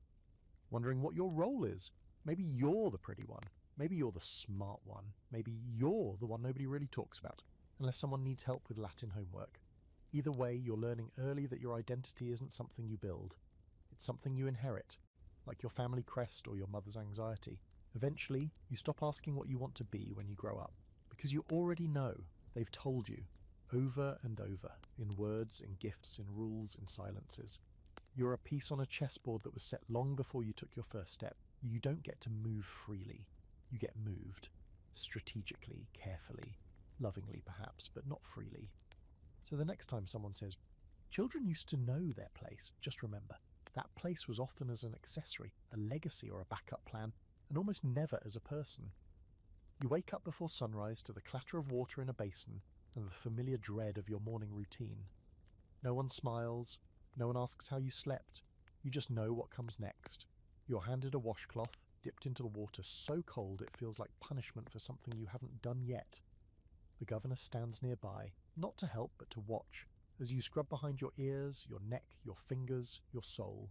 wondering what your role is. Maybe you're the pretty one, maybe you're the smart one, maybe you're the one nobody really talks about, unless someone needs help with Latin homework. Either way, you're learning early that your identity isn't something you build. It's something you inherit, like your family crest or your mother's anxiety. Eventually, you stop asking what you want to be when you grow up, because you already know. They've told you, over and over, in words, in gifts, in rules, in silences. You're a piece on a chessboard that was set long before you took your first step. You don't get to move freely. You get moved. Strategically, carefully, lovingly perhaps, but not freely. So the next time someone says, children used to know their place, just remember, that place was often as an accessory, a legacy or a backup plan, and almost never as a person. You wake up before sunrise to the clatter of water in a basin and the familiar dread of your morning routine. No one smiles, no one asks how you slept, you just know what comes next. You're handed a washcloth, dipped into the water so cold it feels like punishment for something you haven't done yet. The governor stands nearby, not to help but to watch, as you scrub behind your ears, your neck, your fingers, your soul.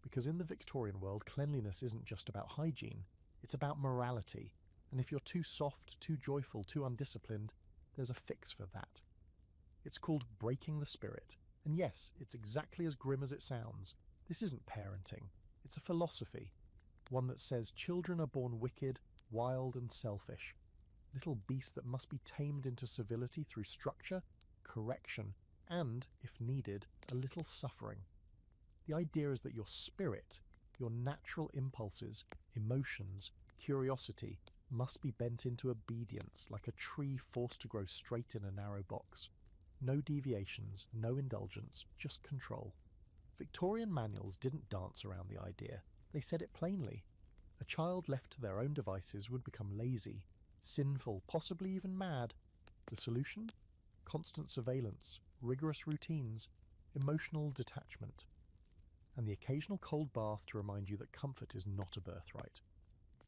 Because in the Victorian world, cleanliness isn't just about hygiene, it's about morality, and if you're too soft, too joyful, too undisciplined, there's a fix for that. It's called breaking the spirit, and yes, it's exactly as grim as it sounds. This isn't parenting, it's a philosophy, one that says children are born wicked, wild and selfish, little beasts that must be tamed into civility through structure, correction, and, if needed, a little suffering. The idea is that your spirit, your natural impulses, emotions, curiosity, must be bent into obedience like a tree forced to grow straight in a narrow box. No deviations, no indulgence, just control. Victorian manuals didn't dance around the idea. They said it plainly. A child left to their own devices would become lazy, sinful, possibly even mad. The solution? Constant surveillance, rigorous routines, emotional detachment, and the occasional cold bath to remind you that comfort is not a birthright.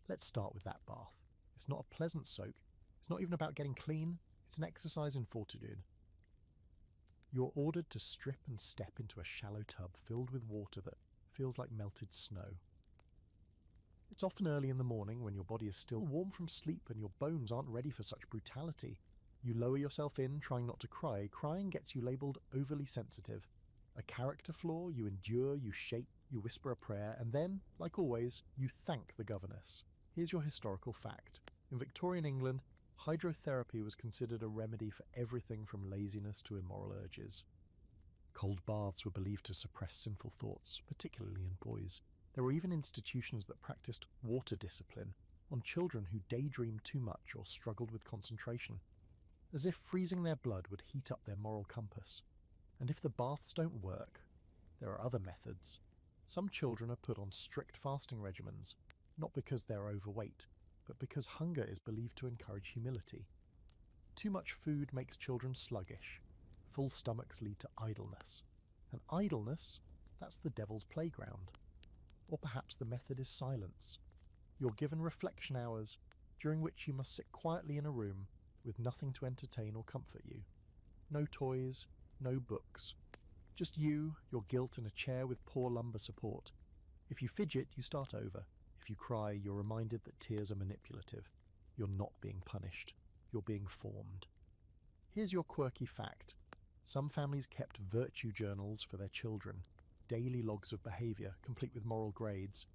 Let's start with that bath. It's not a pleasant soak. It's not even about getting clean. It's an exercise in fortitude. You're ordered to strip and step into a shallow tub filled with water that feels like melted snow. It's often early in the morning when your body is still warm from sleep and your bones aren't ready for such brutality. You lower yourself in, trying not to cry. Crying gets you labelled overly sensitive. A character flaw, you endure, you shape, you whisper a prayer, and then, like always, you thank the governess. Here's your historical fact. In Victorian England, hydrotherapy was considered a remedy for everything from laziness to immoral urges. Cold baths were believed to suppress sinful thoughts, particularly in boys. There were even institutions that practiced water discipline on children who daydreamed too much or struggled with concentration, as if freezing their blood would heat up their moral compass. And if the baths don't work, there are other methods. Some children are put on strict fasting regimens, not because they're overweight, but because hunger is believed to encourage humility. Too much food makes children sluggish. Full stomachs lead to idleness. And idleness, that's the devil's playground. Or perhaps the method is silence. You're given reflection hours, during which you must sit quietly in a room with nothing to entertain or comfort you. No toys, no books. Just you, your guilt, and a chair with poor lumbar support. If you fidget, you start over. If you cry, you're reminded that tears are manipulative. You're not being punished. You're being formed. Here's your quirky fact. Some families kept virtue journals for their children, daily logs of behaviour, complete with moral grades.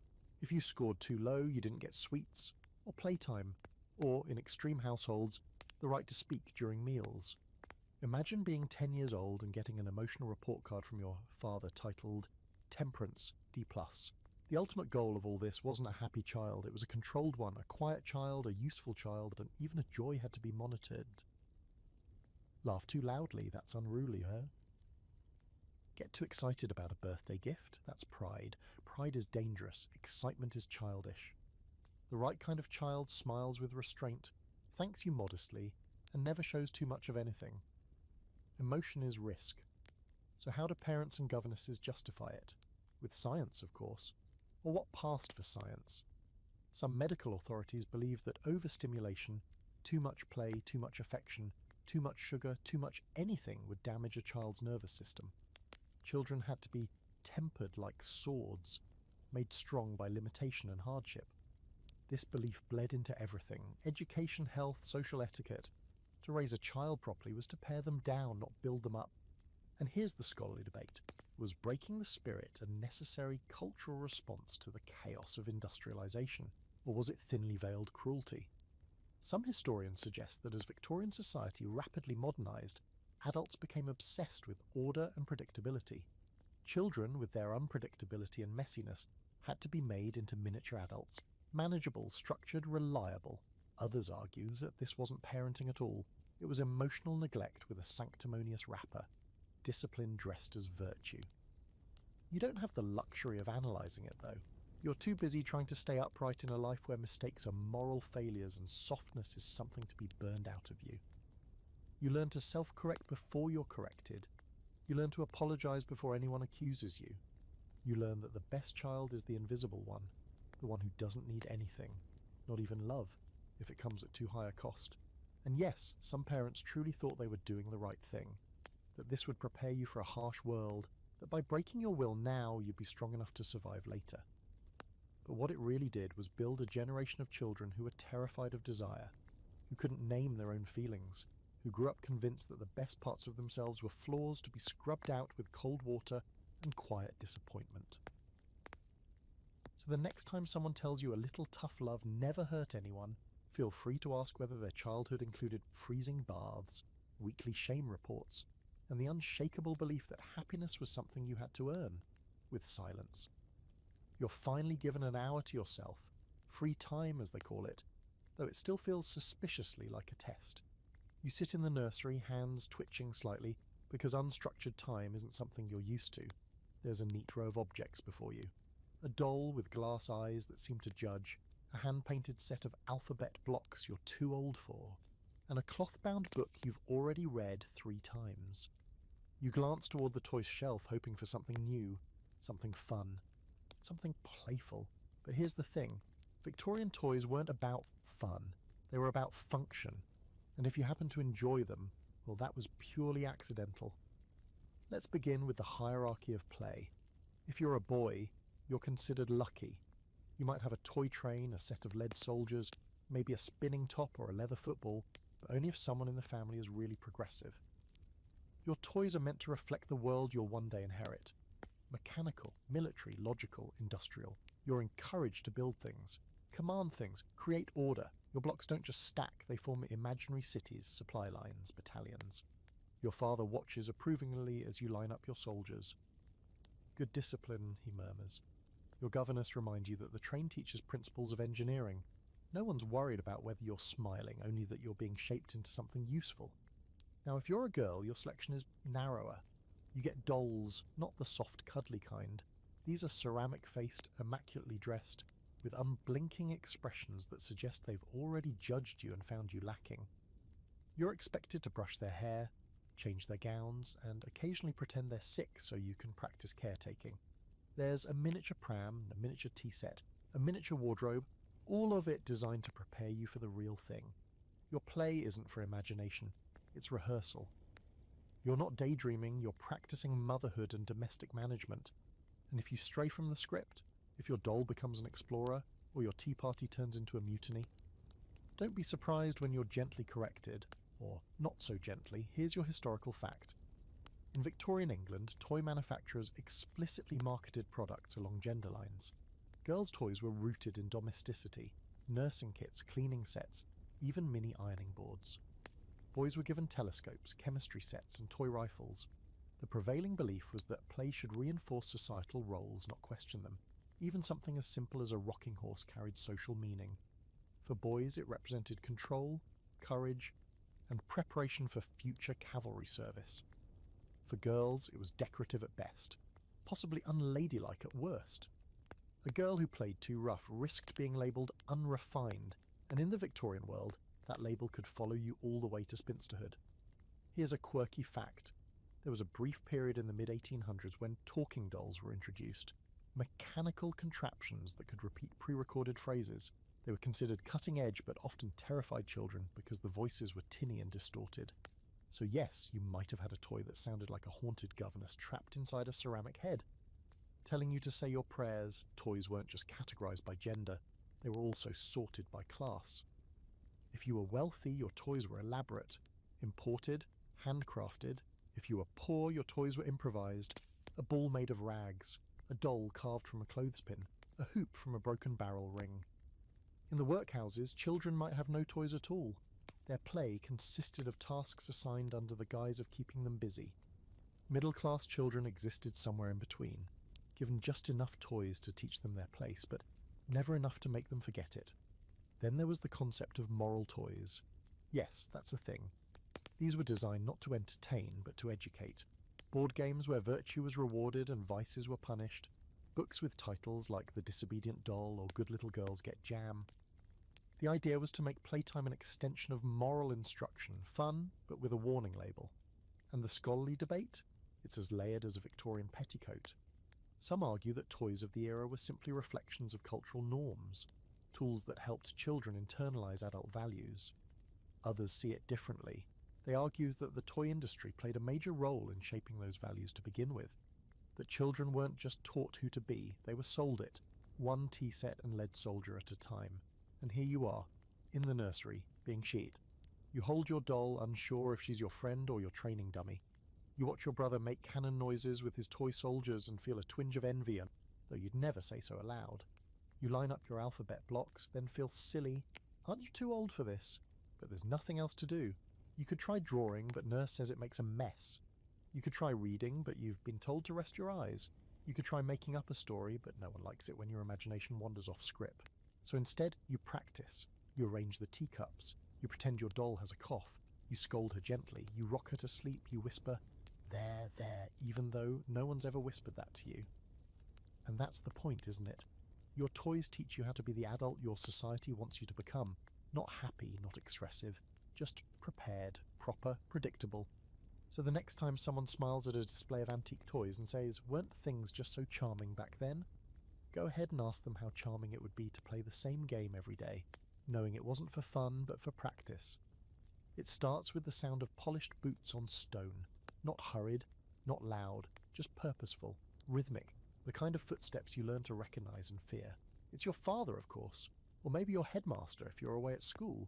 If you scored too low, you didn't get sweets, or playtime, or, in extreme households, the right to speak during meals. Imagine being 10 years old and getting an emotional report card from your father titled Temperance D+. The ultimate goal of all this wasn't a happy child, it was a controlled one, a quiet child, a useful child, and even a joy had to be monitored. Laugh too loudly, that's unruly, huh? Get too excited about a birthday gift, that's pride. Pride is dangerous, excitement is childish. The right kind of child smiles with restraint, thanks you modestly, and never shows too much of anything. Emotion is risk. So how do parents and governesses justify it? With science, of course. Or what passed for science? Some medical authorities believed that overstimulation, too much play, too much affection, too much sugar, too much anything would damage a child's nervous system. Children had to be tempered like swords, made strong by limitation and hardship. This belief bled into everything: education, health, social etiquette. To raise a child properly was to pare them down, not build them up. And here's the scholarly debate. Was breaking the spirit a necessary cultural response to the chaos of industrialisation, or was it thinly veiled cruelty? Some historians suggest that as Victorian society rapidly modernised, adults became obsessed with order and predictability. Children, with their unpredictability and messiness, had to be made into miniature adults, manageable, structured, reliable. Others argue that this wasn't parenting at all. It was emotional neglect with a sanctimonious wrapper, discipline dressed as virtue. You don't have the luxury of analysing it, though. You're too busy trying to stay upright in a life where mistakes are moral failures and softness is something to be burned out of you. You learn to self-correct before you're corrected. You learn to apologise before anyone accuses you. You learn that the best child is the invisible one, the one who doesn't need anything, not even love, if it comes at too high a cost. And yes, some parents truly thought they were doing the right thing, that this would prepare you for a harsh world, that by breaking your will now you'd be strong enough to survive later. But what it really did was build a generation of children who were terrified of desire, who couldn't name their own feelings, who grew up convinced that the best parts of themselves were flaws to be scrubbed out with cold water and quiet disappointment. So the next time someone tells you a little tough love never hurt anyone, feel free to ask whether their childhood included freezing baths, weekly shame reports, and the unshakable belief that happiness was something you had to earn, with silence. You're finally given an hour to yourself, free time as they call it, though it still feels suspiciously like a test. You sit in the nursery, hands twitching slightly, because unstructured time isn't something you're used to. There's a neat row of objects before you. A doll with glass eyes that seem to judge, a hand-painted set of alphabet blocks you're too old for, and a cloth-bound book you've already read 3 times. You glance toward the toy shelf hoping for something new, something fun, something playful. But here's the thing, Victorian toys weren't about fun, they were about function, and if you happen to enjoy them, well, that was purely accidental. Let's begin with the hierarchy of play. If you're a boy, you're considered lucky. You might have a toy train, a set of lead soldiers, maybe a spinning top or a leather football, but only if someone in the family is really progressive. Your toys are meant to reflect the world you'll one day inherit. Mechanical, military, logical, industrial. You're encouraged to build things, command things, create order. Your blocks don't just stack, they form imaginary cities, supply lines, battalions. Your father watches approvingly as you line up your soldiers. Good discipline, he murmurs. Your governess reminds you that the train teaches principles of engineering. No one's worried about whether you're smiling, only that you're being shaped into something useful. Now, if you're a girl, your selection is narrower. You get dolls, not the soft, cuddly kind. These are ceramic-faced, immaculately dressed, with unblinking expressions that suggest they've already judged you and found you lacking. You're expected to brush their hair, change their gowns, and occasionally pretend they're sick so you can practice caretaking. There's a miniature pram, a miniature tea set, a miniature wardrobe, all of it designed to prepare you for the real thing. Your play isn't for imagination, it's rehearsal. You're not daydreaming, you're practicing motherhood and domestic management. And if you stray from the script, if your doll becomes an explorer, or your tea party turns into a mutiny, don't be surprised when you're gently corrected, or not so gently. Here's your historical fact. In Victorian England, toy manufacturers explicitly marketed products along gender lines. Girls' toys were rooted in domesticity, nursing kits, cleaning sets, even mini ironing boards. Boys were given telescopes, chemistry sets, and toy rifles. The prevailing belief was that play should reinforce societal roles, not question them. Even something as simple as a rocking horse carried social meaning. For boys, it represented control, courage, and preparation for future cavalry service. For girls, it was decorative at best, possibly unladylike at worst. A girl who played too rough risked being labelled unrefined, and in the Victorian world, that label could follow you all the way to spinsterhood. Here's a quirky fact. There was a brief period in the mid-1800s when talking dolls were introduced, mechanical contraptions that could repeat pre-recorded phrases. They were considered cutting-edge but often terrified children because the voices were tinny and distorted. So yes, you might have had a toy that sounded like a haunted governess trapped inside a ceramic head. Telling you to say your prayers, toys weren't just categorized by gender, they were also sorted by class. If you were wealthy, your toys were elaborate, imported, handcrafted. If you were poor, your toys were improvised. A ball made of rags, a doll carved from a clothespin, a hoop from a broken barrel ring. In the workhouses, children might have no toys at all. Their play consisted of tasks assigned under the guise of keeping them busy. Middle-class children existed somewhere in between, given just enough toys to teach them their place, but never enough to make them forget it. Then there was the concept of moral toys. Yes, that's a thing. These were designed not to entertain, but to educate. Board games where virtue was rewarded and vices were punished. Books with titles like The Disobedient Doll or Good Little Girls Get Jam. The idea was to make playtime an extension of moral instruction, fun, but with a warning label. And the scholarly debate? It's as layered as a Victorian petticoat. Some argue that toys of the era were simply reflections of cultural norms, tools that helped children internalise adult values. Others see it differently. They argue that the toy industry played a major role in shaping those values to begin with, that children weren't just taught who to be, they were sold it, one tea set and lead soldier at a time. And here you are, in the nursery, being sheared. You hold your doll, unsure if she's your friend or your training dummy. You watch your brother make cannon noises with his toy soldiers and feel a twinge of envy, though you'd never say so aloud. You line up your alphabet blocks, then feel silly. Aren't you too old for this? But there's nothing else to do. You could try drawing, but nurse says it makes a mess. You could try reading, but you've been told to rest your eyes. You could try making up a story, but no one likes it when your imagination wanders off script. So instead, you practice. You arrange the teacups. You pretend your doll has a cough. You scold her gently. You rock her to sleep. You whisper, there, even though no one's ever whispered that to you. And that's the point, isn't it? Your toys teach you how to be the adult your society wants you to become. Not happy, not expressive, just prepared, proper, predictable. So the next time someone smiles at a display of antique toys and says, "Weren't things just so charming back then?" go ahead and ask them how charming it would be to play the same game every day, knowing it wasn't for fun but for practice. It starts with the sound of polished boots on stone. Not hurried, not loud, just purposeful, rhythmic, the kind of footsteps you learn to recognise and fear. It's your father, of course, or maybe your headmaster if you're away at school.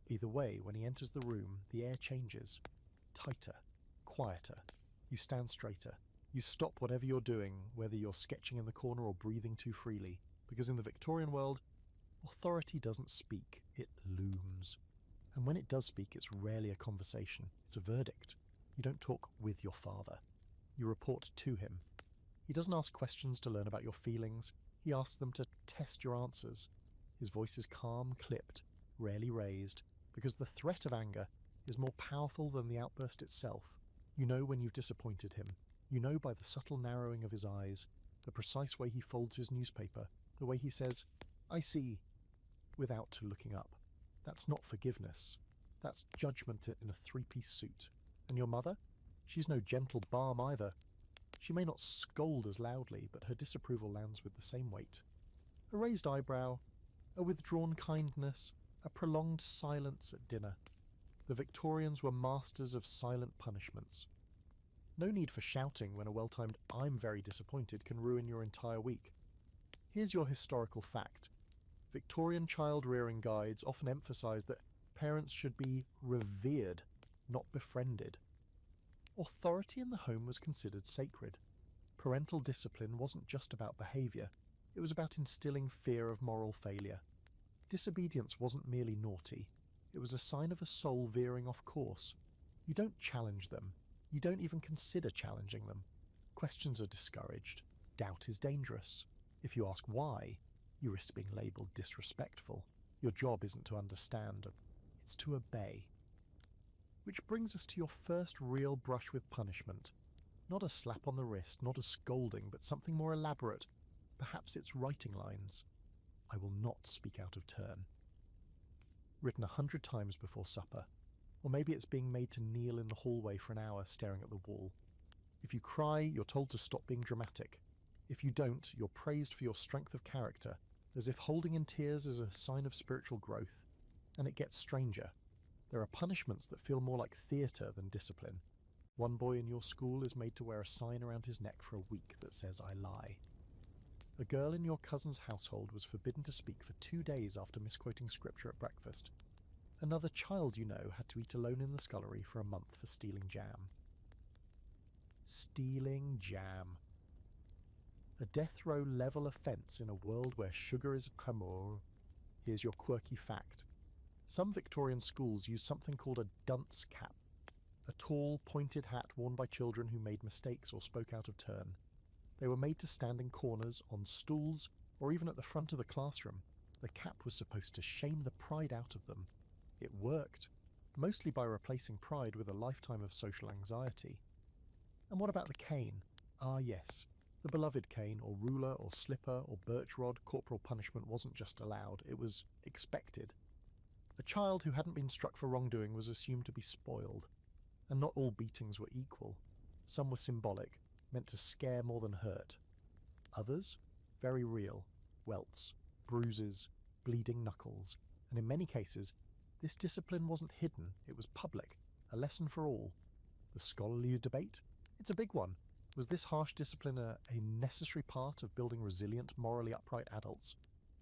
Either way, when he enters the room, the air changes. Tighter, quieter. You stand straighter. You stop whatever you're doing, whether you're sketching in the corner or breathing too freely, because in the Victorian world, authority doesn't speak, it looms. And when it does speak, it's rarely a conversation, it's a verdict. You don't talk with your father. You report to him. He doesn't ask questions to learn about your feelings, he asks them to test your answers. His voice is calm, clipped, rarely raised, because the threat of anger is more powerful than the outburst itself. You know when you've disappointed him. You know by the subtle narrowing of his eyes, the precise way he folds his newspaper, the way he says, "I see," without looking up. That's not forgiveness. That's judgment in a three-piece suit. And your mother? She's no gentle balm either. She may not scold as loudly, but her disapproval lands with the same weight. A raised eyebrow, a withdrawn kindness, a prolonged silence at dinner. The Victorians were masters of silent punishments. No need for shouting when a well-timed "I'm very disappointed" can ruin your entire week. Here's your historical fact. Victorian child-rearing guides often emphasise that parents should be revered, not befriended. Authority in the home was considered sacred. Parental discipline wasn't just about behaviour, it was about instilling fear of moral failure. Disobedience wasn't merely naughty, it was a sign of a soul veering off course. You don't challenge them. You don't even consider challenging them. Questions are discouraged. Doubt is dangerous. If you ask why, you risk being labelled disrespectful. Your job isn't to understand, it's to obey. Which brings us to your first real brush with punishment. Not a slap on the wrist, not a scolding, but something more elaborate. Perhaps it's writing lines. "I will not speak out of turn." Written 100 times before supper. Or maybe it's being made to kneel in the hallway for an hour staring at the wall. If you cry, you're told to stop being dramatic. If you don't, you're praised for your strength of character, as if holding in tears is a sign of spiritual growth. And it gets stranger. There are punishments that feel more like theatre than discipline. One boy in your school is made to wear a sign around his neck for a week that says "I lie." A girl in your cousin's household was forbidden to speak for 2 days after misquoting scripture at breakfast. Another child you know had to eat alone in the scullery for a month for stealing jam. Stealing jam. A death row level offence in a world where sugar is amour. Here's your quirky fact. Some Victorian schools use something called a dunce cap, a tall, pointed hat worn by children who made mistakes or spoke out of turn. They were made to stand in corners, on stools, or even at the front of the classroom. The cap was supposed to shame the pride out of them. It worked, mostly by replacing pride with a lifetime of social anxiety. And what about the cane? Ah yes, the beloved cane, or ruler, or slipper, or birch rod. Corporal punishment wasn't just allowed, it was expected. A child who hadn't been struck for wrongdoing was assumed to be spoiled. And not all beatings were equal. Some were symbolic, meant to scare more than hurt. Others, very real, welts, bruises, bleeding knuckles, and in many cases, this discipline wasn't hidden, it was public, a lesson for all. The scholarly debate? It's a big one. Was this harsh discipline a necessary part of building resilient, morally upright adults?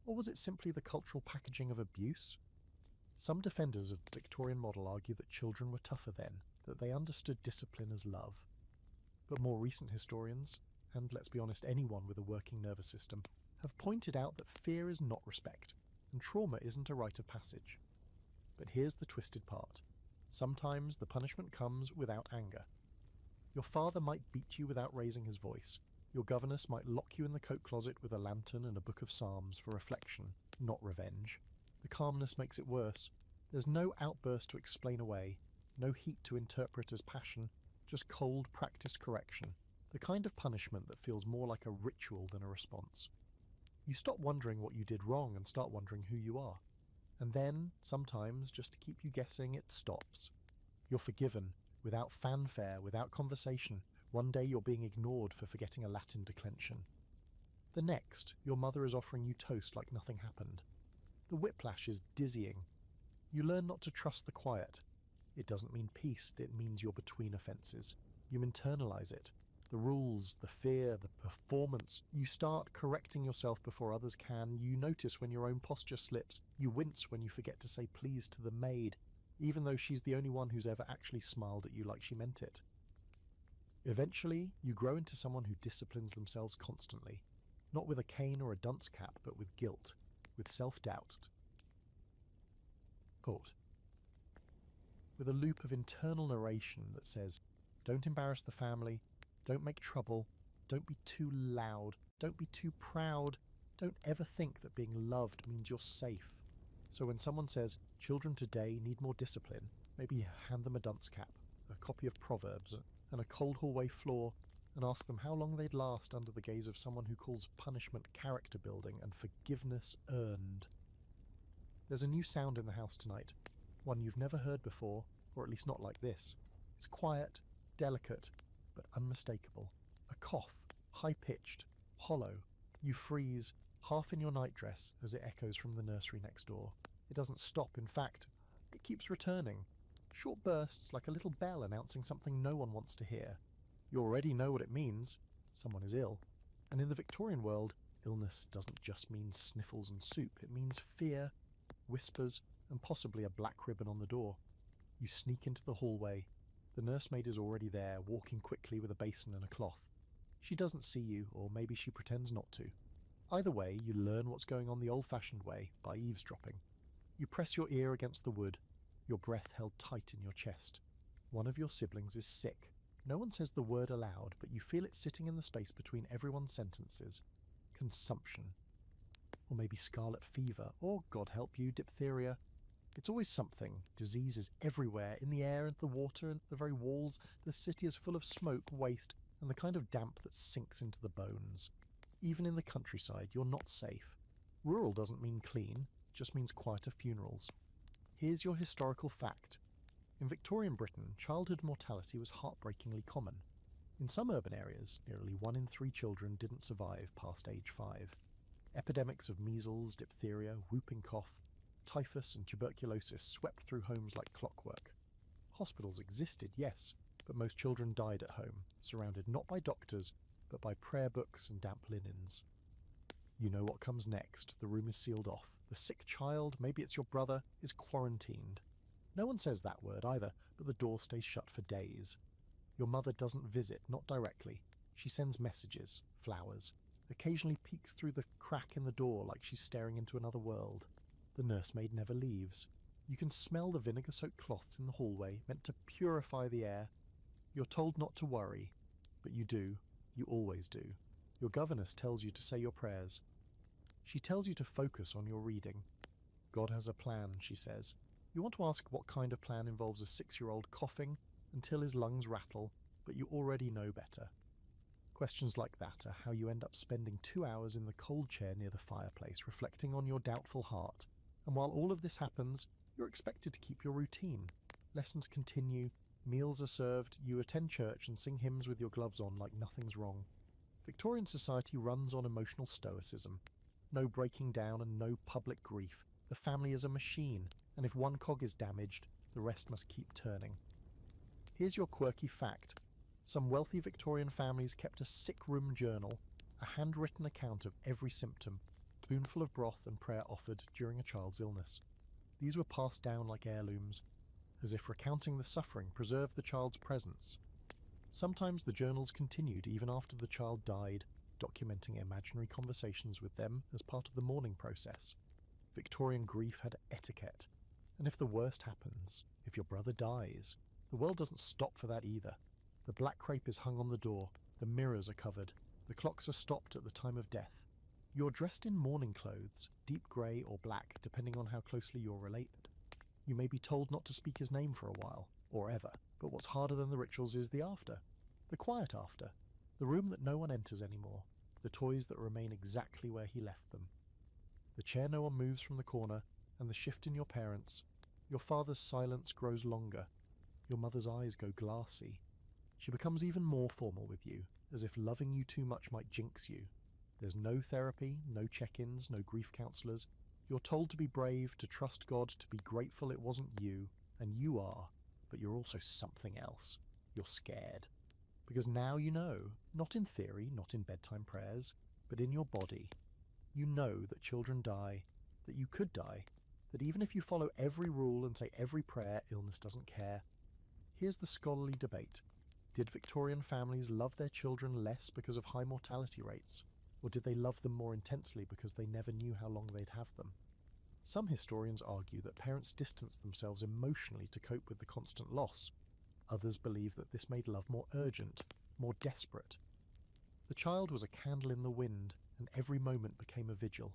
Or was it simply the cultural packaging of abuse? Some defenders of the Victorian model argue that children were tougher then, that they understood discipline as love. But more recent historians, and let's be honest, anyone with a working nervous system, have pointed out that fear is not respect, and trauma isn't a rite of passage. But here's the twisted part. Sometimes the punishment comes without anger. Your father might beat you without raising his voice. Your governess might lock you in the coat closet with a lantern and a book of psalms for reflection, not revenge. The calmness makes it worse. There's no outburst to explain away, no heat to interpret as passion, just cold, practiced correction, the kind of punishment that feels more like a ritual than a response. You stop wondering what you did wrong and start wondering who you are. And then, sometimes, just to keep you guessing, it stops. You're forgiven, without fanfare, without conversation. One day you're being ignored for forgetting a Latin declension. The next, your mother is offering you toast like nothing happened. The whiplash is dizzying. You learn not to trust the quiet. It doesn't mean peace, it means you're between offences. You internalise it. The rules, the fear, the performance. You start correcting yourself before others can. You notice when your own posture slips. You wince when you forget to say please to the maid, even though she's the only one who's ever actually smiled at you like she meant it. Eventually, you grow into someone who disciplines themselves constantly, not with a cane or a dunce cap, but with guilt, with self-doubt. Quote, with a loop of internal narration that says, don't embarrass the family, don't make trouble, don't be too loud, don't be too proud, don't ever think that being loved means you're safe. So when someone says, children today need more discipline, maybe hand them a dunce cap, a copy of Proverbs, and a cold hallway floor, and ask them how long they'd last under the gaze of someone who calls punishment character building and forgiveness earned. There's a new sound in the house tonight, one you've never heard before, or at least not like this. It's quiet, delicate, but unmistakable. A cough, high-pitched, hollow. You freeze, half in your nightdress, as it echoes from the nursery next door. It doesn't stop, in fact, it keeps returning. Short bursts like a little bell announcing something no one wants to hear. You already know what it means. Someone is ill. And in the Victorian world, illness doesn't just mean sniffles and soup. It means fear, whispers, and possibly a black ribbon on the door. You sneak into the hallway. The nursemaid is already there, walking quickly with a basin and a cloth. She doesn't see you, or maybe she pretends not to. Either way, you learn what's going on the old-fashioned way, by eavesdropping. You press your ear against the wood, your breath held tight in your chest. One of your siblings is sick. No one says the word aloud, but you feel it sitting in the space between everyone's sentences. Consumption. Or maybe scarlet fever, or, God help you, diphtheria. It's always something. Disease is everywhere, in the air, and the water, and the very walls. The city is full of smoke, waste, and the kind of damp that sinks into the bones. Even in the countryside, you're not safe. Rural doesn't mean clean, just means quieter funerals. Here's your historical fact. In Victorian Britain, childhood mortality was heartbreakingly common. In some urban areas, nearly 1 in 3 children didn't survive past age 5. Epidemics of measles, diphtheria, whooping cough, typhus and tuberculosis swept through homes like clockwork. Hospitals existed, yes, but most children died at home, surrounded not by doctors, but by prayer books and damp linens. You know what comes next. The room is sealed off. The sick child, maybe it's your brother, is quarantined. No one says that word either, but the door stays shut for days. Your mother doesn't visit, not directly. She sends messages, flowers, occasionally peeks through the crack in the door like she's staring into another world. The nursemaid never leaves. You can smell the vinegar-soaked cloths in the hallway, meant to purify the air. You're told not to worry, but you do. You always do. Your governess tells you to say your prayers. She tells you to focus on your reading. God has a plan, she says. You want to ask what kind of plan involves a 6-year-old coughing until his lungs rattle, but you already know better. Questions like that are how you end up spending 2 hours in the cold chair near the fireplace, reflecting on your doubtful heart. And while all of this happens, you're expected to keep your routine. Lessons continue, meals are served, you attend church and sing hymns with your gloves on like nothing's wrong. Victorian society runs on emotional stoicism. No breaking down and no public grief. The family is a machine, and if one cog is damaged, the rest must keep turning. Here's your quirky fact. Some wealthy Victorian families kept a sick room journal, a handwritten account of every symptom, a spoonful of broth and prayer offered during a child's illness. These were passed down like heirlooms, as if recounting the suffering preserved the child's presence. Sometimes the journals continued even after the child died, documenting imaginary conversations with them as part of the mourning process. Victorian grief had etiquette, and if the worst happens, if your brother dies, the world doesn't stop for that either. The black crepe is hung on the door, the mirrors are covered, the clocks are stopped at the time of death. You're dressed in mourning clothes, deep grey or black, depending on how closely you're related. You may be told not to speak his name for a while, or ever, but what's harder than the rituals is the after. The quiet after. The room that no one enters anymore. The toys that remain exactly where he left them. The chair no one moves from the corner, and the shift in your parents. Your father's silence grows longer. Your mother's eyes go glassy. She becomes even more formal with you, as if loving you too much might jinx you. There's no therapy, no check-ins, no grief counsellors. You're told to be brave, to trust God, to be grateful it wasn't you, and you are, but you're also something else. You're scared. Because now you know, not in theory, not in bedtime prayers, but in your body. You know that children die, that you could die, that even if you follow every rule and say every prayer, illness doesn't care. Here's the scholarly debate. Did Victorian families love their children less because of high mortality rates? Or did they love them more intensely because they never knew how long they'd have them? Some historians argue that parents distanced themselves emotionally to cope with the constant loss. Others believe that this made love more urgent, more desperate. The child was a candle in the wind, and every moment became a vigil.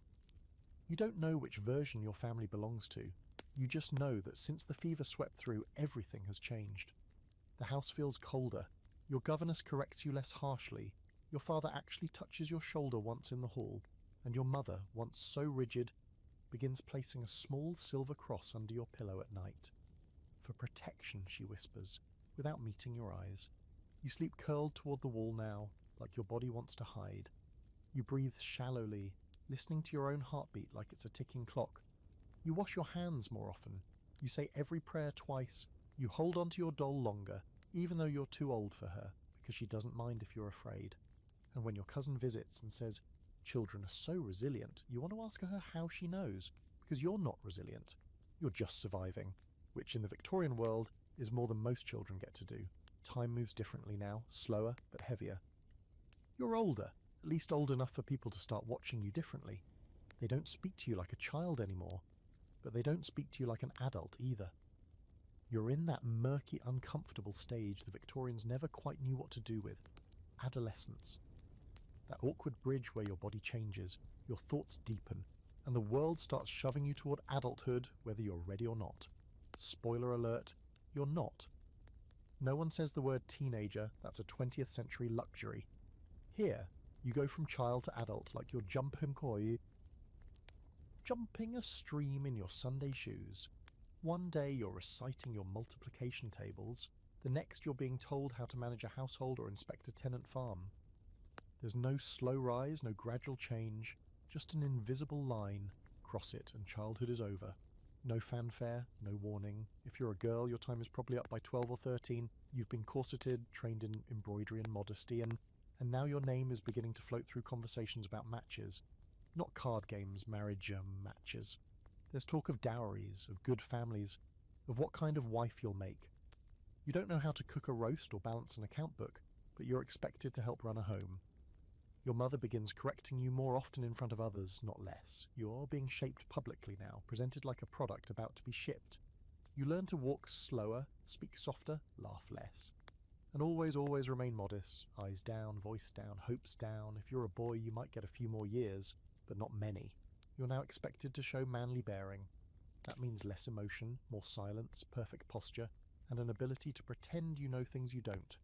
You don't know which version your family belongs to. You just know that since the fever swept through, everything has changed. The house feels colder. Your governess corrects you less harshly. Your father actually touches your shoulder once in the hall, and your mother, once so rigid, begins placing a small silver cross under your pillow at night. For protection, she whispers, without meeting your eyes. You sleep curled toward the wall now, like your body wants to hide. You breathe shallowly, listening to your own heartbeat like it's a ticking clock. You wash your hands more often. You say every prayer twice. You hold on to your doll longer, even though you're too old for her, because she doesn't mind if you're afraid. And when your cousin visits and says, "Children are so resilient," you want to ask her how she knows, because you're not resilient. You're just surviving, which in the Victorian world is more than most children get to do. Time moves differently now, slower but heavier. You're older, at least old enough for people to start watching you differently. They don't speak to you like a child anymore, but they don't speak to you like an adult either. You're in that murky, uncomfortable stage the Victorians never quite knew what to do with. Adolescence. That awkward bridge where your body changes, your thoughts deepen, and the world starts shoving you toward adulthood whether you're ready or not. Spoiler alert, you're not. No one says the word teenager, that's a 20th century luxury. Here, you go from child to adult like you're jumping a stream in your Sunday shoes. One day you're reciting your multiplication tables, the next you're being told how to manage a household or inspect a tenant farm. There's no slow rise, no gradual change, just an invisible line. Cross it and childhood is over. No fanfare, no warning. If you're a girl, your time is probably up by 12 or 13. You've been corseted, trained in embroidery and modesty, and now your name is beginning to float through conversations about matches. Not card games, marriage matches. There's talk of dowries, of good families, of what kind of wife you'll make. You don't know how to cook a roast or balance an account book, but you're expected to help run a home. Your mother begins correcting you more often in front of others, not less. You're being shaped publicly now, presented like a product about to be shipped. You learn to walk slower, speak softer, laugh less. And always remain modest, eyes down, voice down, hopes down. If you're a boy, you might get a few more years, but not many. You're now expected to show manly bearing. That means less emotion, more silence, perfect posture, and an ability to pretend you know things you don't.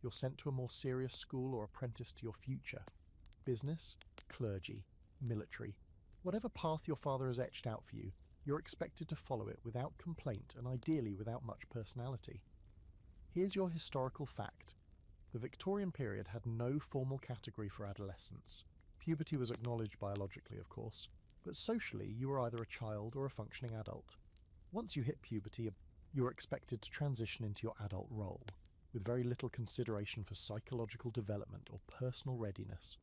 You're sent to a more serious school or apprentice to your future. Business, clergy, military. Whatever path your father has etched out for you, you're expected to follow it without complaint and ideally without much personality. Here's your historical fact. The Victorian period had no formal category for adolescence. Puberty was acknowledged biologically, of course, but socially you were either a child or a functioning adult. Once you hit puberty, you were expected to transition into your adult role, with very little consideration for psychological development or personal readiness.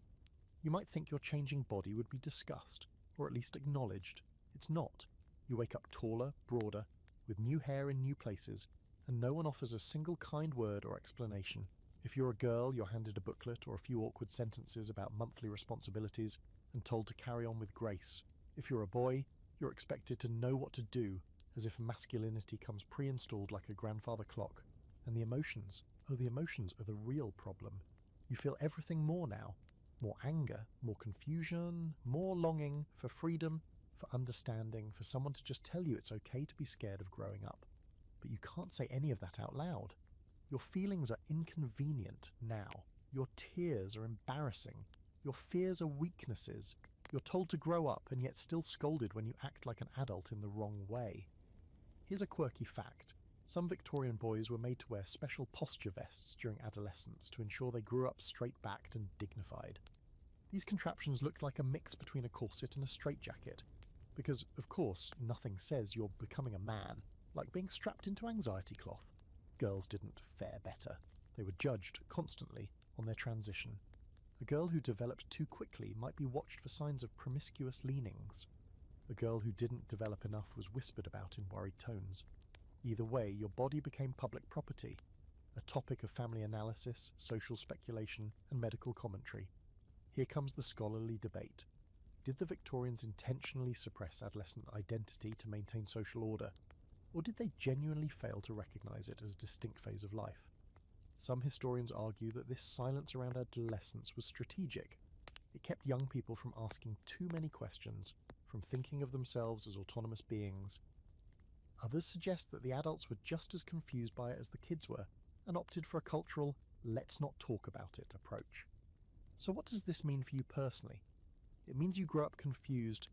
You might think your changing body would be discussed, or at least acknowledged. It's not. You wake up taller, broader, with new hair in new places, and no one offers a single kind word or explanation. If you're a girl, you're handed a booklet or a few awkward sentences about monthly responsibilities and told to carry on with grace. If you're a boy, you're expected to know what to do, as if masculinity comes pre-installed like a grandfather clock. And the emotions are the real problem. You feel everything more now. More anger, more confusion, more longing for freedom, for understanding, for someone to just tell you it's okay to be scared of growing up. But you can't say any of that out loud. Your feelings are inconvenient now. Your tears are embarrassing. Your fears are weaknesses. You're told to grow up and yet still scolded when you act like an adult in the wrong way. Here's a quirky fact. Some Victorian boys were made to wear special posture vests during adolescence to ensure they grew up straight-backed and dignified. These contraptions looked like a mix between a corset and a straitjacket, because, of course, nothing says you're becoming a man like being strapped into anxiety cloth. Girls didn't fare better. They were judged constantly on their transition. A girl who developed too quickly might be watched for signs of promiscuous leanings. A girl who didn't develop enough was whispered about in worried tones. Either way, your body became public property, a topic of family analysis, social speculation, and medical commentary. Here comes the scholarly debate. Did the Victorians intentionally suppress adolescent identity to maintain social order, or did they genuinely fail to recognise it as a distinct phase of life? Some historians argue that this silence around adolescence was strategic. It kept young people from asking too many questions, from thinking of themselves as autonomous beings. Others suggest that the adults were just as confused by it as the kids were, and opted for a cultural "let's not talk about it" approach. So what does this mean for you personally? It means you grow up confused.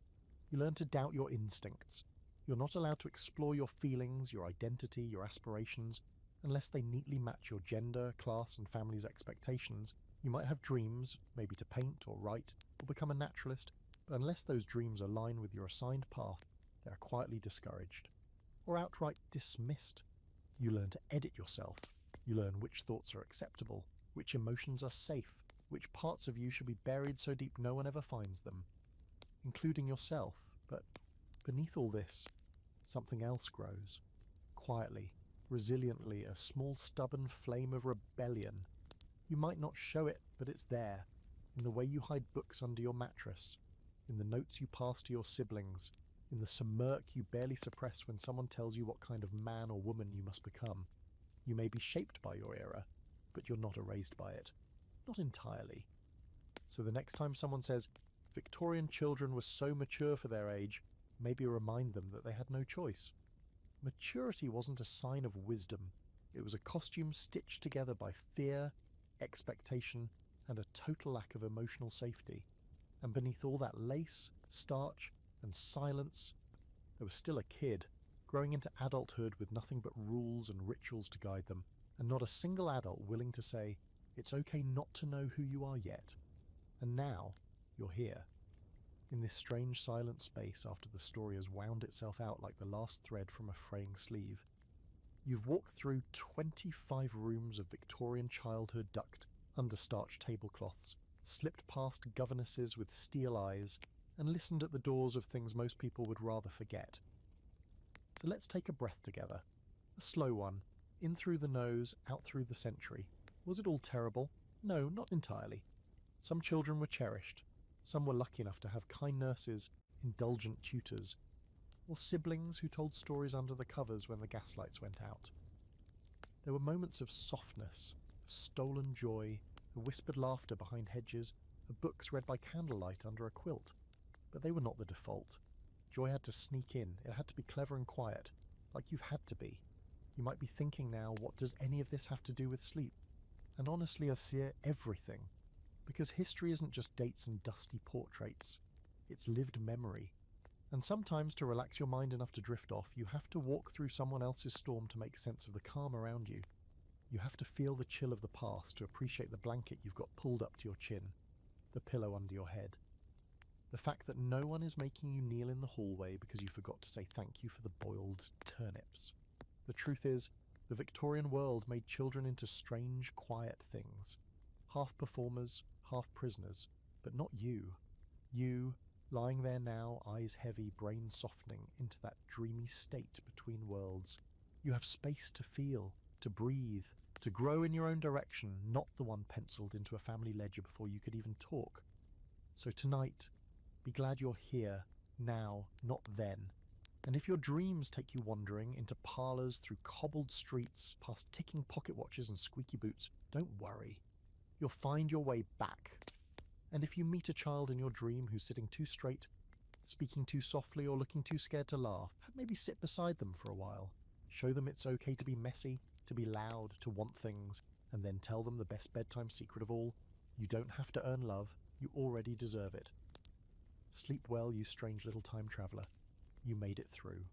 You learn to doubt your instincts. You're not allowed to explore your feelings, your identity, your aspirations, unless they neatly match your gender, class, and family's expectations. You might have dreams, maybe to paint or write, or become a naturalist, but unless those dreams align with your assigned path, they are quietly discouraged, or outright dismissed. You learn to edit yourself. You learn which thoughts are acceptable, which emotions are safe, which parts of you should be buried so deep no one ever finds them, including yourself. But beneath all this, something else grows. Quietly, resiliently, a small stubborn flame of rebellion. You might not show it, but it's there, in the way you hide books under your mattress, in the notes you pass to your siblings, in the smirk you barely suppress when someone tells you what kind of man or woman you must become. You may be shaped by your era, but you're not erased by it. Not entirely. So the next time someone says, Victorian children were so mature for their age, maybe remind them that they had no choice. Maturity wasn't a sign of wisdom. It was a costume stitched together by fear, expectation, and a total lack of emotional safety. And beneath all that lace, starch, and silence, there was still a kid, growing into adulthood with nothing but rules and rituals to guide them, and not a single adult willing to say, it's okay not to know who you are yet. And now, you're here, in this strange silent space after the story has wound itself out like the last thread from a fraying sleeve. You've walked through 25 rooms of Victorian childhood ducked under starched tablecloths, slipped past governesses with steel eyes, and listened at the doors of things most people would rather forget. So let's take a breath together, a slow one, In through the nose, out through the century. Was it all terrible? No, not entirely. Some children were cherished. Some were lucky enough to have kind nurses, indulgent tutors, or siblings who told stories under the covers when the gaslights went out. There were moments of softness, of stolen joy, of whispered laughter behind hedges, of books read by candlelight under a quilt. But they were not the default. Joy had to sneak in. It had to be clever and quiet, like you've had to be. You might be thinking now, what does any of this have to do with sleep? And honestly, everything. Because history isn't just dates and dusty portraits. It's lived memory. And sometimes to relax your mind enough to drift off, you have to walk through someone else's storm to make sense of the calm around you. You have to feel the chill of the past to appreciate the blanket you've got pulled up to your chin, the pillow under your head. The fact that no one is making you kneel in the hallway because you forgot to say thank you for the boiled turnips. The truth is, the Victorian world made children into strange, quiet things. Half performers, half prisoners, but not you. You, lying there now, eyes heavy, brain softening into that dreamy state between worlds. You have space to feel, to breathe, to grow in your own direction, not the one penciled into a family ledger before you could even talk. So tonight, be glad you're here, now, not then. And if your dreams take you wandering into parlours through cobbled streets, past ticking pocket watches and squeaky boots, don't worry. You'll find your way back. And if you meet a child in your dream who's sitting too straight, speaking too softly or looking too scared to laugh, maybe sit beside them for a while. Show them it's okay to be messy, to be loud, to want things, and then tell them the best bedtime secret of all. You don't have to earn love, you already deserve it. Sleep well, you strange little time traveller. You made it through.